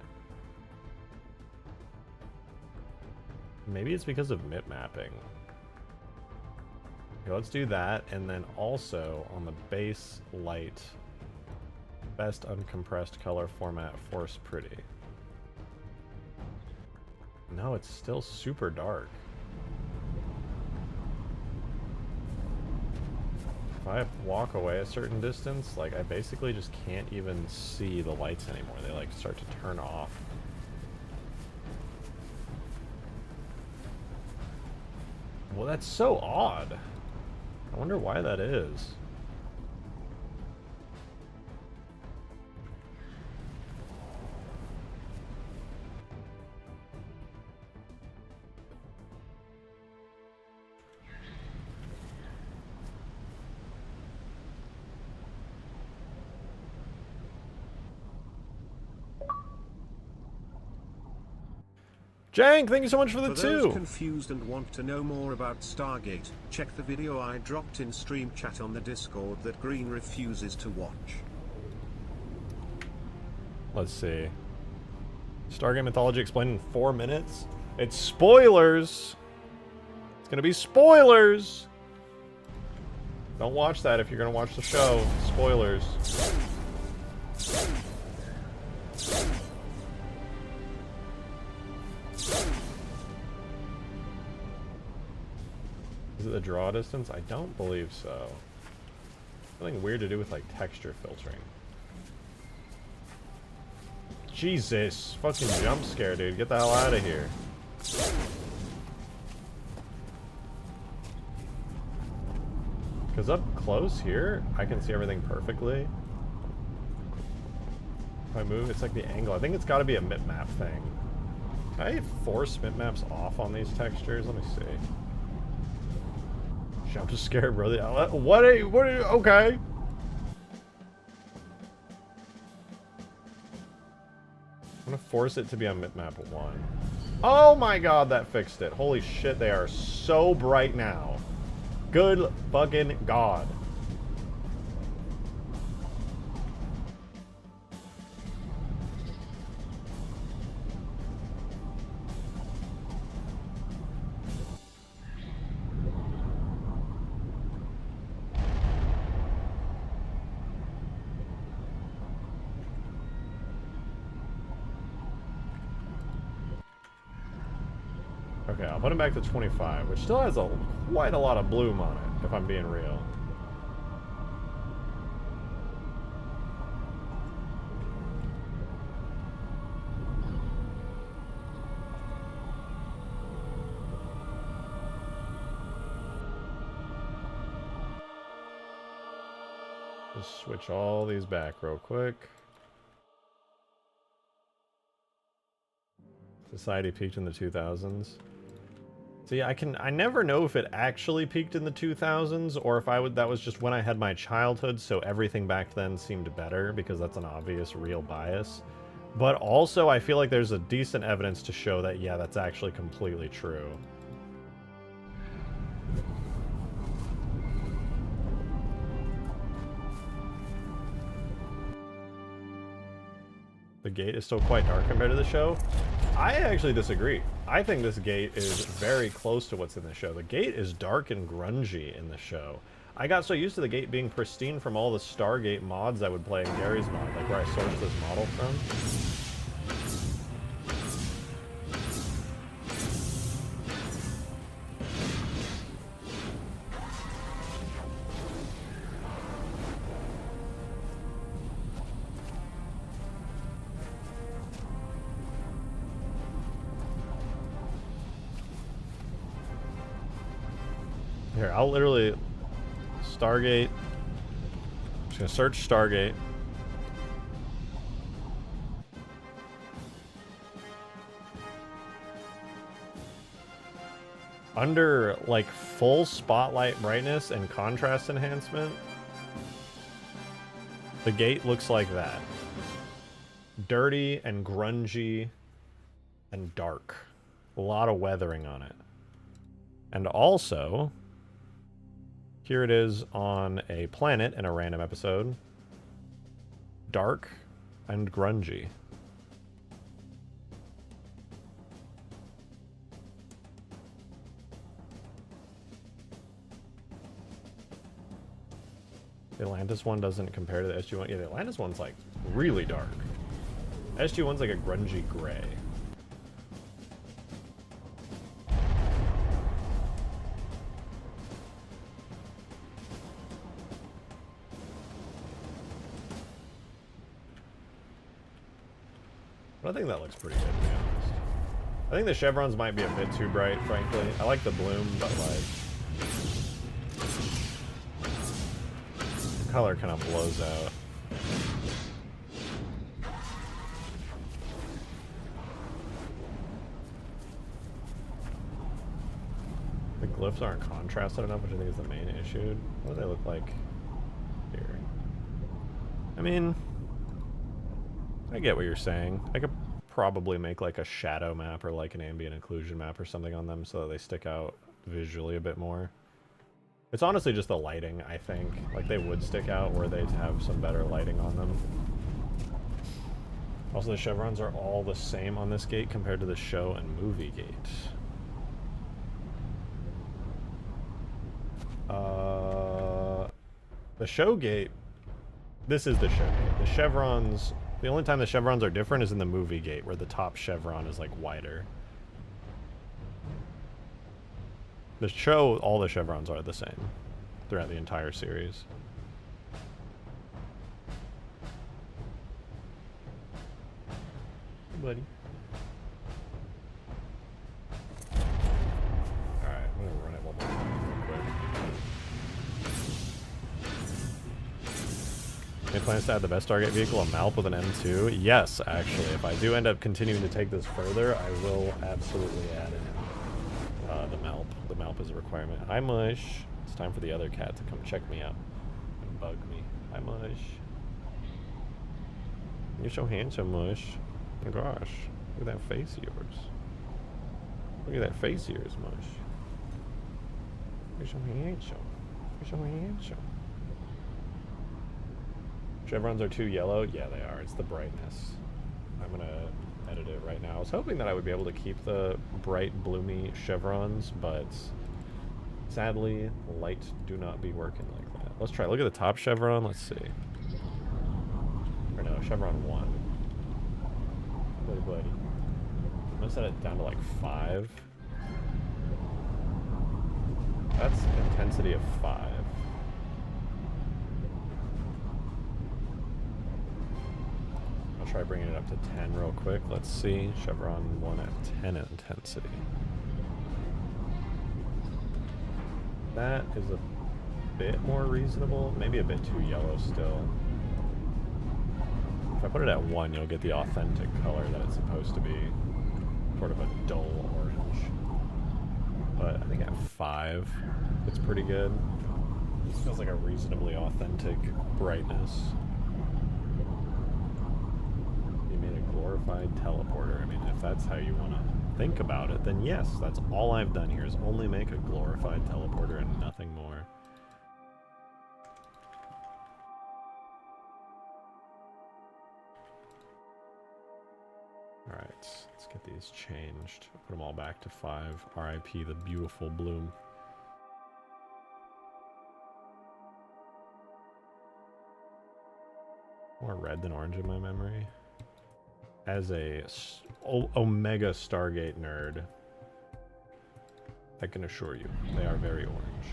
Maybe it's because of MIP mapping. Okay, let's do that, and then also on the base light Best uncompressed color format, force pretty. No, it's still super dark. If I walk away a certain distance, like, I basically just can't even see the lights anymore. They, like, start to turn off. Well, that's so odd. I wonder why that is. Jank, thank you so much for the For two. those confused and want to know more about Stargate, check the video I dropped in stream chat on the Discord that Green refuses to watch. Let's see. Stargate mythology explained in 4 minutes. It's spoilers. It's gonna be spoilers. Don't watch that if you're gonna watch the show. Spoilers. Is it the draw distance? I don't believe so. Something weird to do with like texture filtering. Jesus, fucking jump scare, dude. Get the hell out of here. Because up close here, I can see everything perfectly. If I move, it's like the angle. I think it's got to be a mip-map thing. Can I force mip-maps off on these textures? Let me see. Jump scare, brother. What are you, okay. I'm gonna force it to be on mip-map 1. Oh my god, that fixed it. Holy shit, they are so bright now. Good fucking god. Okay, I'll put him back to 25, which still has quite a lot of bloom on it, if I'm being real. Just switch all these back real quick. Society peaked in the 2000s. See, I never know if it actually peaked in the 2000s or if that was just when I had my childhood, so everything back then seemed better because that's an obvious real bias. But also, I feel like there's a decent evidence to show that, yeah, that's actually completely true. The gate is still quite dark compared to the show. I actually disagree. I think this gate is very close to what's in the show. The gate is dark and grungy in the show. I got so used to the gate being pristine from all the Stargate mods I would play in Gary's mod, like where I sourced this model from. Here, I'll literally... Stargate. I'm just gonna search Stargate. Under, like, full spotlight brightness and contrast enhancement, the gate looks like that. Dirty and grungy and dark. A lot of weathering on it. And also... here it is on a planet in a random episode. Dark and grungy. The Atlantis one doesn't compare to the SG one. Yeah, the Atlantis one's like really dark. SG one's like a grungy gray. But I think that looks pretty good, to be honest. I think the chevrons might be a bit too bright, frankly. I like the bloom, but like... the color kind of blows out. The glyphs aren't contrasted enough, which I think is the main issue. What do they look like here? I mean... I get what you're saying. I could probably make like a shadow map or like an ambient occlusion map or something on them so that they stick out visually a bit more. It's honestly just the lighting, I think. Like they would stick out where they'd have some better lighting on them. Also, the chevrons are all the same on this gate compared to the show and movie gate. The show gate, this is the show gate. The chevrons, the only time the chevrons are different is in the movie gate, where the top chevron is like wider. The show, all the chevrons are the same throughout the entire series. Hey, buddy. Alright, I'm gonna run it one more time real quick. Any plans to add the best Stargate vehicle, a Malp with an M2? Yes, actually. If I do end up continuing to take this further, I will absolutely add in the Malp. The Malp is a requirement. Hi, Mush. It's time for the other cat to come check me out and bug me. Hi, Mush. You're so handsome, Mush. Oh, gosh. Look at that face of yours. Look at that face of yours, Mush. You're so handsome. You're so handsome. Chevrons are too yellow? Yeah, they are. It's the brightness. I'm going to edit it right now. I was hoping that I would be able to keep the bright, bloomy chevrons, but sadly, light do not be working like that. Let's try. Look at the top chevron. Let's see. Or no, chevron 1. Buddy, buddy. I'm going to set it down to like 5. That's intensity of 5. I'll try bringing it up to 10 real quick. Let's see. Chevron 1 at 10 intensity. That is a bit more reasonable. Maybe a bit too yellow still. If I put it at 1, you'll get the authentic color that it's supposed to be. Sort of a dull orange. But I think at 5, it's pretty good. It feels like a reasonably authentic brightness. Glorified teleporter. I mean, if that's how you want to think about it, then yes, that's all I've done here is only make a glorified teleporter and nothing more. Alright, let's get these changed. Put them all back to 5. RIP the beautiful bloom. More red than orange in my memory. As a Omega Stargate nerd, I can assure you, they are very orange.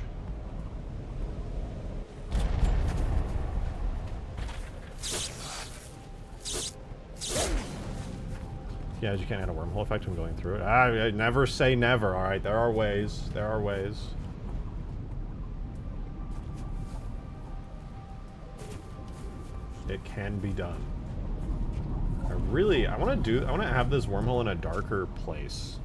Yeah, you can't add a wormhole effect when going through it. I never say never, alright? There are ways. There are ways. It can be done. I want to have this wormhole in a darker place.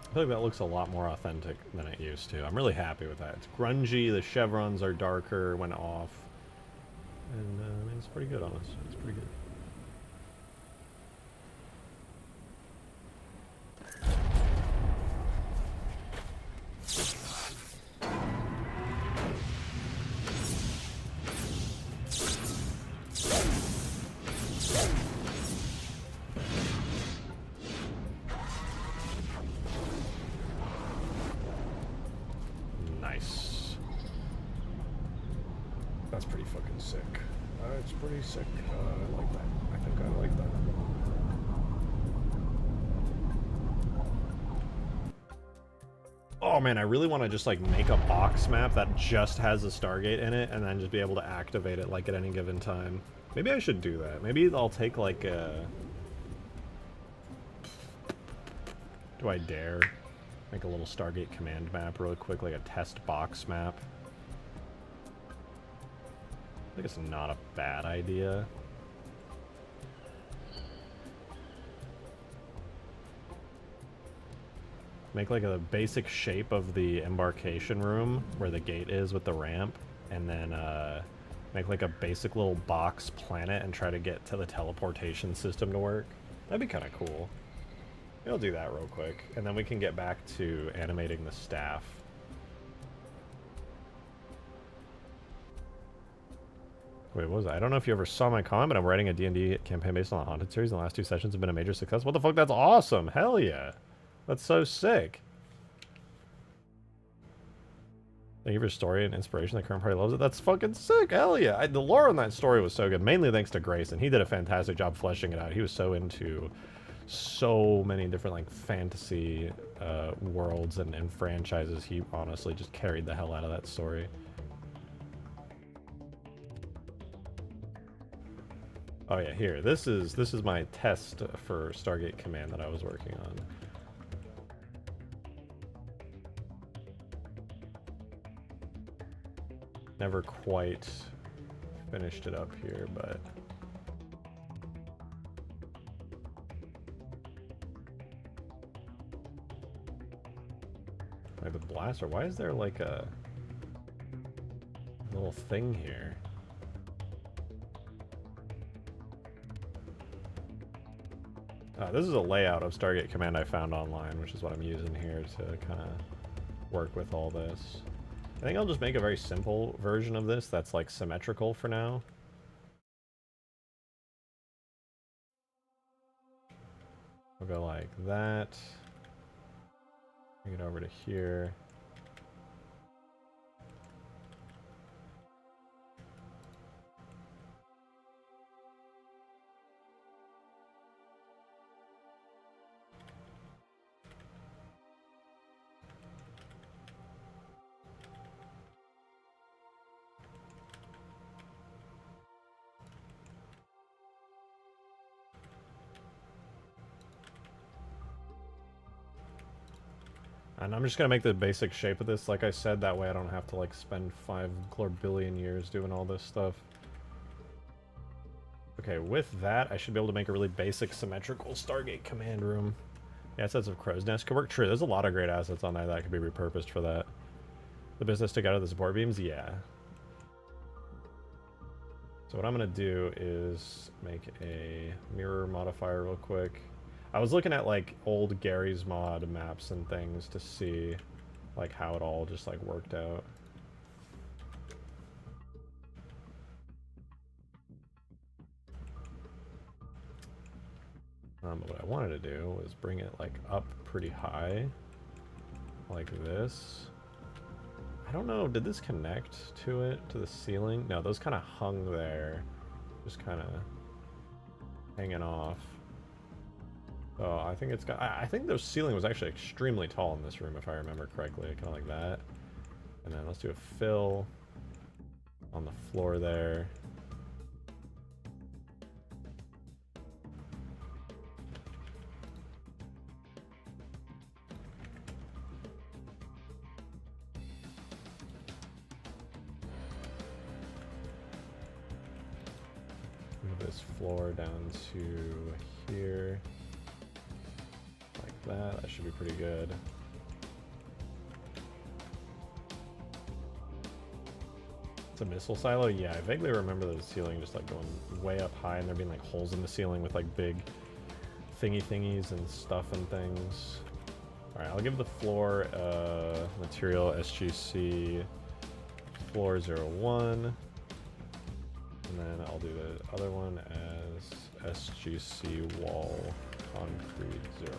I feel like that looks a lot more authentic than it used to. I'm really happy with that. It's grungy, the chevrons are darker when off. And I mean, it's pretty good, honestly. It's pretty good. That's pretty fucking sick. It's pretty sick. I like that. I think I like that. Oh man, I really want to just like make a box map that just has a Stargate in it and then just be able to activate it like at any given time. Maybe I should do that. Maybe I'll take like a... Do I dare make a little Stargate command map really quick, like a test box map? I think it's not a bad idea. Make like a basic shape of the embarkation room where the gate is with the ramp, and then make like a basic little box planet and try to get to the teleportation system to work. That'd be kind of cool. Maybe I'll do that real quick, and then we can get back to animating the staff. Wait, what was that? I don't know if you ever saw my comment, but I'm writing a D&D campaign based on the Haunted series, and the last 2 sessions have been a major success. What the fuck? That's awesome! Hell yeah! That's so sick. Thank you for your story and inspiration. The current party loves it. That's fucking sick! Hell yeah! The lore on that story was so good, mainly thanks to Grayson. He did a fantastic job fleshing it out. He was so into so many different like fantasy worlds and franchises. He honestly just carried the hell out of that story. Oh yeah, here. This is my test for Stargate Command that I was working on. Never quite finished it up here, but like the blaster. Why is there like a little thing here? This is a layout of Stargate Command I found online, which is what I'm using here to kind of work with all this. I think I'll just make a very simple version of this that's like symmetrical for now. We'll go like that. Bring it over to here. And I'm just gonna make the basic shape of this, like I said, that way I don't have to like spend 5 glorbillion years doing all this stuff. Okay, with that, I should be able to make a really basic symmetrical Stargate command room. Yeah, assets of Crow's Nest could work. True, there's a lot of great assets on there that could be repurposed for that. The business took out of the support beams? Yeah. So what I'm gonna do is make a mirror modifier real quick. I was looking at like old Gary's Mod maps and things to see like how it all just like worked out. But what I wanted to do was bring it like up pretty high, like this. I don't know, did this connect to it, to the ceiling? No, those kind of hung there, just kind of hanging off. Oh, I think it's got. I think the ceiling was actually extremely tall in this room, if I remember correctly. Kind of like that. And then let's do a fill on the floor there. Move this floor down to here. That should be pretty good. It's a missile silo? Yeah, I vaguely remember the ceiling just like going way up high and there being like holes in the ceiling with like big thingies and stuff and things. Alright, I'll give the floor material SGC floor 01. And then I'll do the other one as SGC wall concrete 01.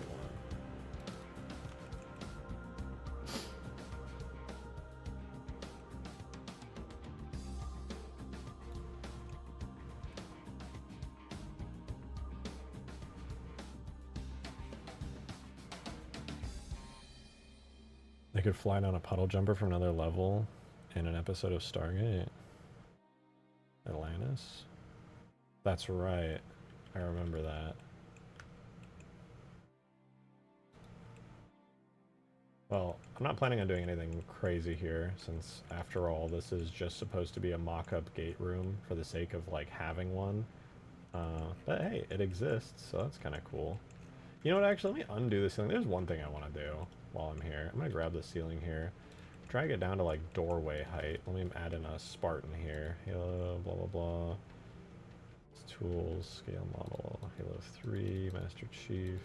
could fly down a puddle jumper from another level in an episode of Stargate. Atlantis. That's right. I remember that. Well, I'm not planning on doing anything crazy here, since after all, this is just supposed to be a mock-up gate room for the sake of, like, having one. But hey, it exists, so that's kind of cool. You know what, actually, let me undo this ceiling. There's one thing I want to do while I'm here. I'm going to grab the ceiling here. Try to get down to, like, doorway height. Let me add in a Spartan here. Halo, blah, blah, blah. Tools, scale model, Halo 3, Master Chief.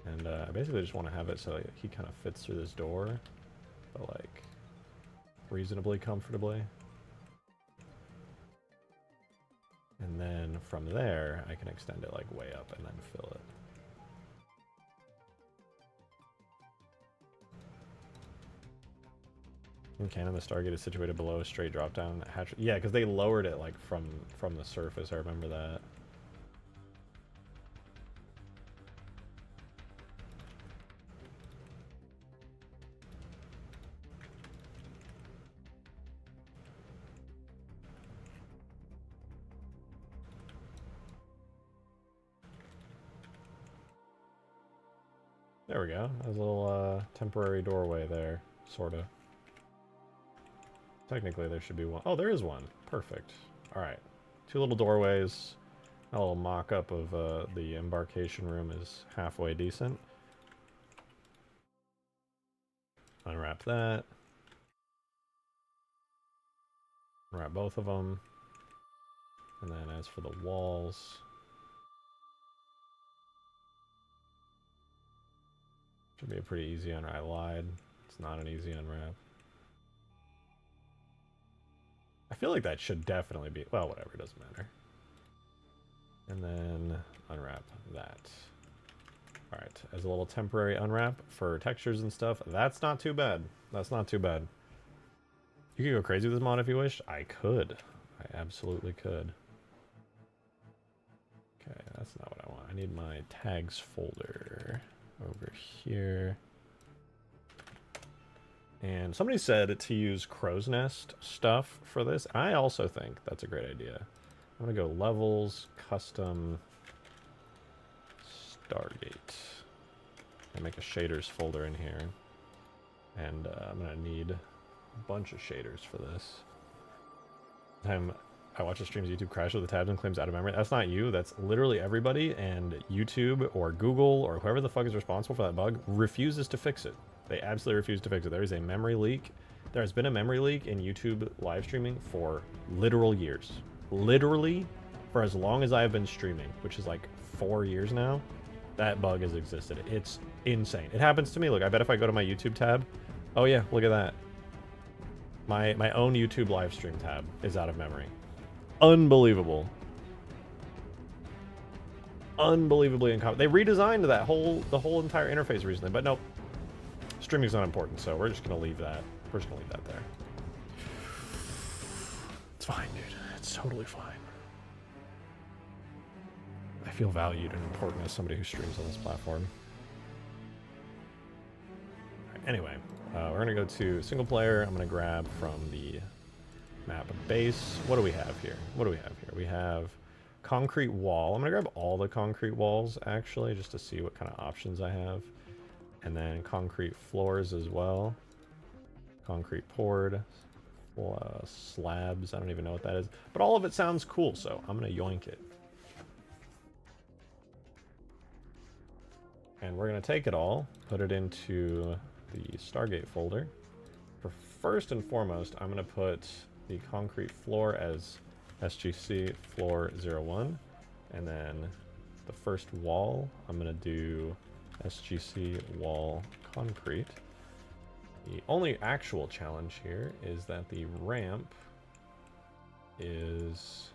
And I basically just want to have it so he kind of fits through this door, but like reasonably comfortably. And then from there, I can extend it like way up and then fill it. In canon, the Stargate is situated below a straight drop-down hatch. Yeah, because they lowered it like from the surface. I remember that. There we go. There's a little temporary doorway there, sort of. Technically, there should be one. Oh, there is one. Perfect. All right. 2 little doorways. A little mock-up of the embarkation room is halfway decent. Unwrap that. Unwrap both of them. And then as for the walls... should be a pretty easy unwrap. I lied. It's not an easy unwrap. I feel like that should definitely be... well, whatever. It doesn't matter. And then unwrap that. Alright. As a little temporary unwrap for textures and stuff. That's not too bad. That's not too bad. You could go crazy with this mod if you wish. I could. I absolutely could. Okay, that's not what I want. I need my tags folder over here. And somebody said to use crow's nest stuff for this. I also think that's a great idea. I'm going to go levels, custom, Stargate. And make a shaders folder in here. And I'm going to need a bunch of shaders for this. Time I watch a stream's YouTube crash with the tabs and claims out of memory. That's not you. That's literally everybody. And YouTube or Google or whoever the fuck is responsible for that bug refuses to fix it. They absolutely refuse to fix it. There is a memory leak. There has been a memory leak in YouTube live streaming for literal years. Literally for as long as I have been streaming, which is like 4 years now, that bug has existed. It's insane. It happens to me. Look, I bet if I go to my YouTube tab, oh yeah, look at that. My own YouTube live stream tab is out of memory. Unbelievable. Unbelievably uncommon. They redesigned the whole entire interface recently, but nope. Streaming's not important, so we're just gonna leave that. We're just gonna leave that there. It's fine, dude. It's totally fine. I feel valued and important as somebody who streams on this platform. Right, anyway, we're gonna go to single player. I'm gonna grab from the map base. What do we have here? What do we have here? We have concrete wall. I'm gonna grab all the concrete walls actually, just to see what kind of options I have. And then concrete floors as well. Concrete poured. Slabs. I don't even know what that is. But all of it sounds cool, so I'm going to yoink it. And we're going to take it all, put it into the Stargate folder. For first and foremost, I'm going to put the concrete floor as SGC floor 01. And then the first wall, I'm going to do SGC wall concrete. The only actual challenge here is that the ramp is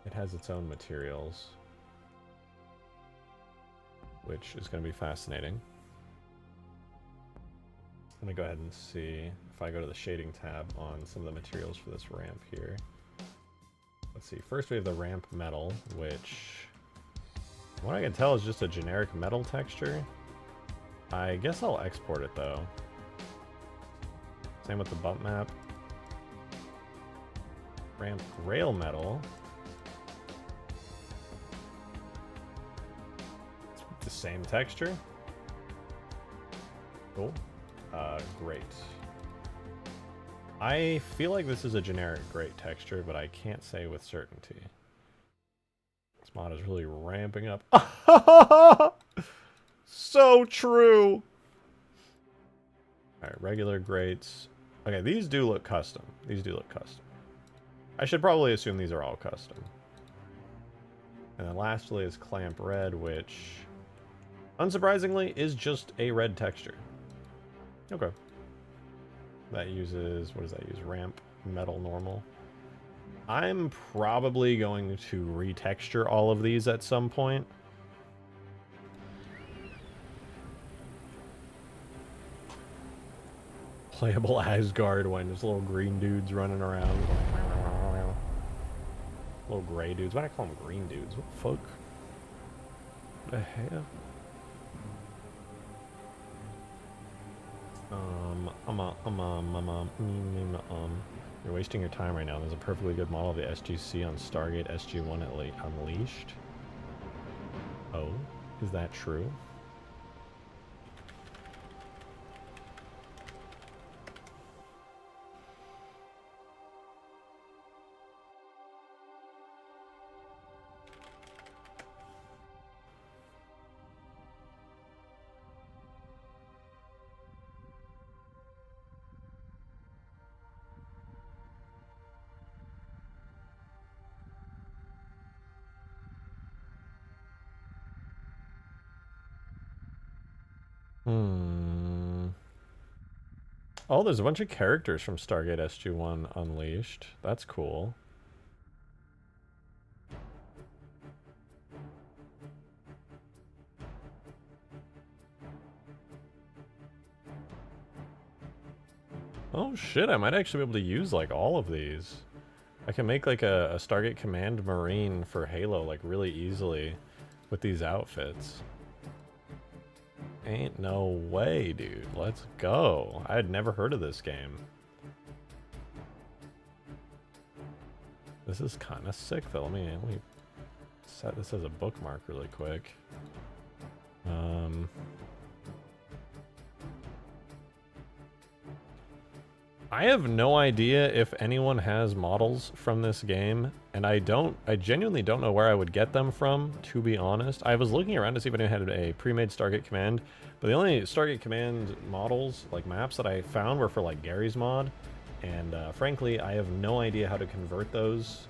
it has its own materials, which is going to be fascinating. I'm going to go ahead and see if I go to the shading tab on some of the materials for this ramp here. Let's see. First we have the ramp metal, which What I can tell is just a generic metal texture. I guess I'll export it though. Same with the bump map. Ramp rail metal. It's the same texture. Cool. Great. I feel like this is a generic great texture, but I can't say with certainty. This mod is really ramping up. So true. Alright, regular greats. Okay, these do look custom. These do look custom. I should probably assume these are all custom. And then lastly is clamp red, which unsurprisingly is just a red texture. Okay. That uses, what does that use? Ramp metal normal. I'm probably going to retexture all of these at some point. Playable Asgard when there's little green dudes running around. Little gray dudes. Why do I call them green dudes? What the fuck? What the hell? You're wasting your time right now. There's a perfectly good model of the SGC on Stargate SG-1 at Unleashed. Oh, is that true? Oh, there's a bunch of characters from Stargate SG-1 Unleashed. That's cool. Oh shit, I might actually be able to use like all of these. I can make like a Stargate Command Marine for Halo like really easily with these outfits. Ain't no way, dude. Let's go. I had never heard of this game. This is kind of sick, though. Let me set this as a bookmark really quick. I have no idea if anyone has models from this game, and I genuinely don't know where I would get them from, to be honest. I was looking around to see if anyone had a pre-made Stargate Command, but the only Stargate Command models, like maps that I found were for like Gary's mod, and frankly, I have no idea how to convert those,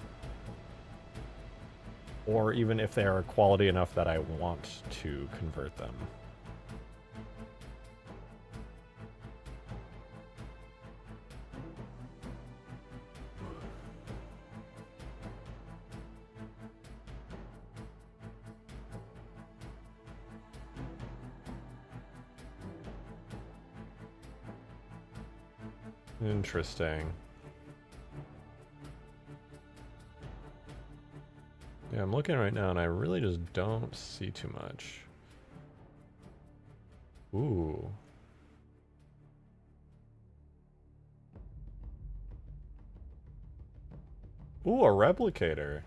or even if they are quality enough that I want to convert them. Interesting. Yeah, I'm looking right now and I really just don't see too much. Ooh. Ooh, a replicator.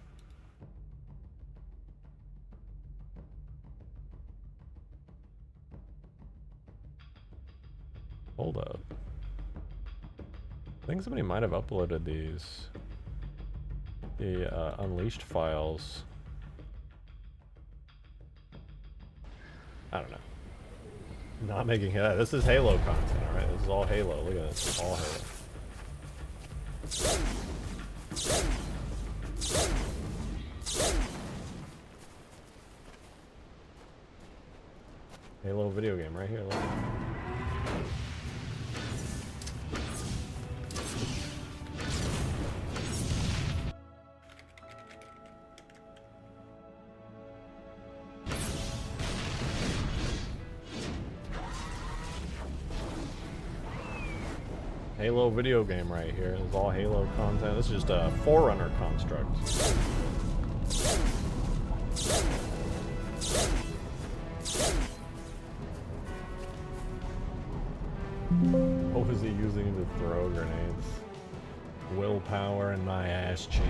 Hold up. I think somebody might have uploaded these. The Unleashed files. I don't know. Not making it. This is Halo content, alright? This is all Halo. Look at this. It's all Halo. Halo video game right here. Look. Halo video game right here. This is all Halo content. This is just a Forerunner construct. using to throw grenades. Willpower and my ass cheeks.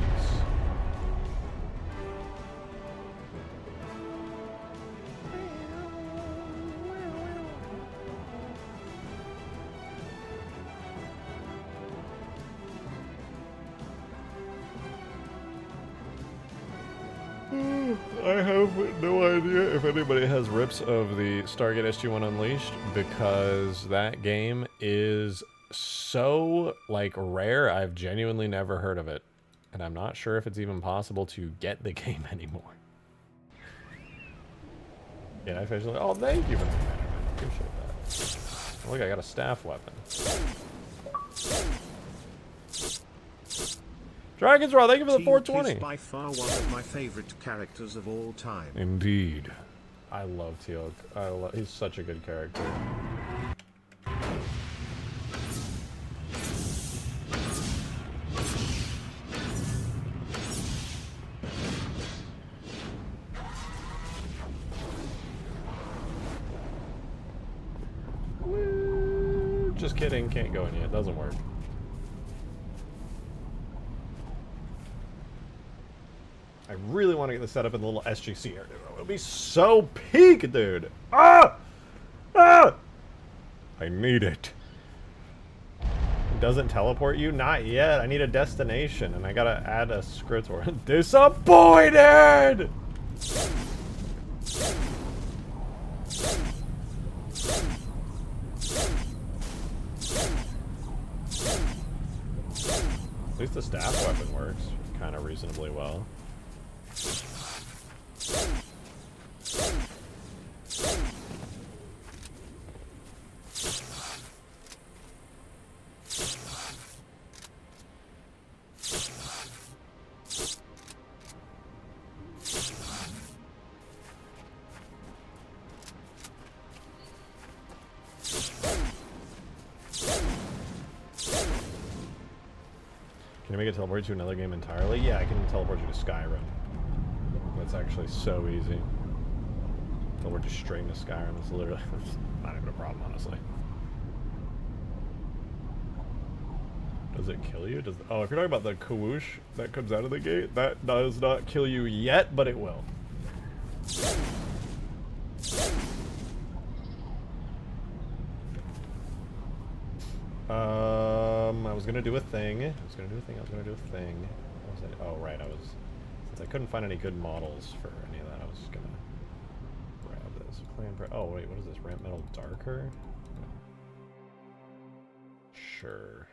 I have no idea if anybody has rips of the Stargate SG-1 Unleashed, because that game is so, like, rare. I've genuinely never heard of it. And I'm not sure if it's even possible to get the game anymore. Yeah, I officially... Oh, thank you for the banner. I appreciate that. Look, I got a staff weapon. Dragon's Raw, thank you for the 420. Teal'c is by far one of my favorite characters of all time. Indeed. I love Teal'c. He's such a good character. Woo. Just kidding, can't go in yet. Doesn't work. I really want to get this set up in the little SGC area. It'll be so peak, dude. Ah! Ah! I need it. It doesn't teleport you? Not yet. I need a destination, and I gotta add a script or disappointed! At least the staff weapon works kind of reasonably well. Can you make it teleport you to another game entirely? Yeah, I can teleport you to Skyrim. That's actually so easy. Teleport you straight into Skyrim. It's literally not even a problem, honestly. Does it kill you? Oh, if you're talking about the Kawoosh that comes out of the gate, that does not kill you yet, but it will. I was gonna do a thing. What was I? Oh, right. Since I couldn't find any good models for any of that, I was gonna grab this. Oh, wait, what is this? Ramp Metal Darker? Sure.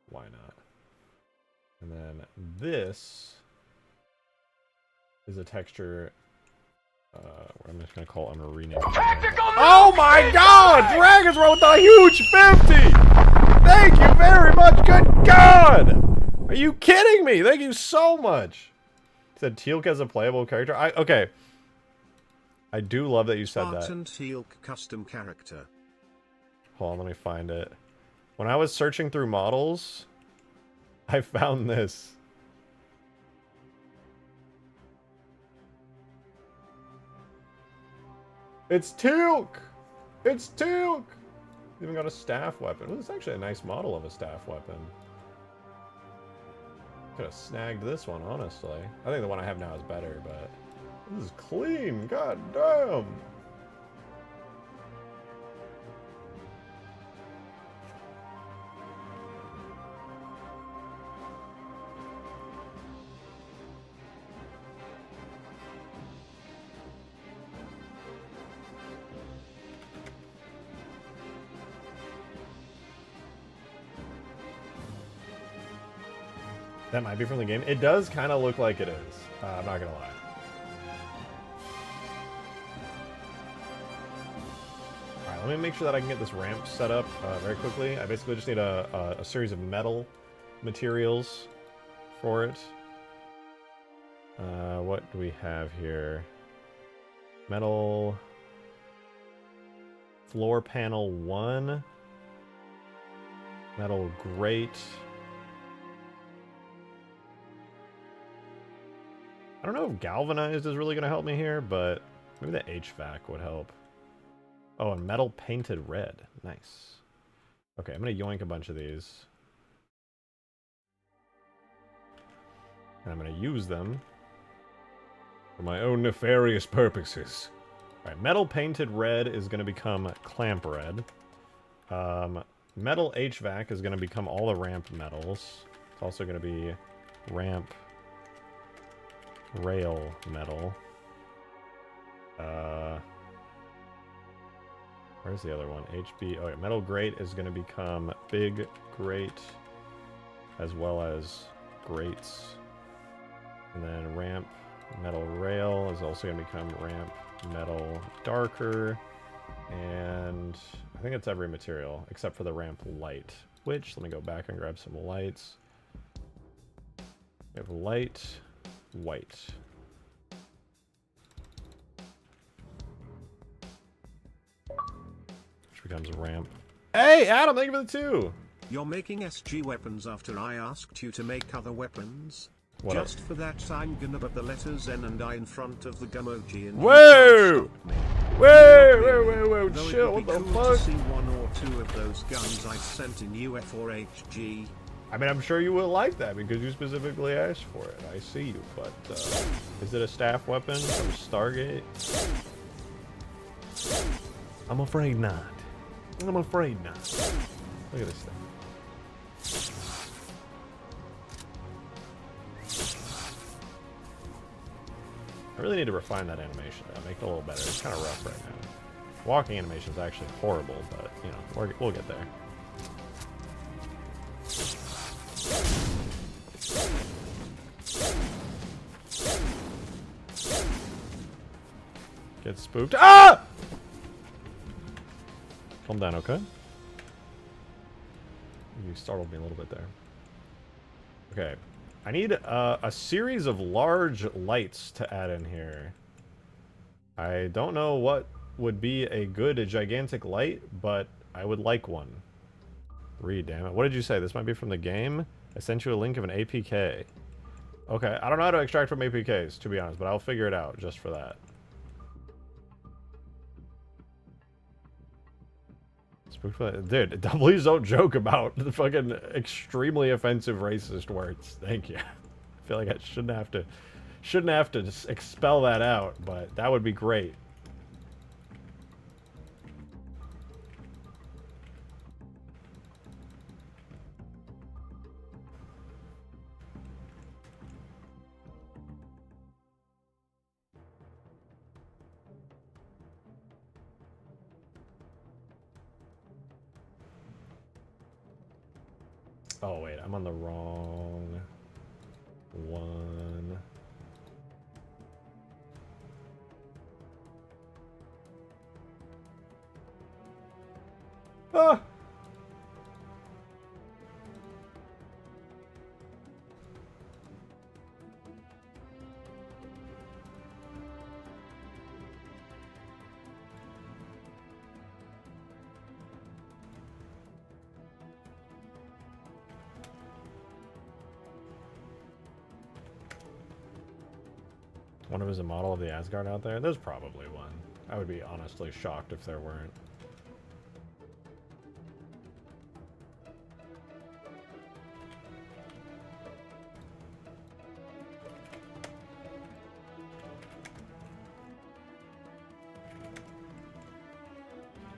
Why not? And then this is a texture. I'm just gonna call it a marine. Oh my God! Dragon's Roll with a huge 50! Thank you very much. Good God! Are you kidding me? Thank you so much. He said Teal'c as a playable character. Okay. I do love that you said that. Spartan Teal'c custom character. Hold on, let me find it. When I was searching through models, I found this. It's Teal'c! It's Teal'c! Even got a staff weapon. Ooh, it's actually a nice model of a staff weapon. Could have snagged this one, honestly. I think the one I have now is better, but this is clean. God damn! That might be from the game. It does kind of look like it is. I'm not gonna lie. Alright, let me make sure that I can get this ramp set up very quickly. I basically just need a series of metal materials for it. What do we have here? Metal floor panel 1. Metal grate. I don't know if galvanized is really going to help me here, but maybe the HVAC would help. Oh, and metal painted red. Nice. Okay, I'm gonna yoink a bunch of these. And I'm gonna use them for my own nefarious purposes. Alright, metal painted red is gonna become clamp red. Metal HVAC is gonna become all the ramp metals. It's also gonna be ramp rail metal. Where's the other one? HB. Oh, yeah, metal grate is going to become big grate, as well as grates. And then ramp metal rail is also going to become ramp metal darker. And I think it's every material except for the ramp light, which, let me go back and grab some lights. We have light, white. Becomes a ramp. Hey, Adam, thank you for the 2. You're making SG weapons after I asked you to make other weapons. What Just for that, I'm gonna put the letters N and I in front of the gumoji and whoa! Whoa, Though chill, it would what be the cool fuck? to see 1 or 2 of those guns I sent in UF4HG. I mean, I'm sure you will like that because you specifically asked for it. I see you, but is it a staff weapon from Stargate? I'm afraid not. I'm afraid not. Look at this thing. I really need to refine that animation, though. Make it a little better. It's kind of rough right now. Walking animation is actually horrible, but, you know, we'll get there. Get spooked. Ah! Calm down, okay? You startled me a little bit there. Okay. I need a series of large lights to add in here. I don't know what would be a good gigantic light, but I would like one. Read, damn it. What did you say? This might be from the game? I sent you a link of an APK. Okay, I don't know how to extract from APKs, to be honest, but I'll figure it out just for that. Dude, please don't joke about the fucking extremely offensive racist words. Thank you. I feel like I shouldn't have to just expel that out, but that would be great. Oh, wait, I'm on the wrong one. Ah! Wonder if there's a model of the Asgard out there? There's probably one. I would be honestly shocked if there weren't.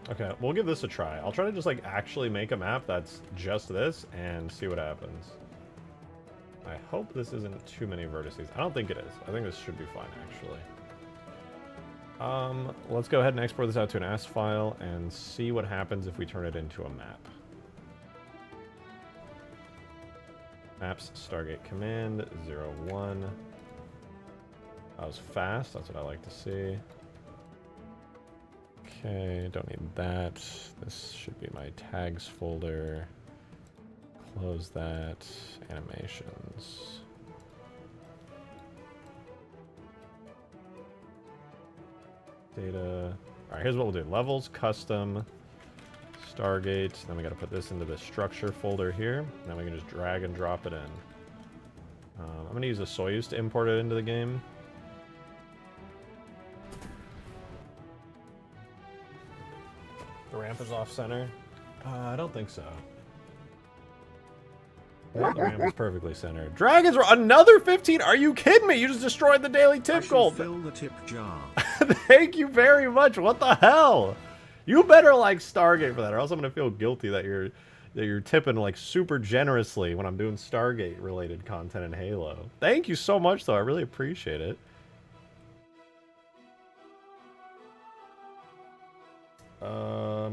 Okay, we'll give this a try. I'll try to just like actually make a map that's just this and see what happens. I hope this isn't too many vertices. I don't think it is. I think this should be fine, actually. Let's go ahead and export this out to an AS file and see what happens if we turn it into a map. Maps Stargate command 01. That was fast. That's what I like to see. Okay, don't need that. This should be my tags folder. Close that. Animations. Data. Alright, here's what we'll do. Levels, custom, Stargate. Then we gotta put this into the structure folder here. And then we can just drag and drop it in. I'm gonna use a Soyuz to import it into the game. The ramp is off center. I don't think so. The ramp is perfectly centered. Dragons were another 15. Are you kidding me? You just destroyed the daily I tip shall goal. fill the tip jar. Thank you very much. What the hell? You better like Stargate for that, or else I'm gonna feel guilty that you're tipping like super generously when I'm doing Stargate related content in Halo. Thank you so much, though. I really appreciate it. I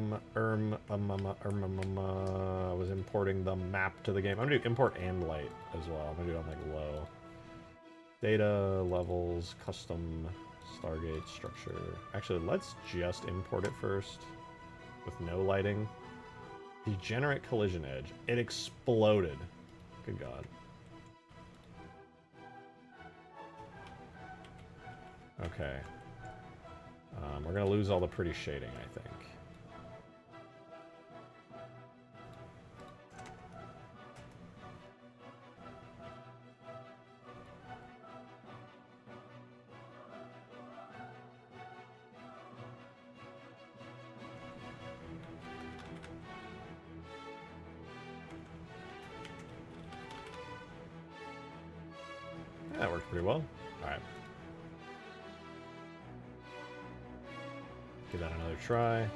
was importing the map to the game. I'm gonna do import and light as well. I'm gonna do it on like low. Data, levels, custom, Stargate, structure. Actually, let's just import it first with no lighting. Degenerate collision edge. It exploded. Good God. Okay. We're gonna lose all the pretty shading, I think. That worked pretty well. Alright. Give that another try.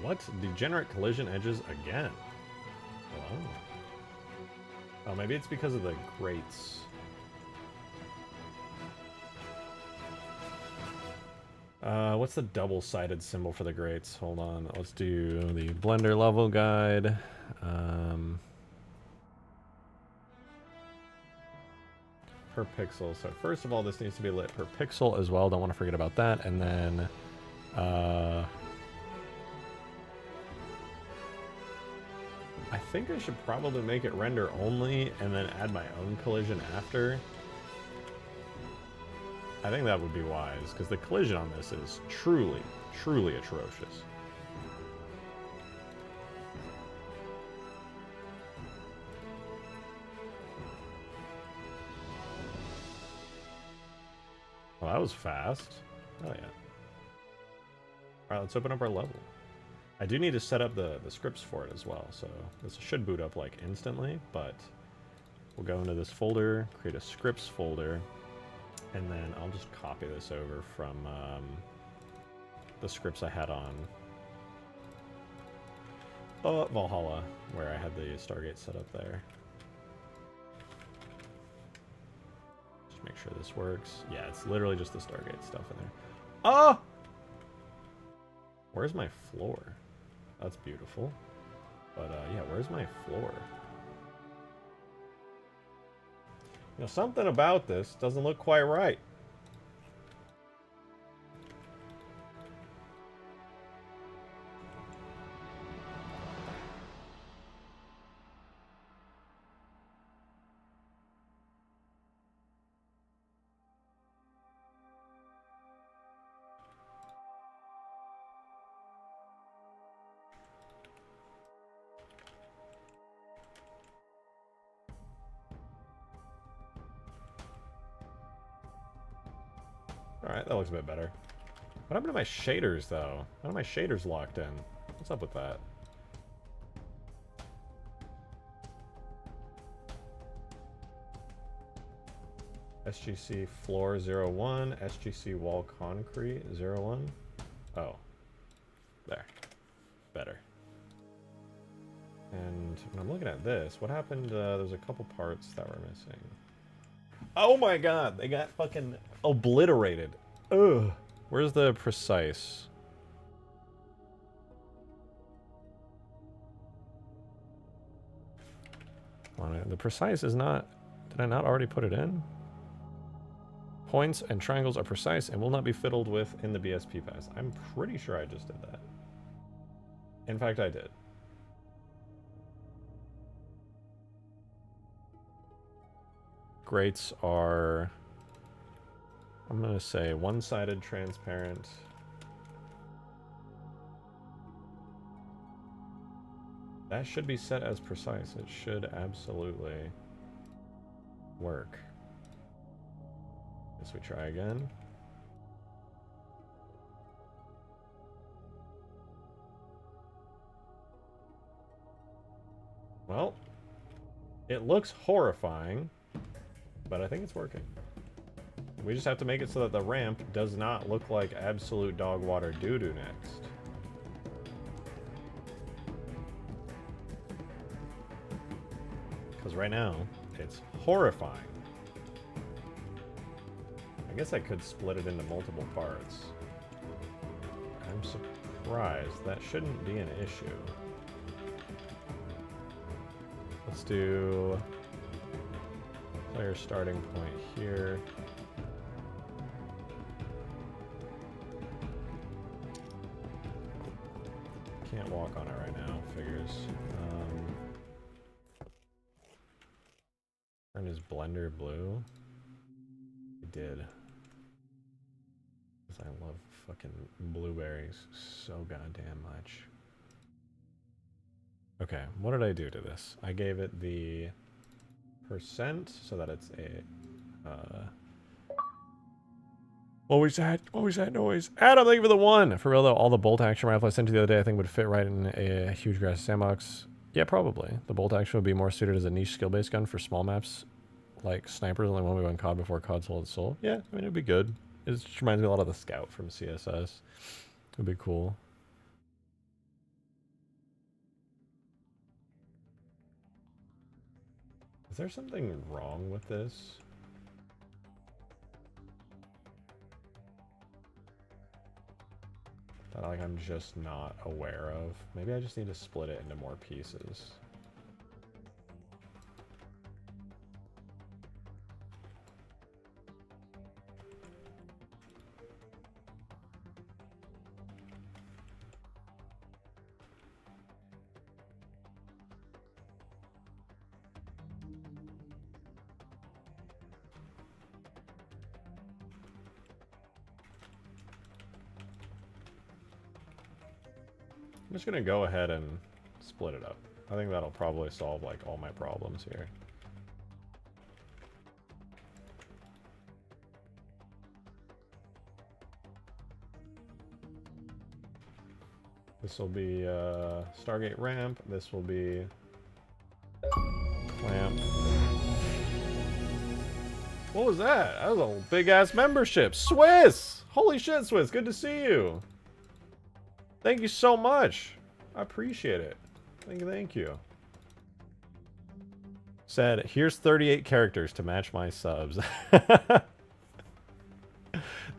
What? Degenerate collision edges again? Oh. Oh, maybe it's because of the grates. What's the double-sided symbol for the grates? Hold on. Let's do the Blender level guide. Per pixel. So first of all, this needs to be lit per pixel as well. Don't want to forget about that. And then I think I should probably make it render only and then add my own collision after. I think that would be wise, because the collision on this is truly, truly atrocious. Well, that was fast. Oh, yeah. Alright, let's open up our level. I do need to set up the scripts for it as well, so this should boot up, like, instantly, but we'll go into this folder, create a scripts folder, and then I'll just copy this over from the scripts I had on Valhalla, where I had the Stargate set up there. Just make sure this works. Yeah, it's literally just the Stargate stuff in there. Oh! Where's my floor? That's beautiful. But yeah, where's my floor? You know, something about this doesn't look quite right. Alright, that looks a bit better. What happened to my shaders, though? How are my shaders locked in? What's up with that? SGC floor 01, SGC wall concrete 01. Oh. There. Better. And when I'm looking at this, what happened? There's a couple parts that were missing. Oh my god, they got fucking obliterated. Ugh. Where's the precise? The precise is not... Did I not already put it in? Points and triangles are precise and will not be fiddled with in the BSP pass. I'm pretty sure I just did that. In fact, I did. Grates are... I'm going to say one-sided transparent. That should be set as precise. It should absolutely work. Guess we try again. Well, it looks horrifying, but I think it's working. We just have to make it so that the ramp does not look like absolute dog water doo-doo next. Because right now, it's horrifying. I guess I could split it into multiple parts. I'm surprised. That shouldn't be an issue. Let's do player starting point here. Can't walk on it right now, figures. Turn his blender blue. He did. Because I love fucking blueberries so goddamn much. Okay, what did I do to this? I gave it the percent so that it's a what was that? What was that noise? Adam, thank you for the 1. For real though, all the bolt action rifle I sent you the other day I think would fit right in a huge grass sandbox. Yeah, probably. The bolt action would be more suited as a niche skill-based gun for small maps like snipers, like when we went COD before COD sold its soul. Yeah, I mean it'd be good. It just reminds me a lot of the Scout from CSS. It'd be cool. Is there something wrong with this? That like I'm just not aware of. Maybe I just need to split it into more pieces. I'm just gonna go ahead and split it up. I think that'll probably solve like all my problems here. This will be Stargate ramp. This will be clamp. What was that? That was a big ass membership. Swiss! Holy shit, Swiss. Good to see you. Thank you so much. I appreciate it. Thank you. Said, here's 38 characters to match my subs.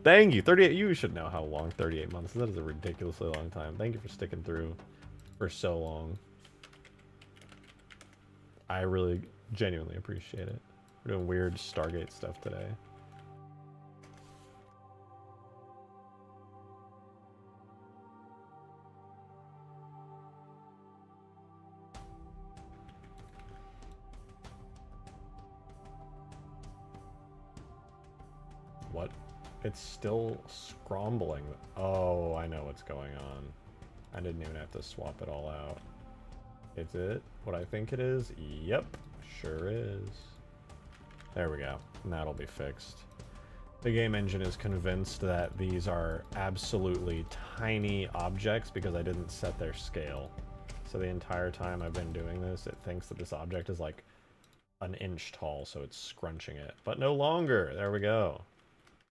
Thank you. 38. You should know how long 38 months is. That is a ridiculously long time. Thank you for sticking through for so long. I really genuinely appreciate it. We're doing weird Stargate stuff today. What? It's still scrambling. Oh, I know what's going on. I didn't even have to swap it all out. Is it what I think it is? Yep, sure is. There we go. And that'll be fixed. The game engine is convinced that these are absolutely tiny objects because I didn't set their scale. So the entire time I've been doing this, it thinks that this object is like an inch tall, so it's scrunching it. But no longer. There we go.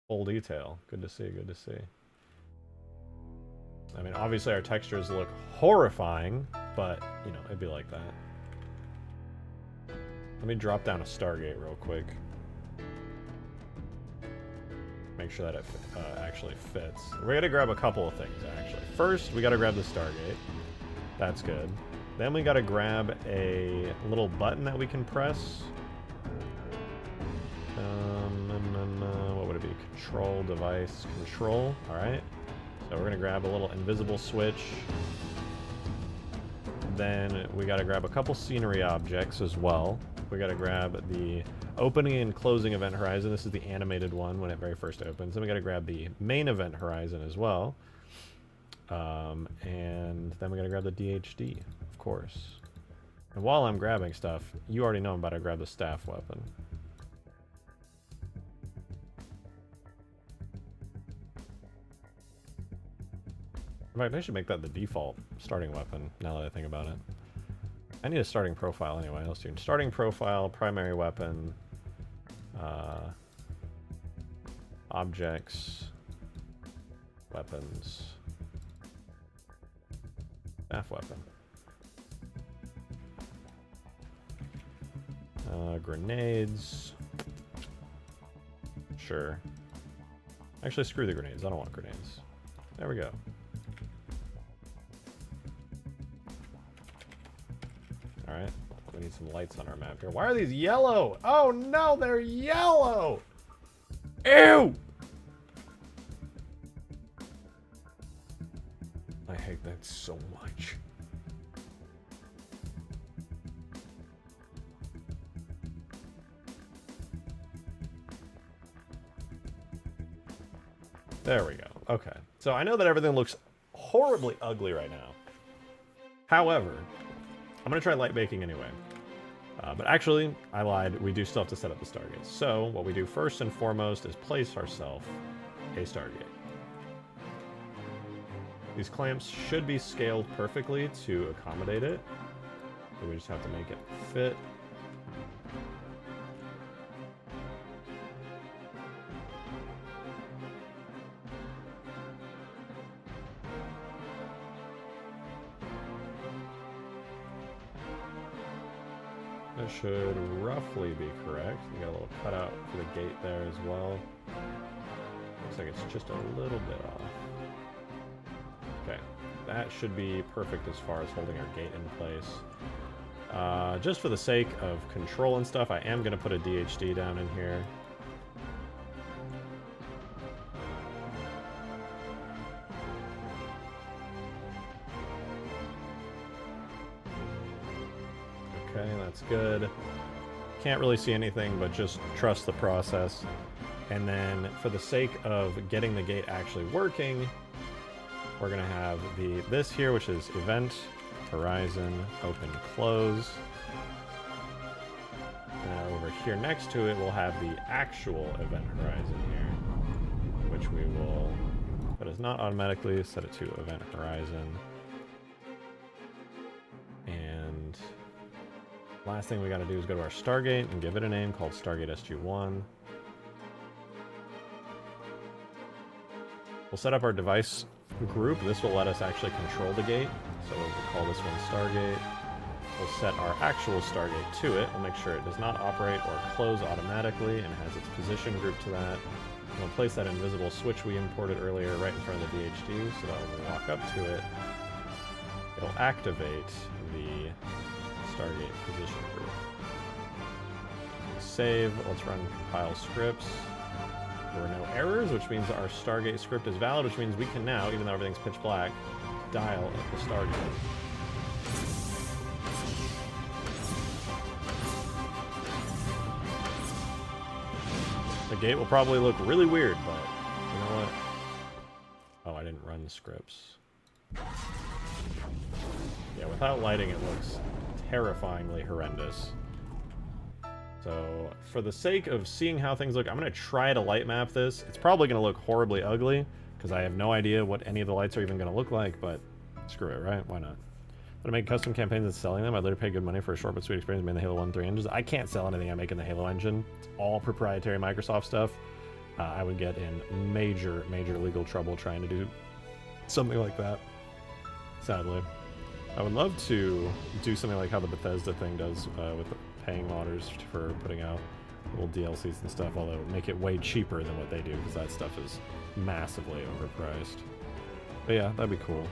Full detail. Good to see, good to see. I mean, obviously our textures look horrifying, but, you know, it'd be like that. Let me drop down a Stargate real quick. Make sure that it actually fits. We're gonna grab a couple of things, actually. First, we gotta grab the Stargate. That's good. Then we gotta grab a little button that we can press. What would it be? Control, device, control. Alright. So we're gonna grab a little invisible switch. Then we gotta grab a couple scenery objects as well. We gotta grab the opening and closing event horizon. This is the animated one when it very first opens. Then we gotta grab the main event horizon as well. And then we gotta grab the ADHD, of course. And while I'm grabbing stuff, you already know I'm about to grab the staff weapon. In fact, I should make that the default starting weapon, now that I think about it. I need a starting profile anyway. Let's do starting profile, primary weapon, objects, weapons, staff weapon. Grenades. Sure. Actually, screw the grenades. I don't want grenades. There we go. Alright. We need some lights on our map here. Why are these yellow? Oh no, they're yellow! Ew! I hate that so much. There we go. Okay. So I know that everything looks horribly ugly right now. However, I'm going to try light baking anyway. But actually, I lied. We do still have to set up the Stargate. So what we do first and foremost is place ourselves a Stargate. These clamps should be scaled perfectly to accommodate it. So we just have to make it fit. That should roughly be correct. You got a little cutout for the gate there as well. Looks like it's just a little bit off. Okay, that should be perfect as far as holding our gate in place. Just for the sake of control and stuff, I am going to put a ADHD down in here. Okay, that's good. Can't really see anything, but just trust the process. And then for the sake of getting the gate actually working, we're going to have this here, which is event, horizon, open, close. And over here next to it, we'll have the actual event horizon here, which we will, but it's not automatically, set it to event horizon. And last thing we got to do is go to our Stargate and give it a name called Stargate SG-1. We'll set up our device group. This will let us actually control the gate. So we'll call this one Stargate. We'll set our actual Stargate to it. We'll make sure it does not operate or close automatically and has its position group to that. And we'll place that invisible switch we imported earlier right in front of the DHD so that when we walk up to it, it'll activate the Stargate position group. Save. Let's run compile scripts. There were no errors, which means our Stargate script is valid, which means we can now, even though everything's pitch black, dial at the Stargate. The gate will probably look really weird, but you know what? Oh, I didn't run the scripts. Yeah, without lighting it looks terrifyingly horrendous. So, for the sake of seeing how things look, I'm going to try to light map this. It's probably going to look horribly ugly, because I have no idea what any of the lights are even going to look like, but screw it, right? Why not? To make custom campaigns and selling them, I'd literally pay good money for a short but sweet experience made in the Halo 1 3 engines. I can't sell anything I make in the Halo engine. It's all proprietary Microsoft stuff. I would get in major legal trouble trying to do something like that, sadly. I would love to do something like how the Bethesda thing does with paying modders for putting out little DLCs and stuff, although make it way cheaper than what they do, because that stuff is massively overpriced. But yeah, that'd be cool.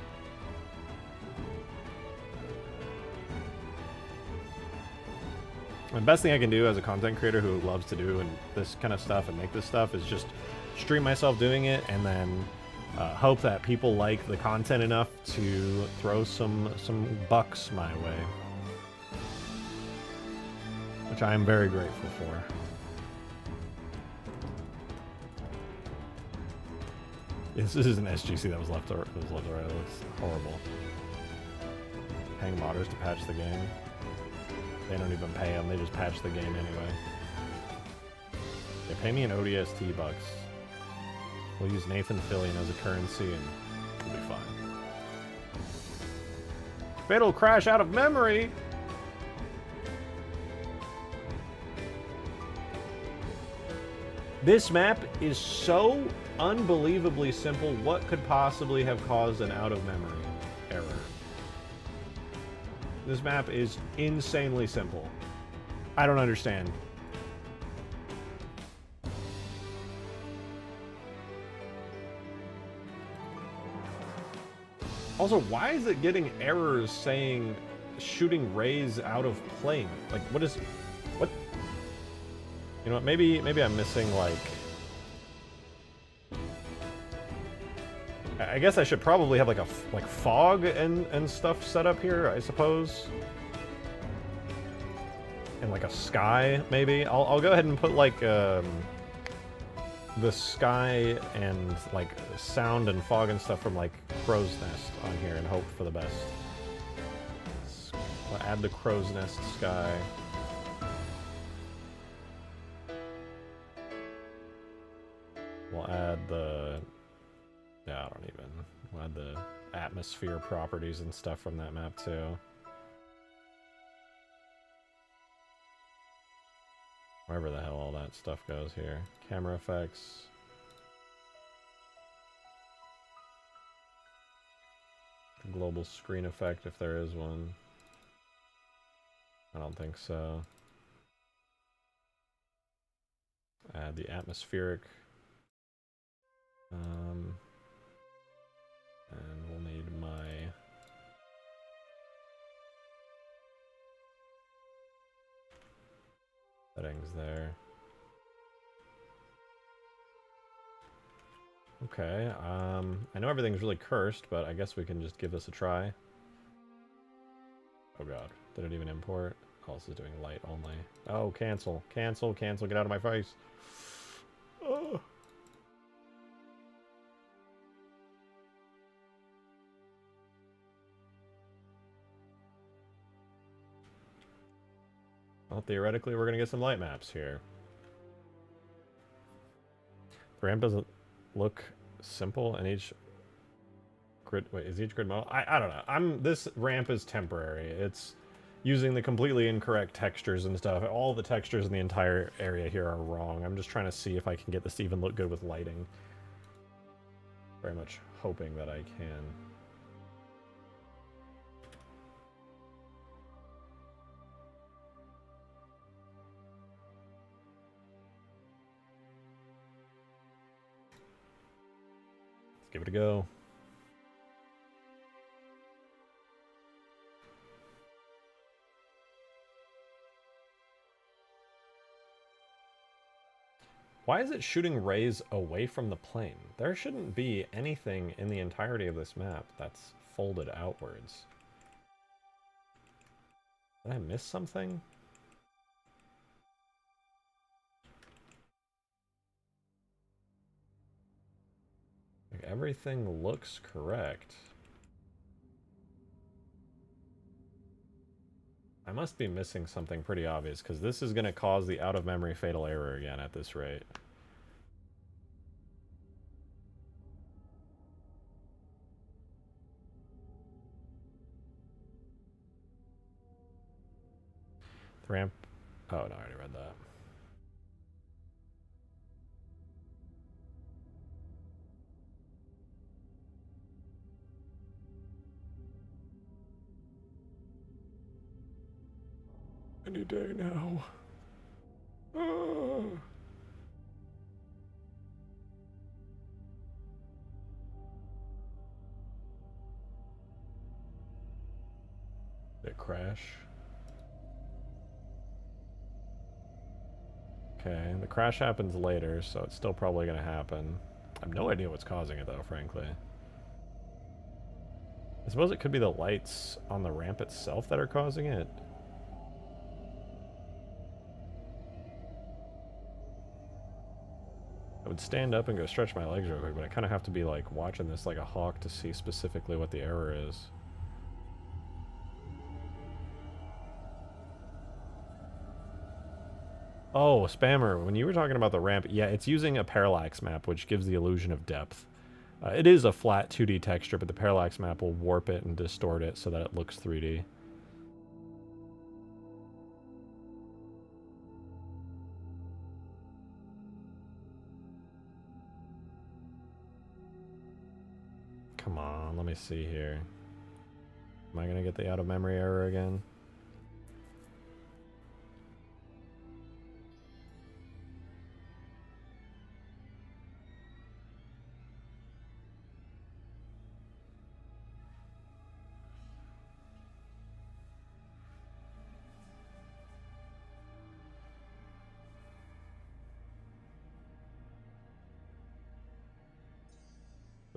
The best thing I can do as a content creator who loves to do and this kind of stuff and make this stuff is just stream myself doing it, and then hope that people like the content enough to throw some bucks my way, which I am very grateful for. Yes, this is an SGC that was left to right. It looks horrible. Paying modders to patch the game. They don't even pay them, they just patch the game anyway. They pay me in ODST bucks. We'll use Nathan Fillion as a currency and we'll be fine. Fatal crash out of memory! This map is so unbelievably simple. What could possibly have caused an out-of-memory error? This map is insanely simple. I don't understand. Also, why is it getting errors saying shooting rays out of plane? Like, what is... What? You know what, maybe I'm missing, like... I guess I should probably have, like, a fog and stuff set up here, I suppose. And, like, a sky, maybe. I'll go ahead and put, like, the sky and, like, sound and fog and stuff from, like, Crow's Nest on here and hope for the best. I'll add the Crow's Nest sky. We'll add the... Yeah, I don't even... We'll add the atmosphere properties and stuff from that map, too. Wherever the hell all that stuff goes here. Camera effects. Global screen effect, if there is one. I don't think so. Add the atmospheric. And we'll need my settings there. Okay, I know everything's really cursed, but I guess we can just give this a try. Oh god, did it even import? Oh, this is doing light only. Oh, cancel, cancel, cancel, get out of my face. Oh. Well, theoretically, we're gonna get some light maps here. The ramp doesn't look simple, and each grid... Wait, is each grid model? I don't know. This ramp is temporary. It's using the completely incorrect textures and stuff. All the textures in the entire area here are wrong. I'm just trying to see if I can get this to even look good with lighting. Very much hoping that I can. Give it a go. Why is it shooting rays away from the plane? There shouldn't be anything in the entirety of this map that's folded outwards. Did I miss something? Everything looks correct. I must be missing something pretty obvious, because this is going to cause the out-of-memory fatal error again at this rate. The ramp... Oh, no, I already read that. Any day now. Oh. Did it crash? Okay, the crash happens later, so it's still probably going to happen. I have no idea what's causing it, though, frankly. I suppose it could be the lights on the ramp itself that are causing it. I would stand up and go stretch my legs real quick, but I kind of have to be like watching this like a hawk to see specifically what the error is. Oh, Spammer, when you were talking about the ramp, yeah, it's using a parallax map, which gives the illusion of depth. It is a flat 2D texture, but the parallax map will warp it and distort it so that it looks 3D. Come on, let me see here. Am I gonna get the out of memory error again?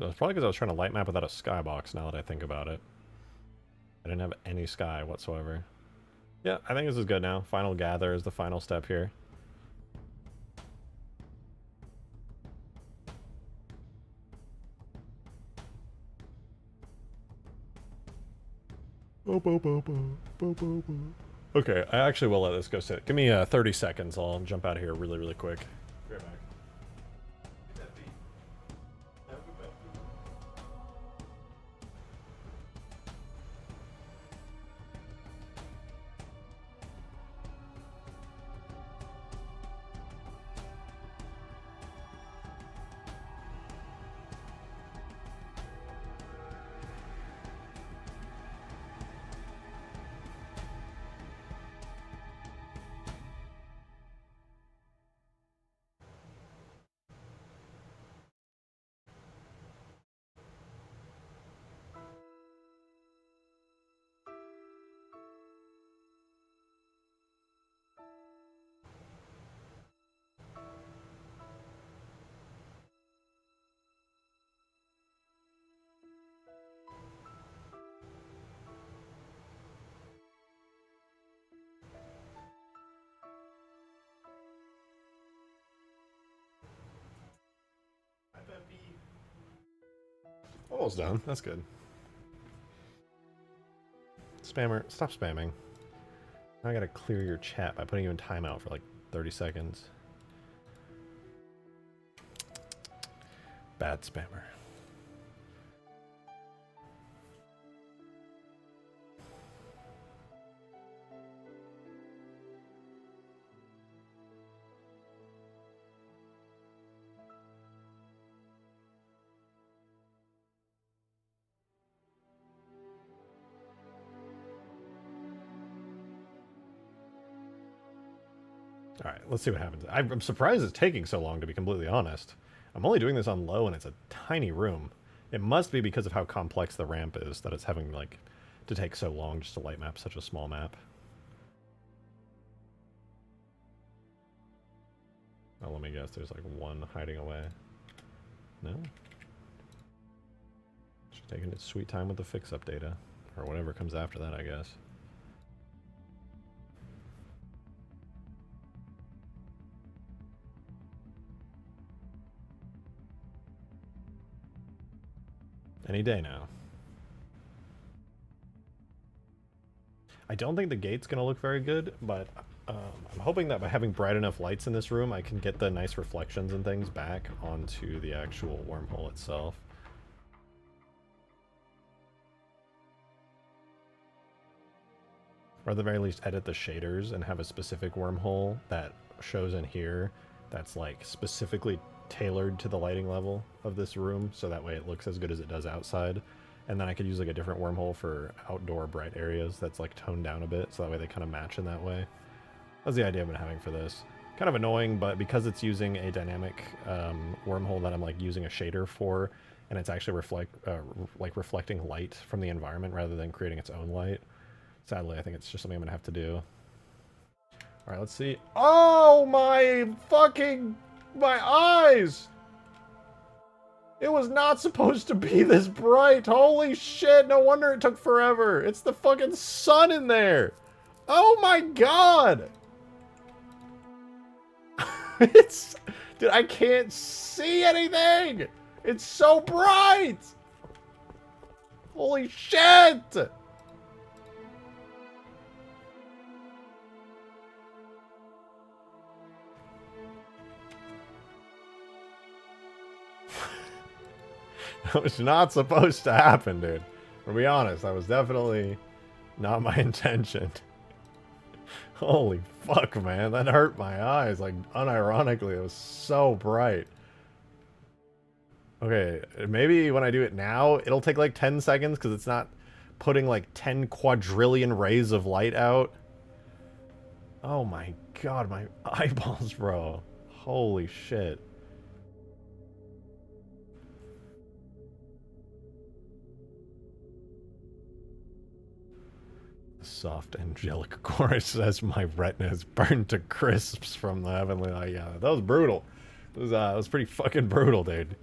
It's probably because I was trying to light map without a skybox now that I think about it. I didn't have any sky whatsoever. Yeah, I think this is good now. Final gather is the final step here. Okay, I actually will let this go sit. Give me 30 seconds. I'll jump out of here really, really quick. Be right back. Almost done. That's good. Spammer, stop spamming. Now I gotta clear your chat by putting you in timeout for like 30 seconds. Bad spammer. Alright, let's see what happens. I'm surprised it's taking so long, to be completely honest. I'm only doing this on low, and it's a tiny room. It must be because of how complex the ramp is that it's having, like, to take so long just to light map such a small map. Oh, let me guess, there's like one hiding away. No? Just taking its sweet time with the fix-up data. Or whatever comes after that, I guess. Any day now. I don't think the gate's going to look very good, but I'm hoping that by having bright enough lights in this room, I can get the nice reflections and things back onto the actual wormhole itself. Or at the very least, edit the shaders and have a specific wormhole that shows in here that's like specifically tailored to the lighting level of this room, so that way it looks as good as it does outside. And then I could use like a different wormhole for outdoor bright areas that's like toned down a bit, so that way they kind of match in that way. That's the idea I've been having for this. Kind of annoying, but because it's using a dynamic wormhole that I'm like using a shader for, and it's actually reflecting light from the environment rather than creating its own light. Sadly, I think it's just something I'm gonna have to do. All right, let's see. Oh my fucking... my eyes! It was not supposed to be this bright. Holy shit, no wonder it took forever. It's the fucking sun in there. Oh my god! It's... dude, I can't see anything! It's so bright! Holy shit! That was not supposed to happen, dude. To be honest, that was definitely not my intention. Holy fuck, man. That hurt my eyes. Like, unironically, it was so bright. Okay, maybe when I do it now, it'll take like 10 seconds because it's not putting like 10 quadrillion rays of light out. Oh my god, my eyeballs, bro. Holy shit. Soft angelic chorus says my retina is burned to crisps from the heavenly light. Yeah, that was brutal. It was pretty fucking brutal, dude.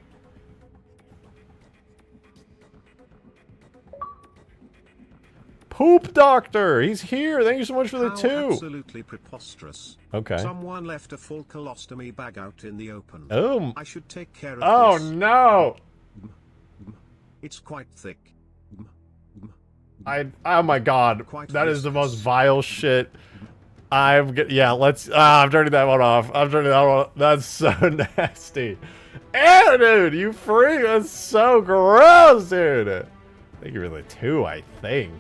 Poop Doctor! He's here! Thank you so much for the How 2! Absolutely preposterous. Okay. Someone left a full colostomy bag out in the open. Oh. I should take care of Oh this. no! It's quite thick. Oh my god. Quite That is the most viscous. vile shit. Yeah, let's, I'm turning that one off. I'm turning that one off. That's so nasty. Ew, dude, you freak. That's so gross, dude. Thank you for the 2, I think.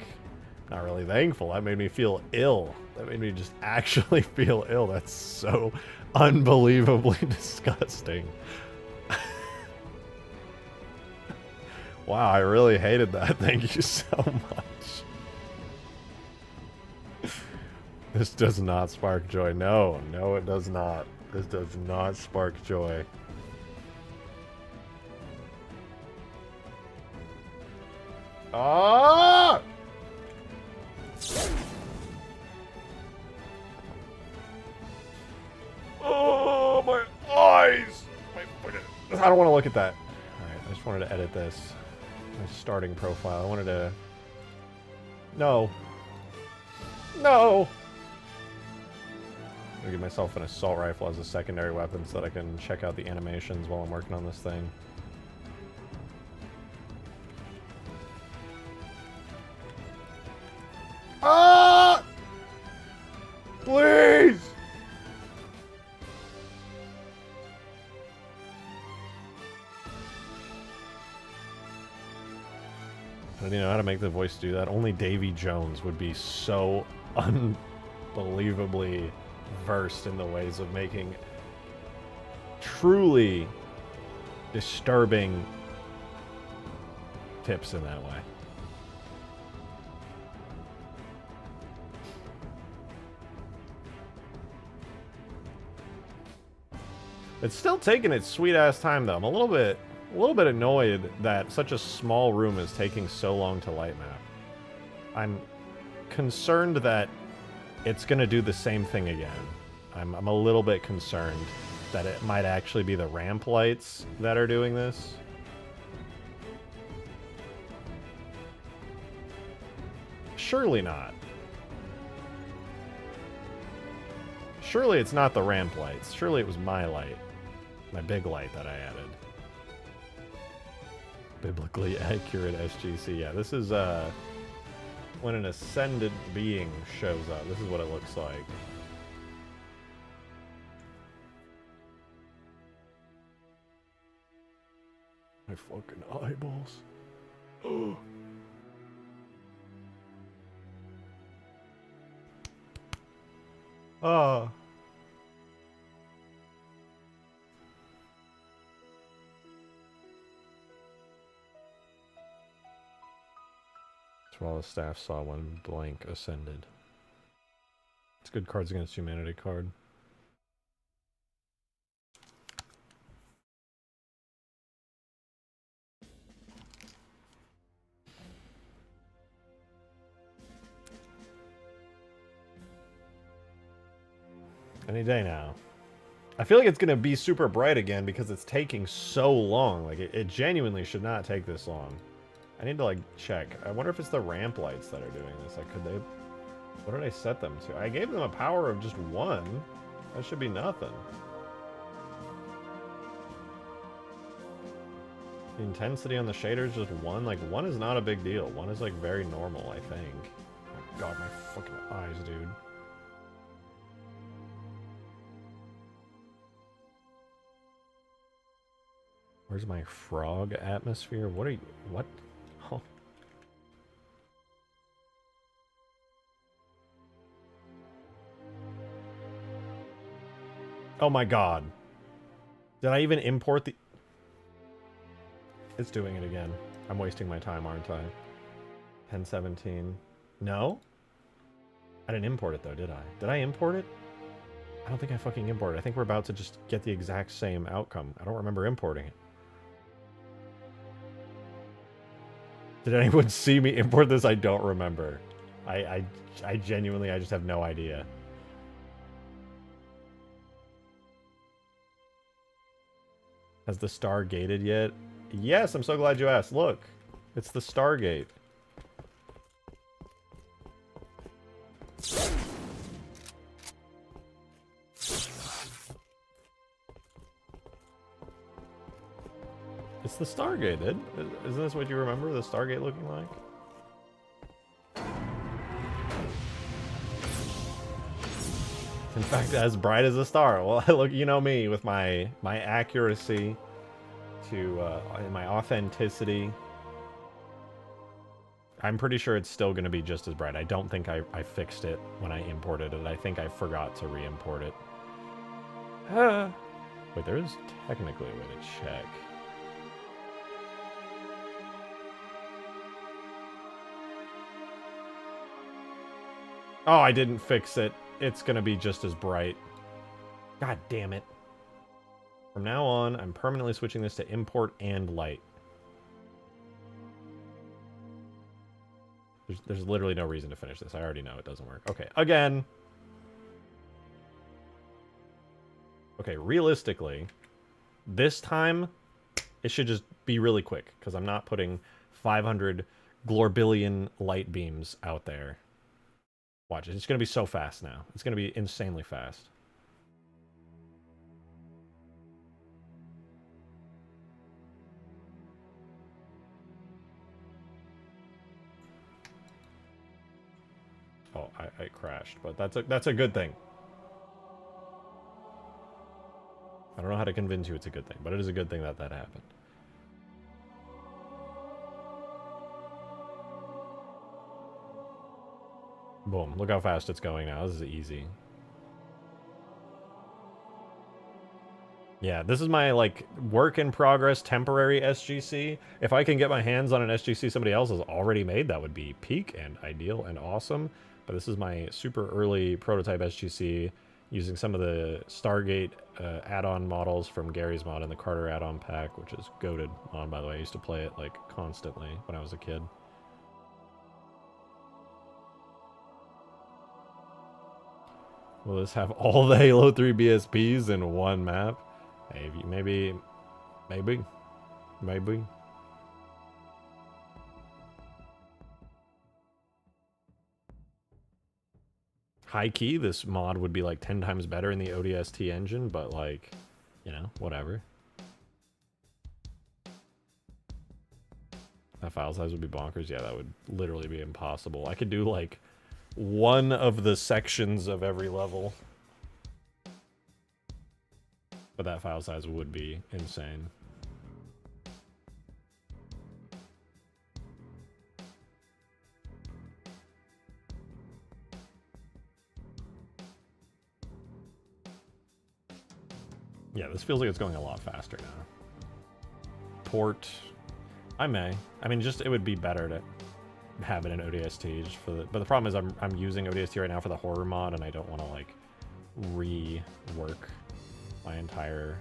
Not really thankful. That made me feel ill. That made me just actually feel ill. That's so unbelievably disgusting. Wow, I really hated that. Thank you so much. This does not spark joy. No, no, it does not. This does not spark joy. Ah! Oh, my eyes! I don't want to look at that. Alright, I just wanted to edit this. My starting profile. I wanted to... No. No! I'm gonna give myself an assault rifle as a secondary weapon so that I can check out the animations while I'm working on this thing. Ah! Please! I don't even know how to make the voice do that. Only Davy Jones would be so unbelievably versed in the ways of making truly disturbing tips in that way. It's still taking its sweet ass time though. I'm a little bit annoyed that such a small room is taking so long to light map. I'm concerned that it's gonna do the same thing again. I'm a little bit concerned that it might actually be the ramp lights that are doing this. Surely not. Surely it's not the ramp lights. Surely it was my light. My big light that I added. Biblically accurate SGC. Yeah, this is when an ascended being shows up. This is what it looks like. My fucking eyeballs. Oh. While the staff saw one blank ascended. It's a good Cards Against Humanity card. Any day now. I feel like it's going to be super bright again because it's taking so long. Like, it genuinely should not take this long. I need to, like, check. I wonder if it's the ramp lights that are doing this. Like, could they... What did I set them to? I gave them a power of just 1. That should be nothing. The intensity on the shader is just 1. Like, 1 is not a big deal. 1 is, like, very normal, I think. Oh my god, my fucking eyes, dude. Where's my frog atmosphere? What are you... What? Oh. Oh my god. Did I even import the... It's doing it again. I'm wasting my time, aren't I? 1017. No? I didn't import it though, did I? Did I import it? I don't think I fucking imported it. I think we're about to just get the exact same outcome. I don't remember importing it. Did anyone see me import this? I don't remember. I genuinely, I just have no idea. Has the star gated yet? Yes, I'm so glad you asked. Look, it's the Stargate. It's the Stargate, dude. Isn't this what you remember the Stargate looking like? In fact, as bright as a star. Well, look, you know me with my accuracy to and my authenticity. I'm pretty sure it's still going to be just as bright. I don't think I fixed it when I imported it. I think I forgot to re-import it. Wait, there is technically a way to check. Oh, I didn't fix it. It's gonna be just as bright. God damn it. From now on, I'm permanently switching this to import and light. There's literally no reason to finish this. I already know it doesn't work. Okay, again. Okay, realistically, this time, it should just be really quick, because I'm not putting 500 glorbillion light beams out there. Watch it. It's going to be so fast now. It's going to be insanely fast. Oh, I crashed, but that's a good thing. I don't know how to convince you it's a good thing, but it is a good thing that that happened. Boom. Look how fast it's going now. This is easy. Yeah, this is my, like, work in progress temporary SGC. If I can get my hands on an SGC somebody else has already made, that would be peak and ideal and awesome. But this is my super early prototype SGC using some of the Stargate add-on models from Gary's mod and the Carter add-on pack, which is goated mod, by the way. I used to play it, like, constantly when I was a kid. Will this have all the Halo 3 BSPs in one map? Maybe. High key, this mod would be like 10 times better in the ODST engine, but like, you know, whatever. That file size would be bonkers. Yeah, that would literally be impossible. I could do like one of the sections of every level. But that file size would be insane. Yeah, this feels like it's going a lot faster now. Port. I may. I mean, just it would be better to have it in ODST just for the, but the problem is I'm using ODST right now for the horror mod, and I don't want to like rework my entire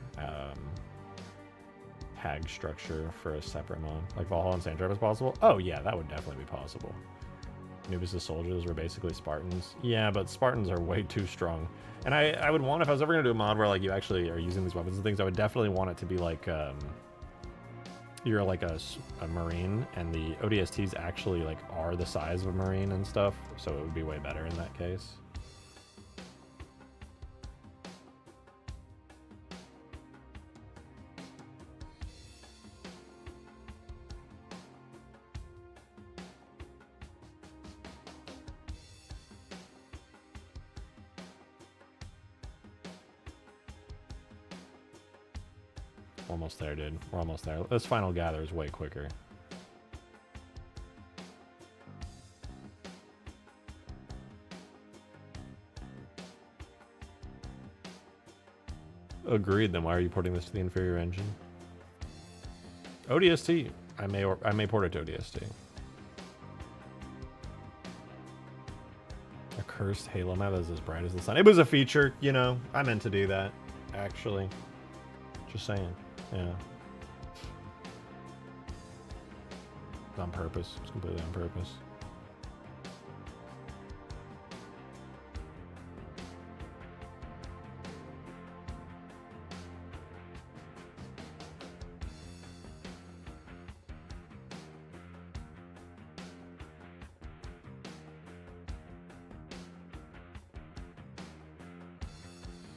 tag structure for a separate mod. Like Valhalla and Sandtrap is possible? Oh yeah, that would definitely be possible. Nubis' soldiers were basically Spartans. Yeah, but Spartans are way too strong. And I would want, if I was ever going to do a mod where like you actually are using these weapons and things, I would definitely want it to be like, you're like a Marine, and the ODSTs actually like are the size of a Marine and stuff, so it would be way better in that case. Almost there, dude. We're almost there. This final gather is way quicker. Agreed. Then why are you porting this to the inferior engine? ODST. I may port it to ODST. A cursed Halo map is as bright as the sun. It was a feature, you know. I meant to do that, actually. Just saying. Yeah. It's on purpose. It's completely on purpose.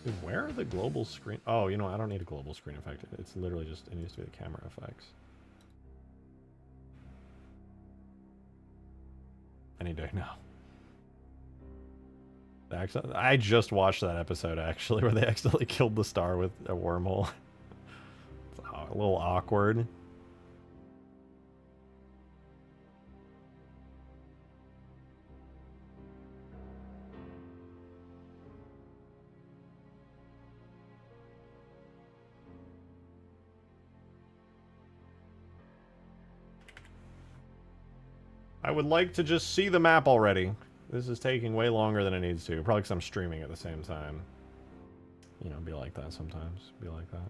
Dude, where are the global screen? Oh, you know, I don't need a global screen effect. It's literally just, it needs to be the camera effects. Any day now. I just watched that episode, actually, where they accidentally killed the star with a wormhole. It's a little awkward. I would like to just see the map already. This is taking way longer than it needs to. Probably because I'm streaming at the same time. You know, be like that sometimes. Be like that.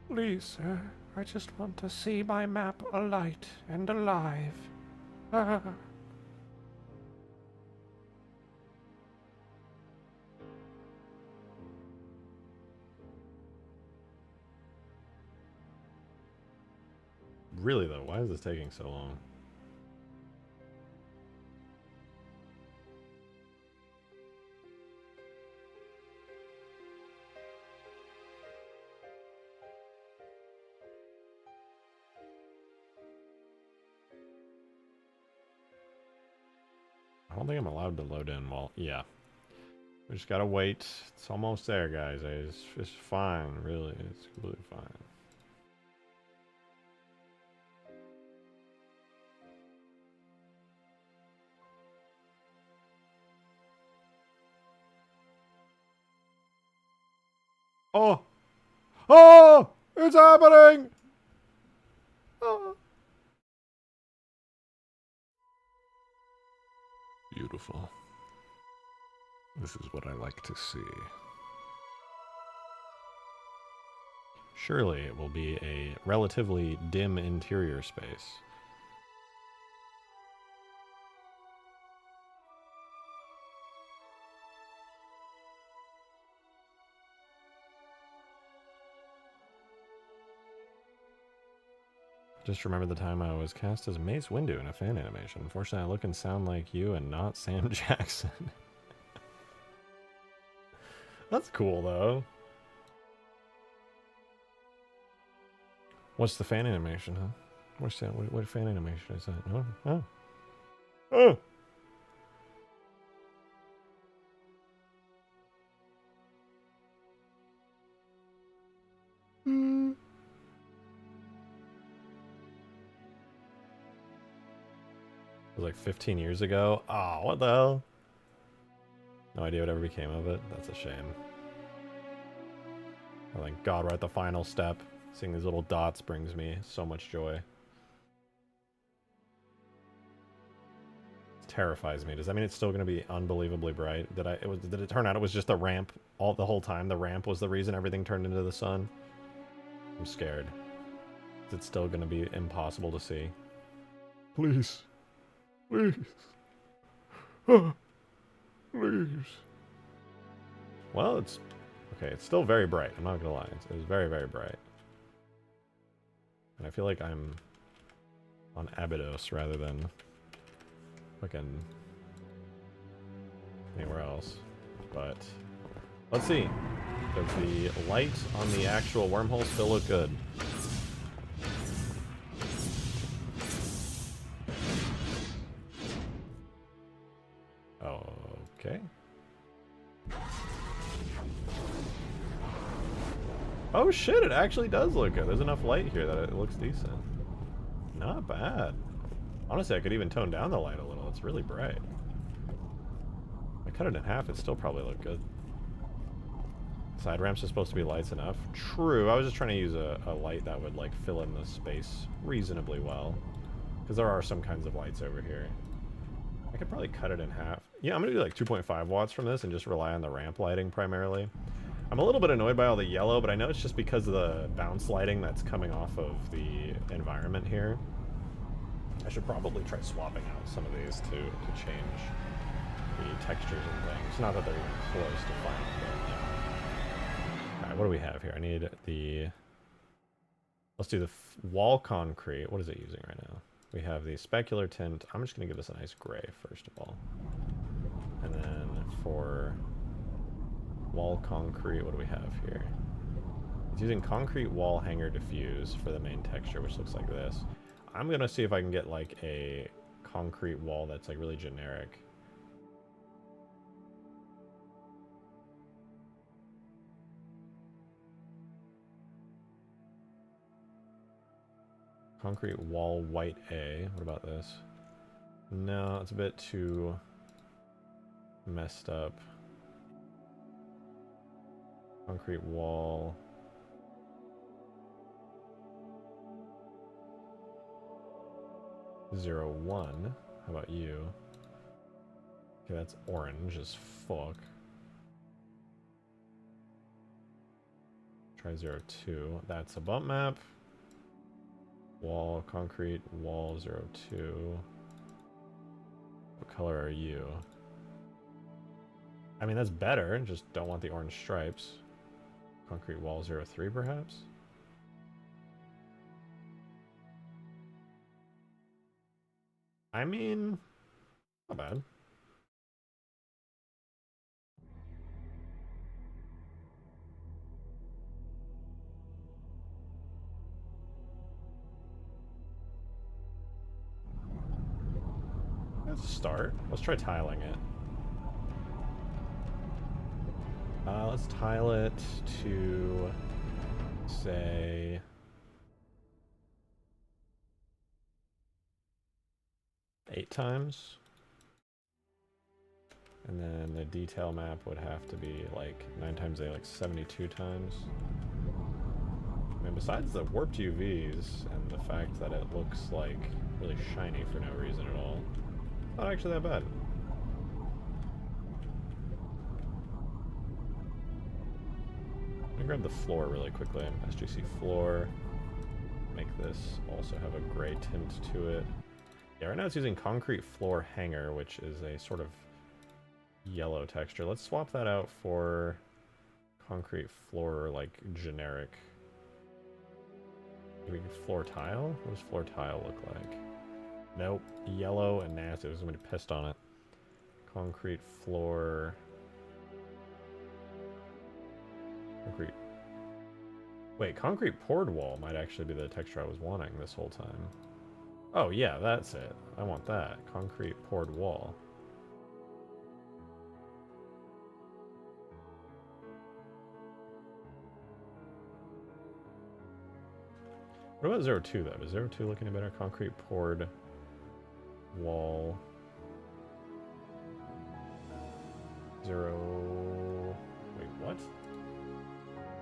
Please, sir. I just want to see my map alight and alive. Really though, why is this taking so long? I don't think I'm allowed to load in while... Yeah. We just gotta wait. It's almost there, guys. It's fine, really. It's completely fine. Oh! Oh! It's happening! Oh. Beautiful. This is what I like to see. Surely it will be a relatively dim interior space. Just remember the time I was cast as Mace Windu in a fan animation. Unfortunately, I look and sound like you and not Sam Jackson. That's cool, though. What's the fan animation, huh? What's that? What fan animation is that? Oh. Oh. Oh! Hmm. It was like 15 years ago. Oh, what the hell? No idea what ever became of it. That's a shame. Oh, thank God we're at the final step. Seeing these little dots brings me so much joy. It terrifies me. Does that mean it's still going to be unbelievably bright? Did it turn out it was just a ramp the whole time? The ramp was the reason everything turned into the sun? I'm scared. Is it still going to be impossible to see? Please. Please. Oh, please. Well, it's... Okay, it's still very bright. I'm not gonna lie. It's very, very bright. And I feel like I'm on Abydos rather than fucking anywhere else. But Let's see. Does the light on the actual wormhole still look good? Okay. Oh shit, it actually does look good. There's enough light here that it looks decent. Not bad. Honestly, I could even tone down the light a little. It's really bright. If I cut it in half, it still probably look good. Side ramps are supposed to be lights enough. True, I was just trying to use a light that would like fill in the space reasonably well. Because there are some kinds of lights over here. I could probably cut it in half. Yeah, I'm going to do like 2.5 watts from this and just rely on the ramp lighting primarily. I'm a little bit annoyed by all the yellow, but I know it's just because of the bounce lighting that's coming off of the environment here. I should probably try swapping out some of these to change the textures and things. Not that they're even close to final, but yeah. Alright, what do we have here? I need the... Let's do the wall concrete. What is it using right now? We have the specular tint. I'm just going to give this a nice gray, first of all. And then for wall concrete, what do we have here? It's using concrete wall hanger diffuse for the main texture, which looks like this. I'm going to see if I can get like a concrete wall that's like really generic. Concrete wall white A. What about this? No, it's a bit too messed up. Concrete wall. Zero 1. How about you? Okay, that's orange as fuck. Try 02. That's a bump map. Wall, concrete, wall 02. What color are you? I mean, that's better. Just don't want the orange stripes. Concrete wall 03, perhaps? I mean, not bad. Let's start. Let's try tiling it. Let's tile it to, say, 8 times. And then the detail map would have to be like 9 times 8, like 72 times. I mean, besides the warped UVs and the fact that it looks like really shiny for no reason at all, not actually that bad. Let me grab the floor really quickly. SGC floor. Make this also have a gray tint to it. Yeah, right now it's using concrete floor hanger, which is a sort of yellow texture. Let's swap that out for concrete floor, like generic. Maybe floor tile? What does floor tile look like? Nope. Yellow and nasty. There's somebody pissed on it. Concrete floor. Concrete. Wait, concrete poured wall might actually be the texture I was wanting this whole time. Oh yeah, that's it. I want that. Concrete poured wall. What about 02 though? Is 02 looking better? Concrete poured wall. 0... Wait, what?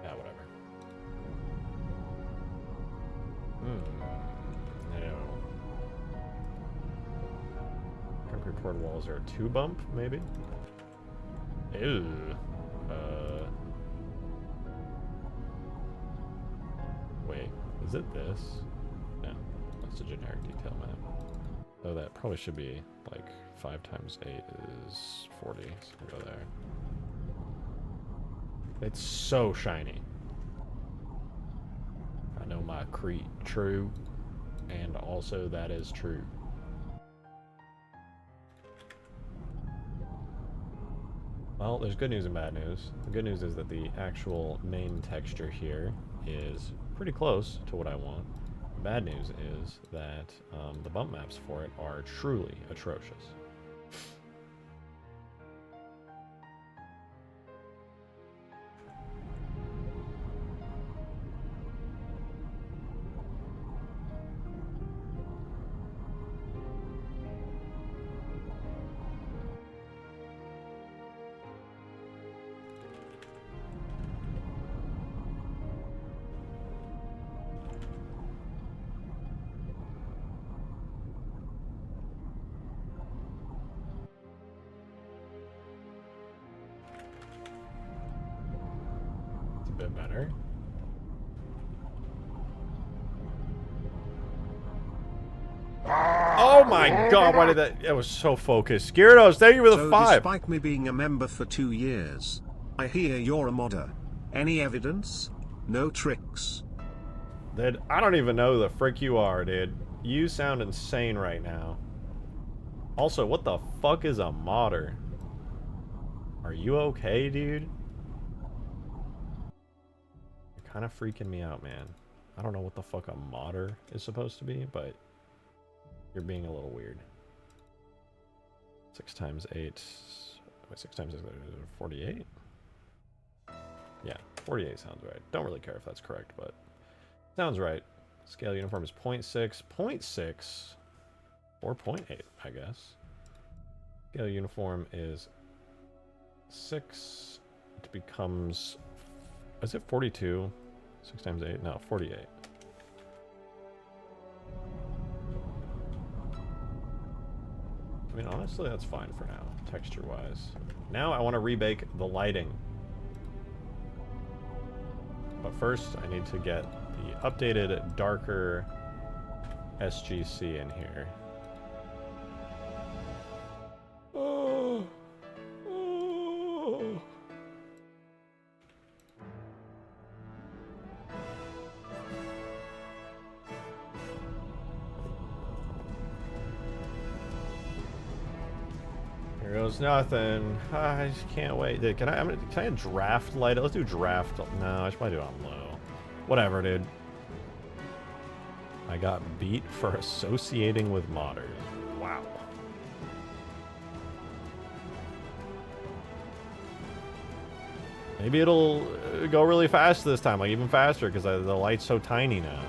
Yeah, whatever. No. Concrete poured wall 02 bump, maybe? Ew. Wait, is it this? No, that's a generic detail map. So that probably should be like 5 times 8 is 40, so we'll go there. It's so shiny. I know my Crete true, and also that is true. Well, there's good news and bad news. The good news is that the actual main texture here is pretty close to what I want. The bad news is that the bump maps for it are truly atrocious. Bit better. Oh my god, why did that was so focused. Gyarados, thank you for the So 5. despite me being a member for 2 years, I hear you're a modder. Any evidence? No tricks. Dude, I don't even know who the frick you are, dude. You sound insane right now. Also, what the fuck is a modder? Are you okay, dude? Kind of freaking me out, man. I don't know what the fuck a modder is supposed to be, but you're being a little weird. 6 times 8. Wait, 6 times 6 is 48? Yeah, 48 sounds right. Don't really care if that's correct, but sounds right. Scale uniform is 0.6. 0.6? Or 0.8, I guess. Scale uniform is 6. It becomes... Is it 42? 6 times 8? No, 48. I mean, honestly, that's fine for now, texture-wise. Now I want to rebake the lighting. But first, I need to get the updated, darker SGC in here. Oh. Oh. Here goes nothing. I just can't wait. Dude, can I draft light? Let's do draft. No, I should probably do it on low. Whatever, dude. I got beat for associating with modders. Wow. Maybe it'll go really fast this time, like even faster, because the light's so tiny now.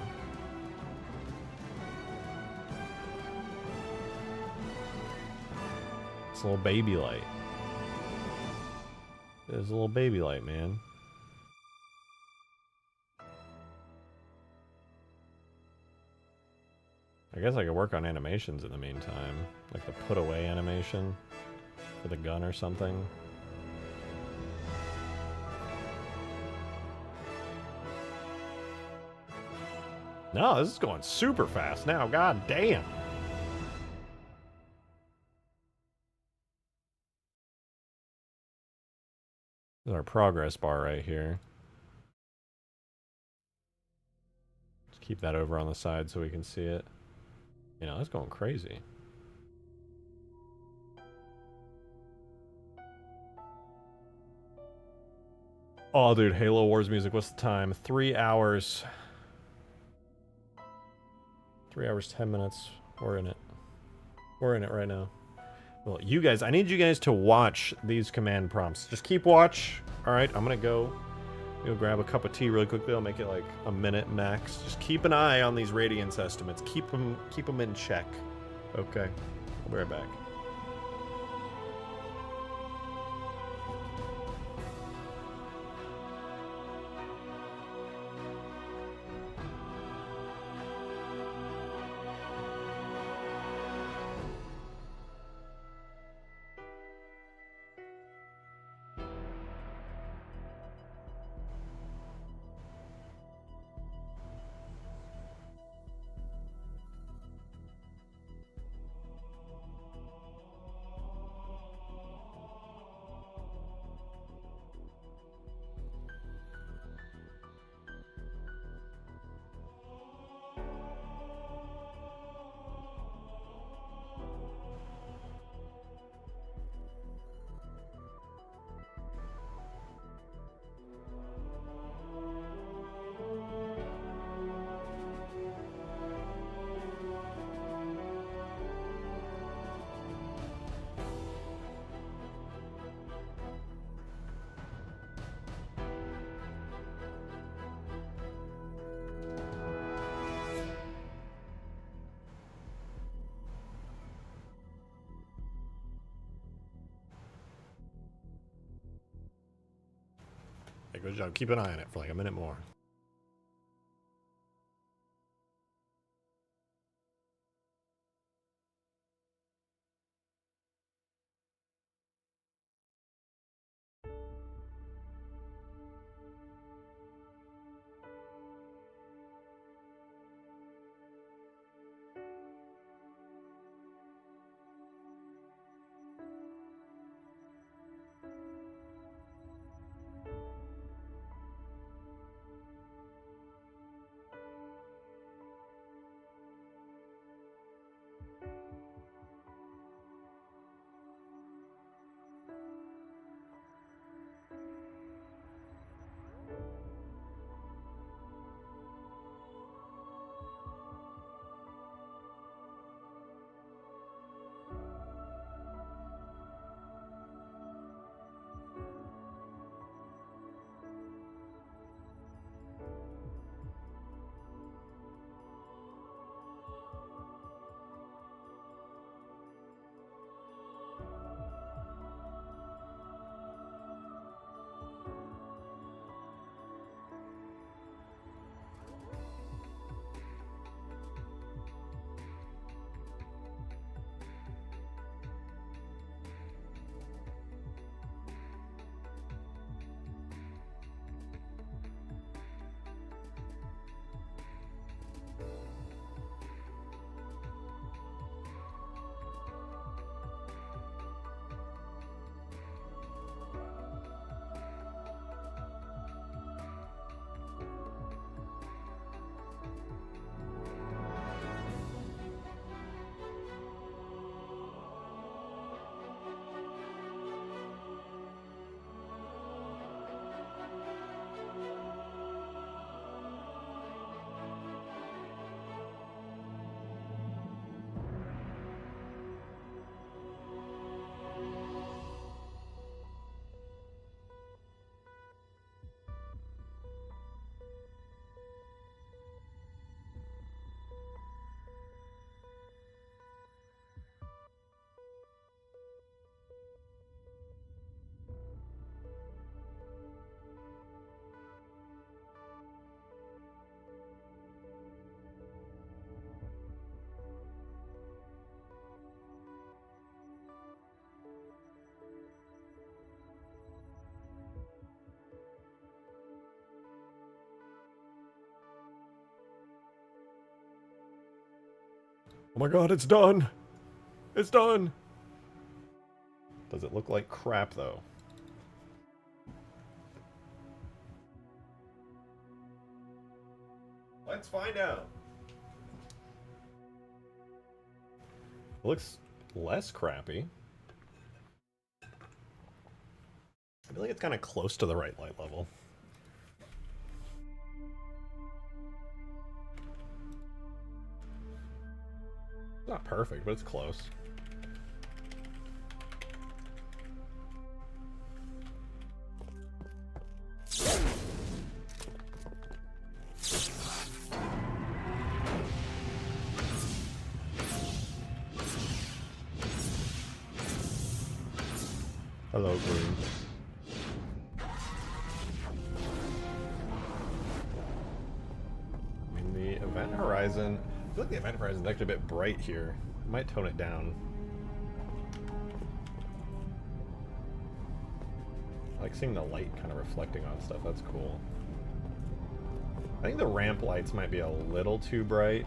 It's a little baby light. It's a little baby light, man. I guess I could work on animations in the meantime. Like the put away animation for the gun or something. No, this is going super fast now. God damn. This is our progress bar right here. Let's keep that over on the side so we can see it. You know, that's going crazy. Oh, dude, Halo Wars music. What's the time? 3 hours. 3 hours, 10 minutes. We're in it. We're in it right now. Well, you guys, I need you guys to watch these command prompts. Just keep watch. All right, I'm gonna go grab a cup of tea really quickly. I'll make it like a minute max. Just keep an eye on these radiance estimates. Keep them in check. Okay, I'll be right back. Good job. Keep an eye on it for like a minute more. Oh my god, it's done! It's done! Does it look like crap, though? Let's find out! It looks less crappy. I feel like it's kind of close to the right light level. It's not perfect, but it's close. Hello, Green. I mean, the event horizon... I feel like the event horizon is actually a bit bright here. I might tone it down. I like seeing the light kind of reflecting on stuff. That's cool. I think the ramp lights might be a little too bright.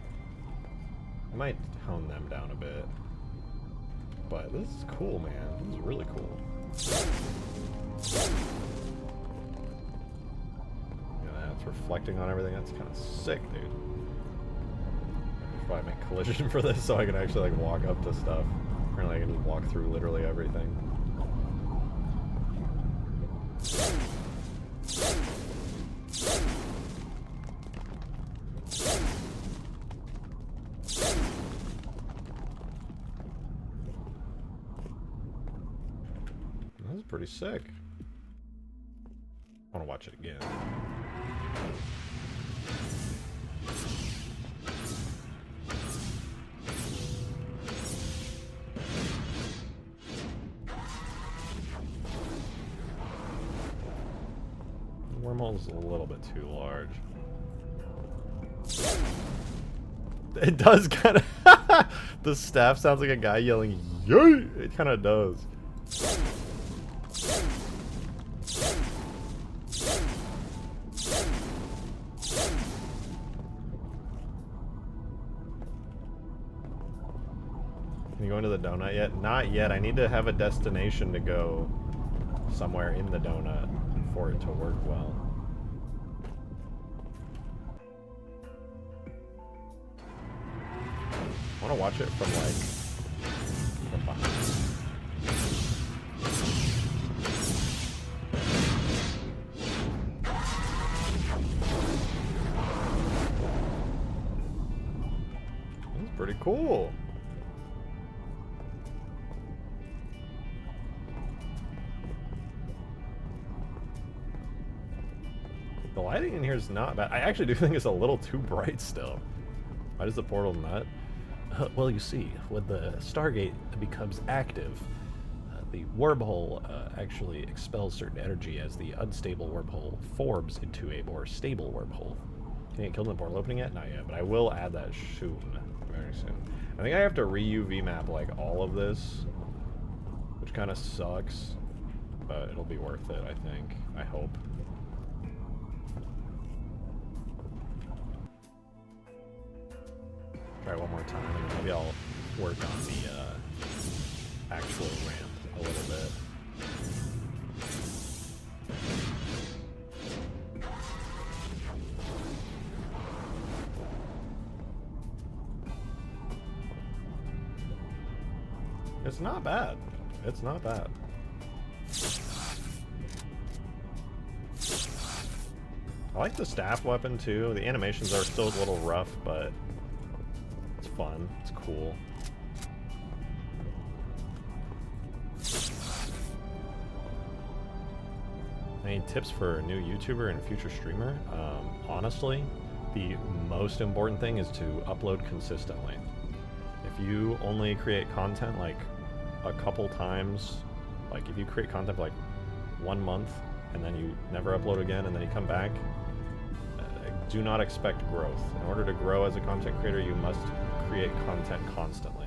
I might tone them down a bit. But this is cool, man. This is really cool. Yeah, that's reflecting on everything. That's kind of sick, dude. Probably make collision for this so I can actually like walk up to stuff. Apparently I can just walk through literally everything. That was pretty sick. I want to watch it again. wormhole's a little bit too large. It does kind of... The staff sounds like a guy yelling, yay! It kind of does. Can you go into the donut yet? Not yet. I need to have a destination to go somewhere in the donut for it to work well. I want to watch it from behind. That's pretty cool. The lighting in here is not bad. I actually do think it's a little too bright still. Why does the portal nut? Well, you see, when the Stargate becomes active, the wormhole actually expels certain energy as the unstable wormhole forms into a more stable wormhole. Can you get killed in the portal opening yet? Not yet, but I will add that soon. Very soon. I think I have to re-UV map like all of this, which kind of sucks, but it'll be worth it, I think. I hope. Try one more time, and maybe I'll work on the actual ramp a little bit. It's not bad. It's not bad. I like the staff weapon too. The animations are still a little rough, but it's fun. It's cool. Any tips for a new YouTuber and future streamer? Honestly, the most important thing is to upload consistently. If you only create content like a couple times, like if you create content for like 1 month and then you never upload again and then you come back, do not expect growth. In order to grow as a content creator, you must create content constantly.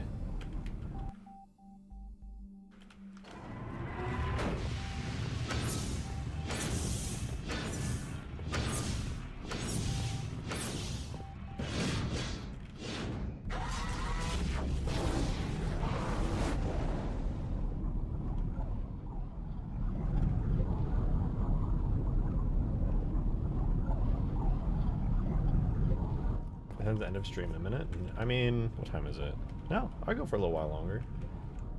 The end of stream in a minute. I mean, what time is it? No, I'll go for a little while longer.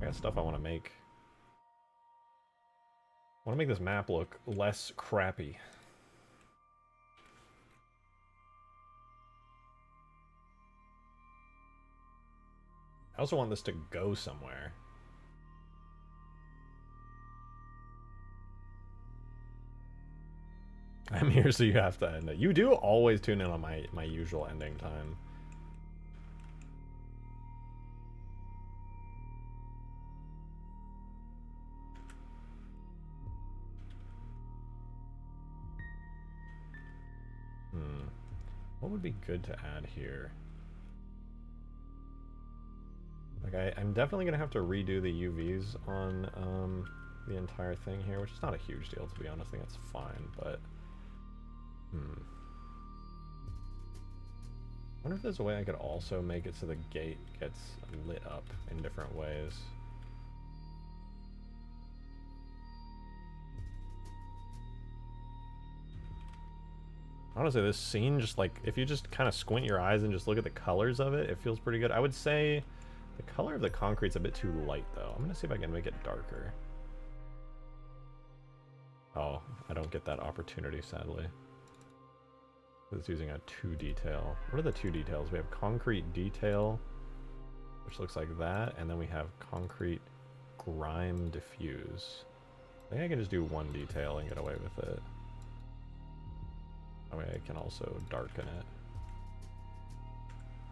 I got stuff I want to make. I want to make this map look less crappy. I also want this to go somewhere. I'm here, so you have to end it. You do always tune in on my usual ending time. What would be good to add here? Like, I'm definitely gonna have to redo the UVs on the entire thing here, which is not a huge deal, to be honest. I think that's fine, but I wonder if there's a way I could also make it so the gate gets lit up in different ways. Honestly, this scene, just like, if you just kind of squint your eyes and just look at the colors of it, it feels pretty good. I would say the color of the concrete's a bit too light, though. I'm gonna see if I can make it darker. Oh, I don't get that opportunity, sadly. It's using a 2 detail. What are the 2 details? We have concrete detail, which looks like that, and then we have concrete grime diffuse. I think I can just do 1 detail and get away with it. That way I can also darken it.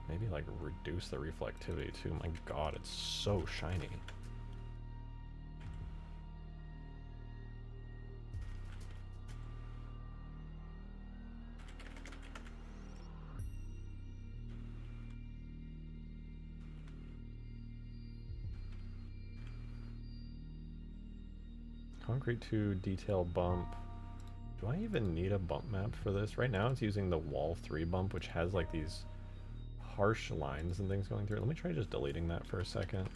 Maybe like reduce the reflectivity too. My god, it's so shiny. Concrete 2 detail bump. Do I even need a bump map for this? Right now it's using the wall 3 bump, which has like these harsh lines and things going through it. Let me try just deleting that for a second.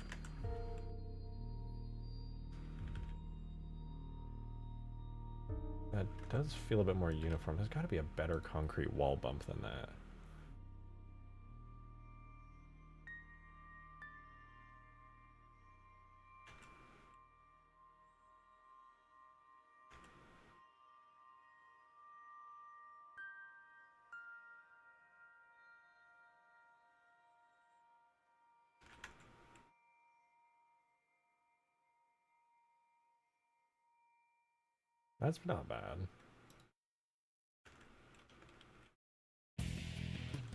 That does feel a bit more uniform. There's got to be a better concrete wall bump than that. That's not bad.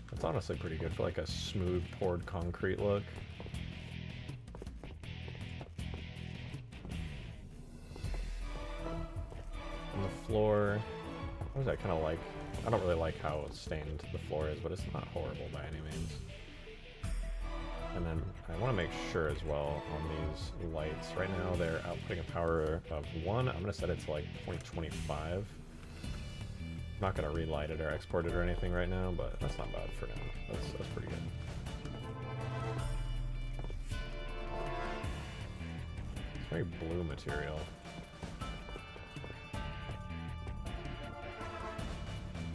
That's honestly pretty good for like a smooth poured concrete look. On the floor, what is that kind of like? I don't really like how stained the floor is, but it's not horrible by any means. And then I want to make sure as well on these lights. Right now they're outputting a power of 1. I'm going to set it to like 0.25. I'm not going to relight it or export it or anything right now, but that's not bad for now. That's pretty good. It's very blue material.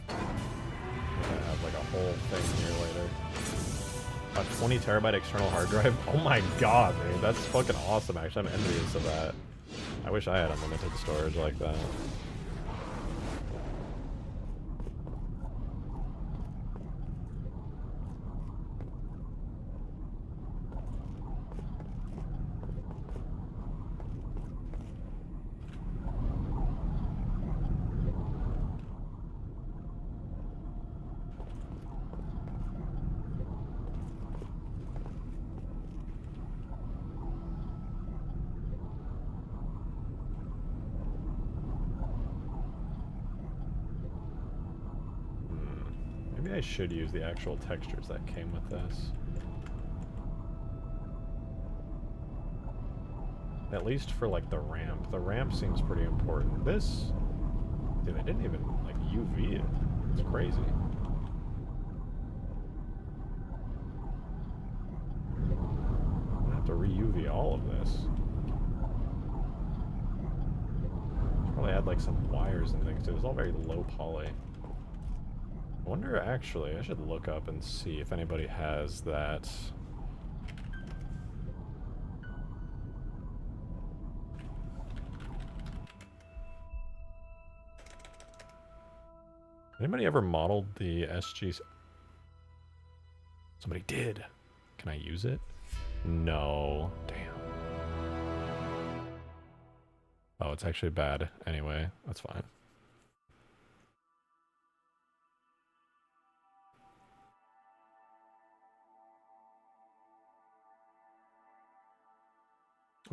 I'm going to have like a whole thing here later. A 20 terabyte external hard drive? Oh my god, dude, that's fucking awesome. Actually, I'm envious of that. I wish I had unlimited storage like that. I should use the actual textures that came with this. At least for like the ramp. The ramp seems pretty important. This... Dude, I didn't even like UV it. It's crazy. I'm gonna have to re-UV all of this. Probably add like some wires and things too. It's all very low poly. I wonder, actually, I should look up and see if anybody has that. Anybody ever modeled the SG? Somebody did. Can I use it? No. Damn. Oh, it's actually bad. Anyway, that's fine.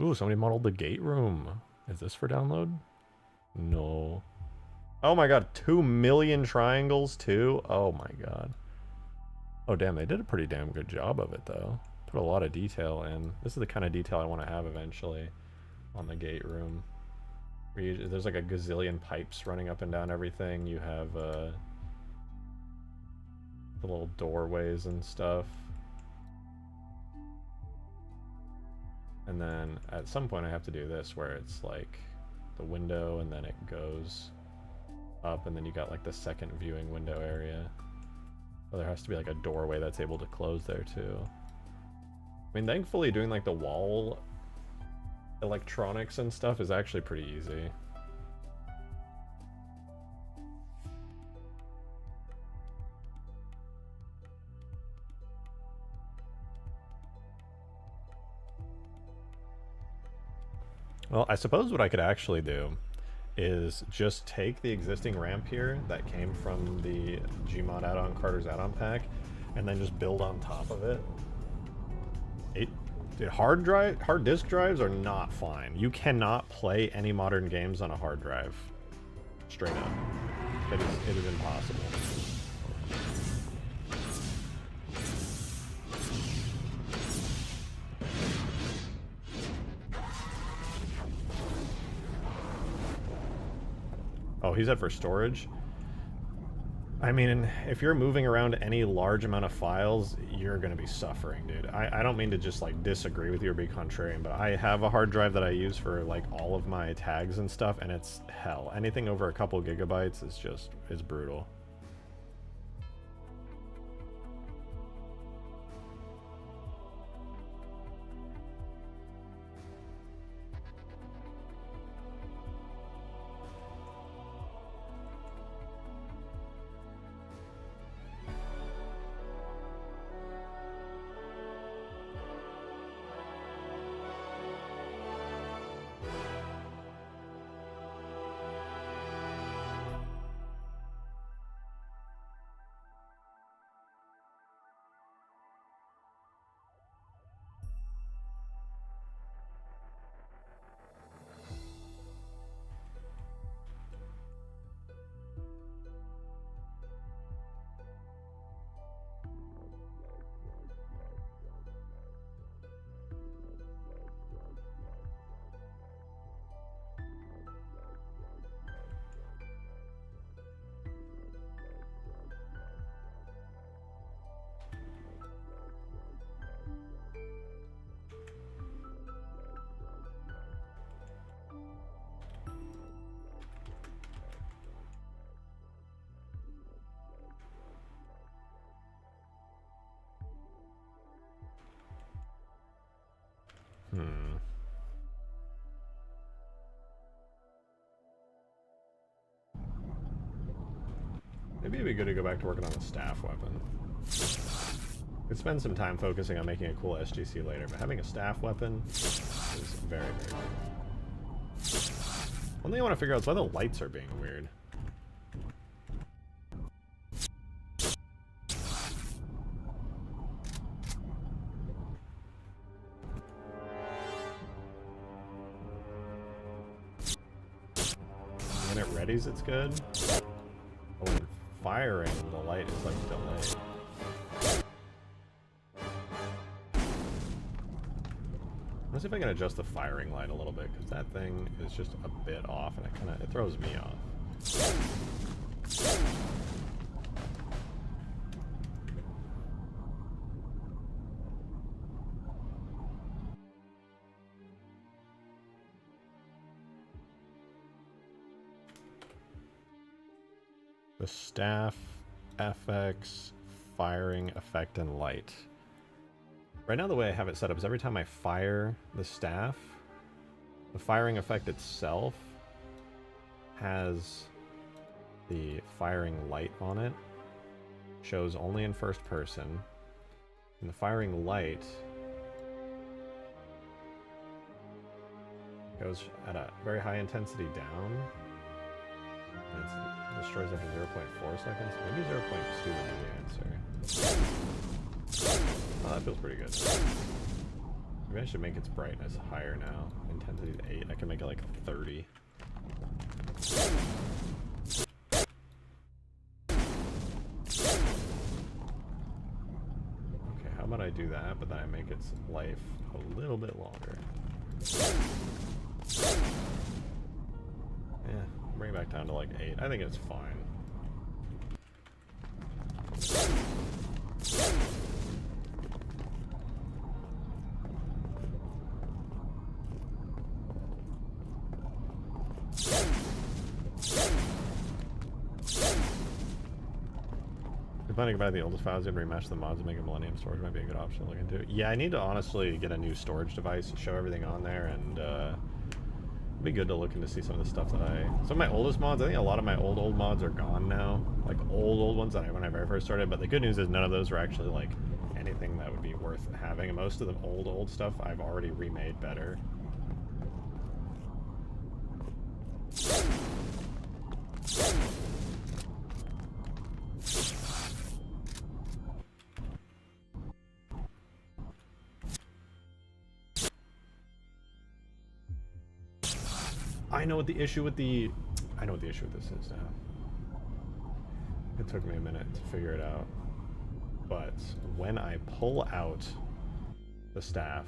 Ooh, somebody modeled the gate room. Is this for download? No. Oh my god, 2 million triangles too? Oh my god. Oh damn, they did a pretty damn good job of it though. Put a lot of detail in. This is the kind of detail I want to have eventually on the gate room. There's like a gazillion pipes running up and down everything. You have the little doorways and stuff. And then at some point I have to do this where it's like the window and then it goes up and then you got like the second viewing window area. Oh, there has to be like a doorway that's able to close there too. I mean, thankfully doing like the wall electronics and stuff is actually pretty easy. Well, I suppose what I could actually do is just take the existing ramp here that came from the Gmod add-on Carter's add-on pack and then just build on top of it. Dude, hard disk drives are not fine. You cannot play any modern games on a hard drive. Straight up. It is impossible. he said for storage. I mean, if you're moving around any large amount of files, you're going to be suffering, dude. I don't mean to just, like, disagree with you or be contrarian, but I have a hard drive that I use for, like, all of my tags and stuff, and it's hell. Anything over a couple gigabytes is just, is brutal. Maybe it'd be good to go back to working on the staff weapon. Could spend some time focusing on making a cool SGC later, but having a staff weapon is very, very cool. One thing I want to figure out is why the lights are being weird. When it readies, it's good. But when firing, the light is like delayed. Let's see if I can adjust the firing light a little bit, because that thing is just a bit off, and it throws me off. The staff, FX, firing, effect, and light. Right now the way I have it set up is every time I fire the staff, the firing effect itself has the firing light on it. Shows only in first person. And the firing light goes at a very high intensity down. And it destroys after 0.4 seconds. Maybe 0.2 would be the answer. Oh, that feels pretty good. Maybe I should make its brightness higher now. Intensity is 8. I can make it like 30. Okay, how about I do that, but then I make its life a little bit longer. Yeah, bring it back down to like 8. I think it's fine. Planning to buy the oldest files and rematch the mods and make a Millennium storage might be a good option to look into. Yeah, I need to honestly get a new storage device to show everything on there, and it'd be good to look into see some of the stuff that some of my oldest mods, I think a lot of my old mods are gone now. Like old ones that when I very first started, but the good news is none of those are actually like anything that would be worth having, and most of the old stuff I've already remade better. I know what the issue with this is now. It took me a minute to figure it out. But when I pull out the staff,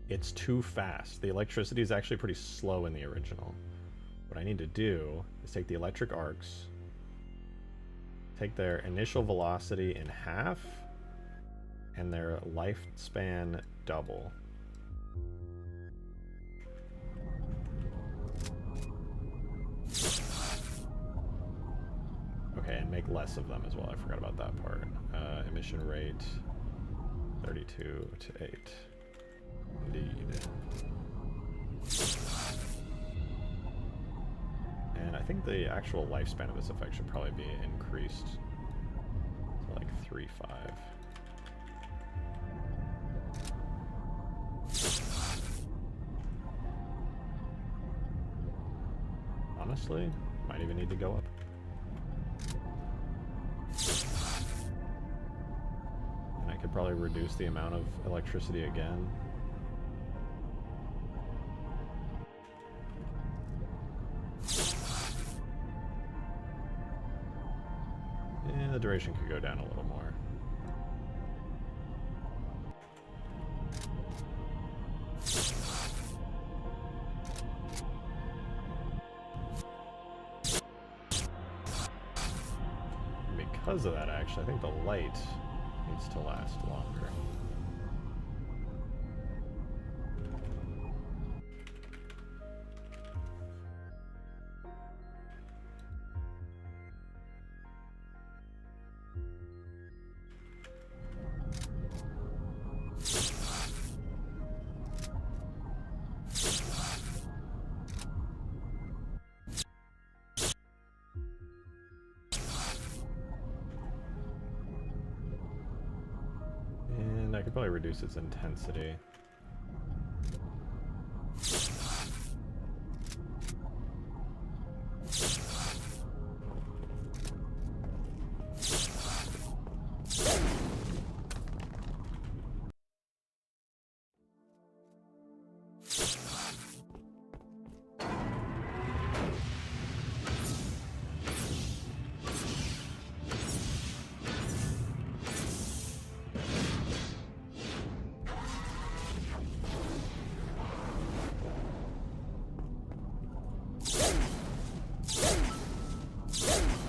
it's too fast. The electricity is actually pretty slow in the original. what I need to do is take the electric arcs, take their initial velocity in half, and their lifespan double. Okay, and make less of them as well. I forgot about that part. Emission rate 32 to 8. Indeed. And I think the actual lifespan of this effect should probably be increased to like 3.5. Honestly, might even need to go up. And I could probably reduce the amount of electricity again. Yeah, the duration could go down a little more. Because of that, actually, I think the light needs to last longer. And I could probably reduce its intensity.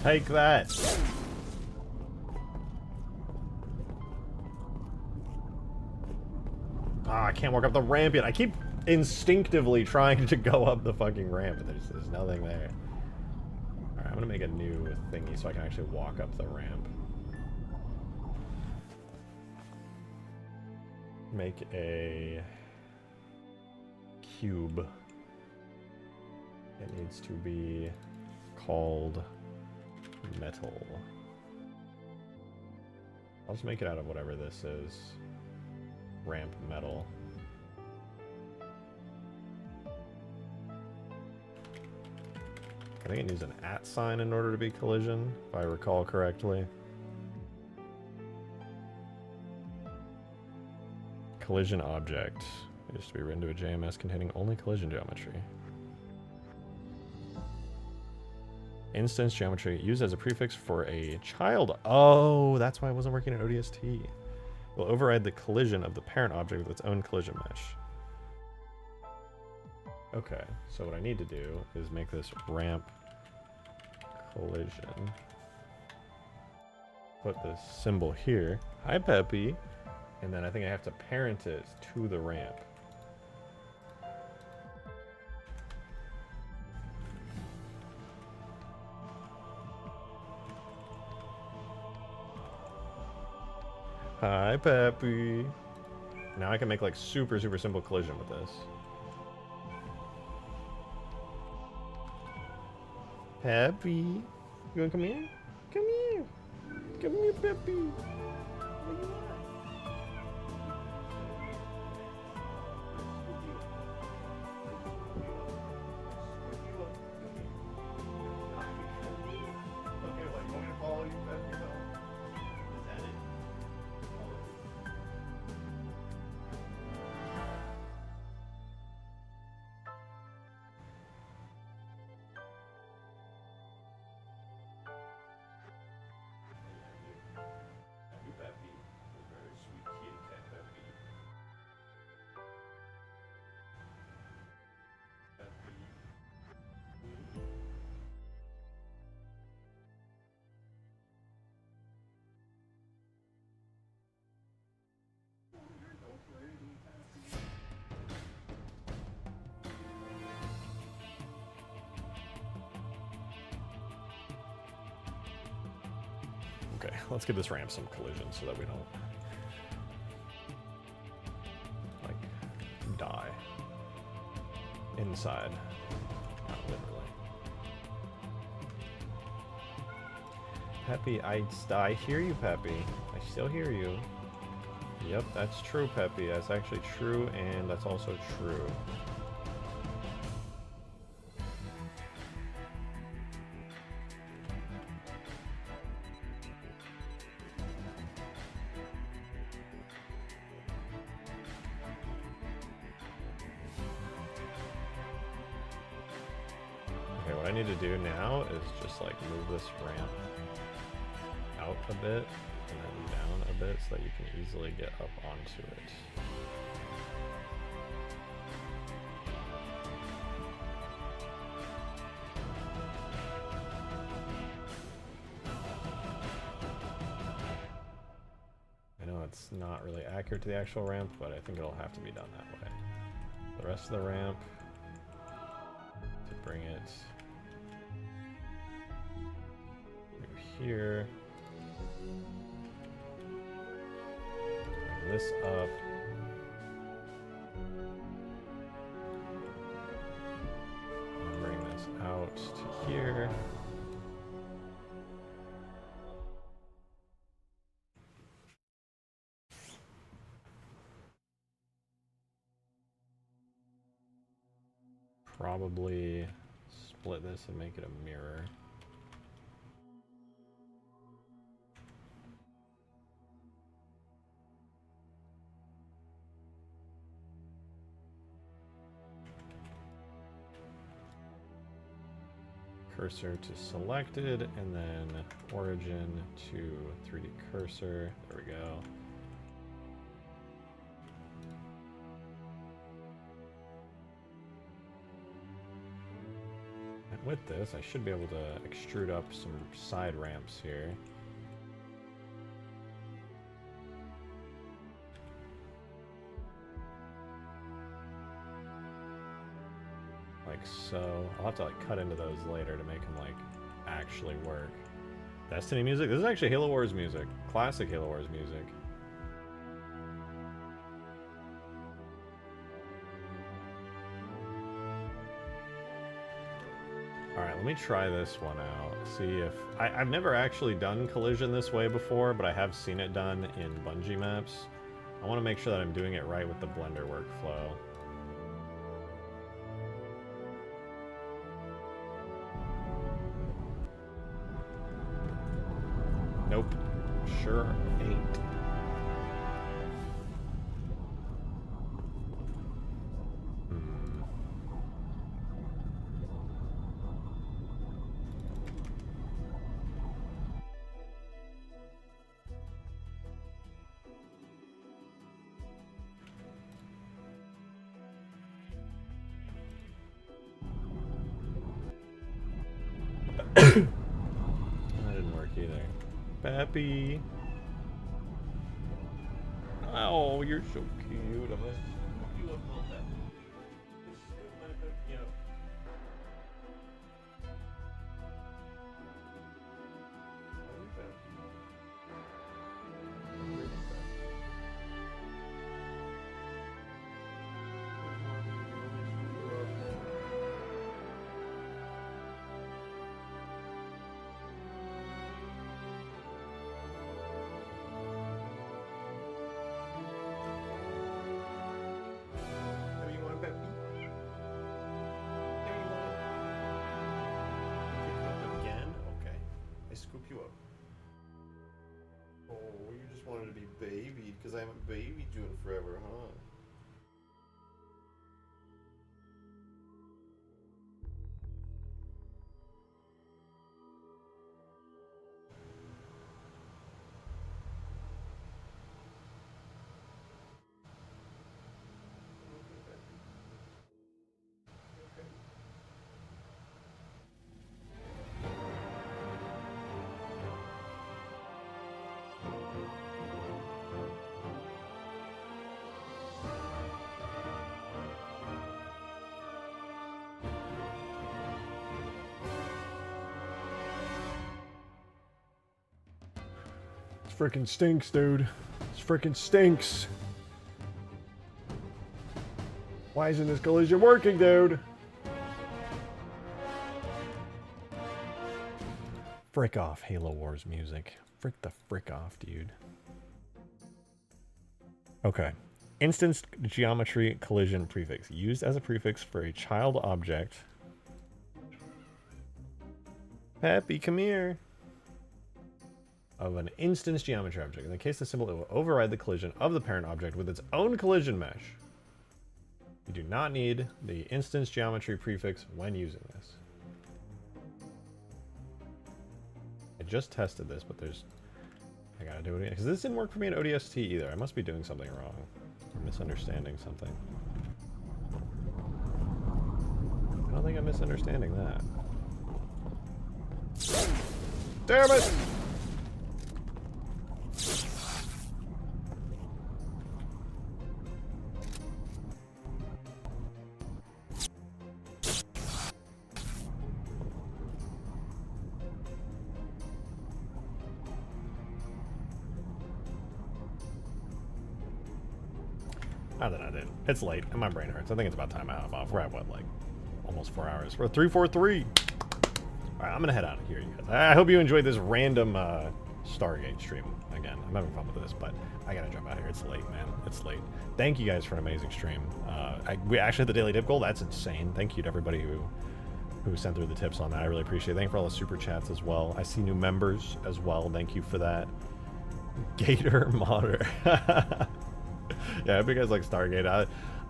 Take that! Ah, I can't walk up the ramp yet. I keep instinctively trying to go up the fucking ramp, but there's nothing there. Alright, I'm gonna make a new thingy so I can actually walk up the ramp. Make a cube. It needs to be called metal. I'll just make it out of whatever this is. Ramp metal. I think it needs an @ sign in order to be collision, if I recall correctly. Collision object. It is to be written to a JMS containing only collision geometry. Instance geometry used as a prefix for a child. Oh, that's why it wasn't working in ODST. Will override the collision of the parent object with its own collision mesh. Okay, so what I need to do is make this ramp collision. Put this symbol here. Hi, Peppy. And then I think I have to parent it to the ramp. Hi, Peppy. Now I can make like super simple collision with this. Peppy. You wanna come here? Come here. Come here, Peppy. Where you at? Okay, like, you want me to follow you, Peppy, though? Is that it? Okay, let's give this ramp some collision so that we don't, like, die. Inside. Not literally. Peppy, I hear you, Peppy. I still hear you. Yep, that's true, Peppy. That's actually true, and that's also true. Okay, what I need to do now is just like move this ramp out a bit and then down a bit so that you can easily get up onto it. I know it's not really accurate to the actual ramp, but I think it'll have to be done that way. The rest of the ramp, to bring it through here. Bring this up. And bring this out to here. Probably split this and make it a mirror. Cursor to selected, and then origin to 3D cursor. There we go. And with this, I should be able to extrude up some side ramps here. Like so. I'll have to like cut into those later to make them like actually work. Destiny music? This is actually Halo Wars music. Classic Halo Wars music. Alright, let me try this one out. See if... I've never actually done collision this way before, but I have seen it done in Bungie maps. I want to make sure that I'm doing it right with the Blender workflow. Nope. Sure ain't. That didn't work either. Pappy. Oh, you're so cute. I'm gonna scoop you up a little bit. Just scoop my cookie up. Scoop you up. Oh, you just wanted to be babied because I haven't babied you in forever, huh? This freaking stinks, dude. This freaking stinks. Why isn't this collision working, dude? Frick off, Halo Wars music. Frick the frick off, dude. Okay. Instance geometry collision prefix. Used as a prefix for a child object. Peppy, come here. Of an instance geometry object. In the case of the symbol, it will override the collision of the parent object with its own collision mesh. You do not need the instance geometry prefix when using this. I just tested this, but there's... I gotta do it again. Because this didn't work for me in ODST either. I must be doing something wrong. Or misunderstanding something. I don't think I'm misunderstanding that. Damn it! Not that I did. It's late and my brain hurts. I think it's about time I'm off. We're at what, like almost 4 hours. We're 3:43. All right, I'm gonna head out of here, you guys. I hope you enjoyed this random Stargate stream. Again, I'm having fun with this, but I gotta jump out of here. It's late, man. It's late. Thank you guys for an amazing stream. We actually hit the daily tip goal. That's insane. Thank you to everybody who sent through the tips on that. I really appreciate it. Thank you for all the super chats as well. I see new members as well. Thank you for that. Gator Modder. Yeah, I hope you guys like Stargate.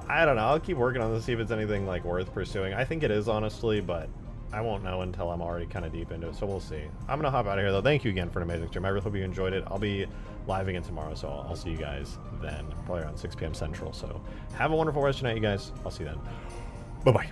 I don't know. I'll keep working on this, see if it's anything like worth pursuing. I think it is, honestly, but I won't know until I'm already kind of deep into it, so we'll see. I'm going to hop out of here, though. Thank you again for an amazing stream. I really hope you enjoyed it. I'll be live again tomorrow, so I'll see you guys then, probably around 6 p.m. Central. So have a wonderful rest of your night, you guys. I'll see you then. Bye-bye.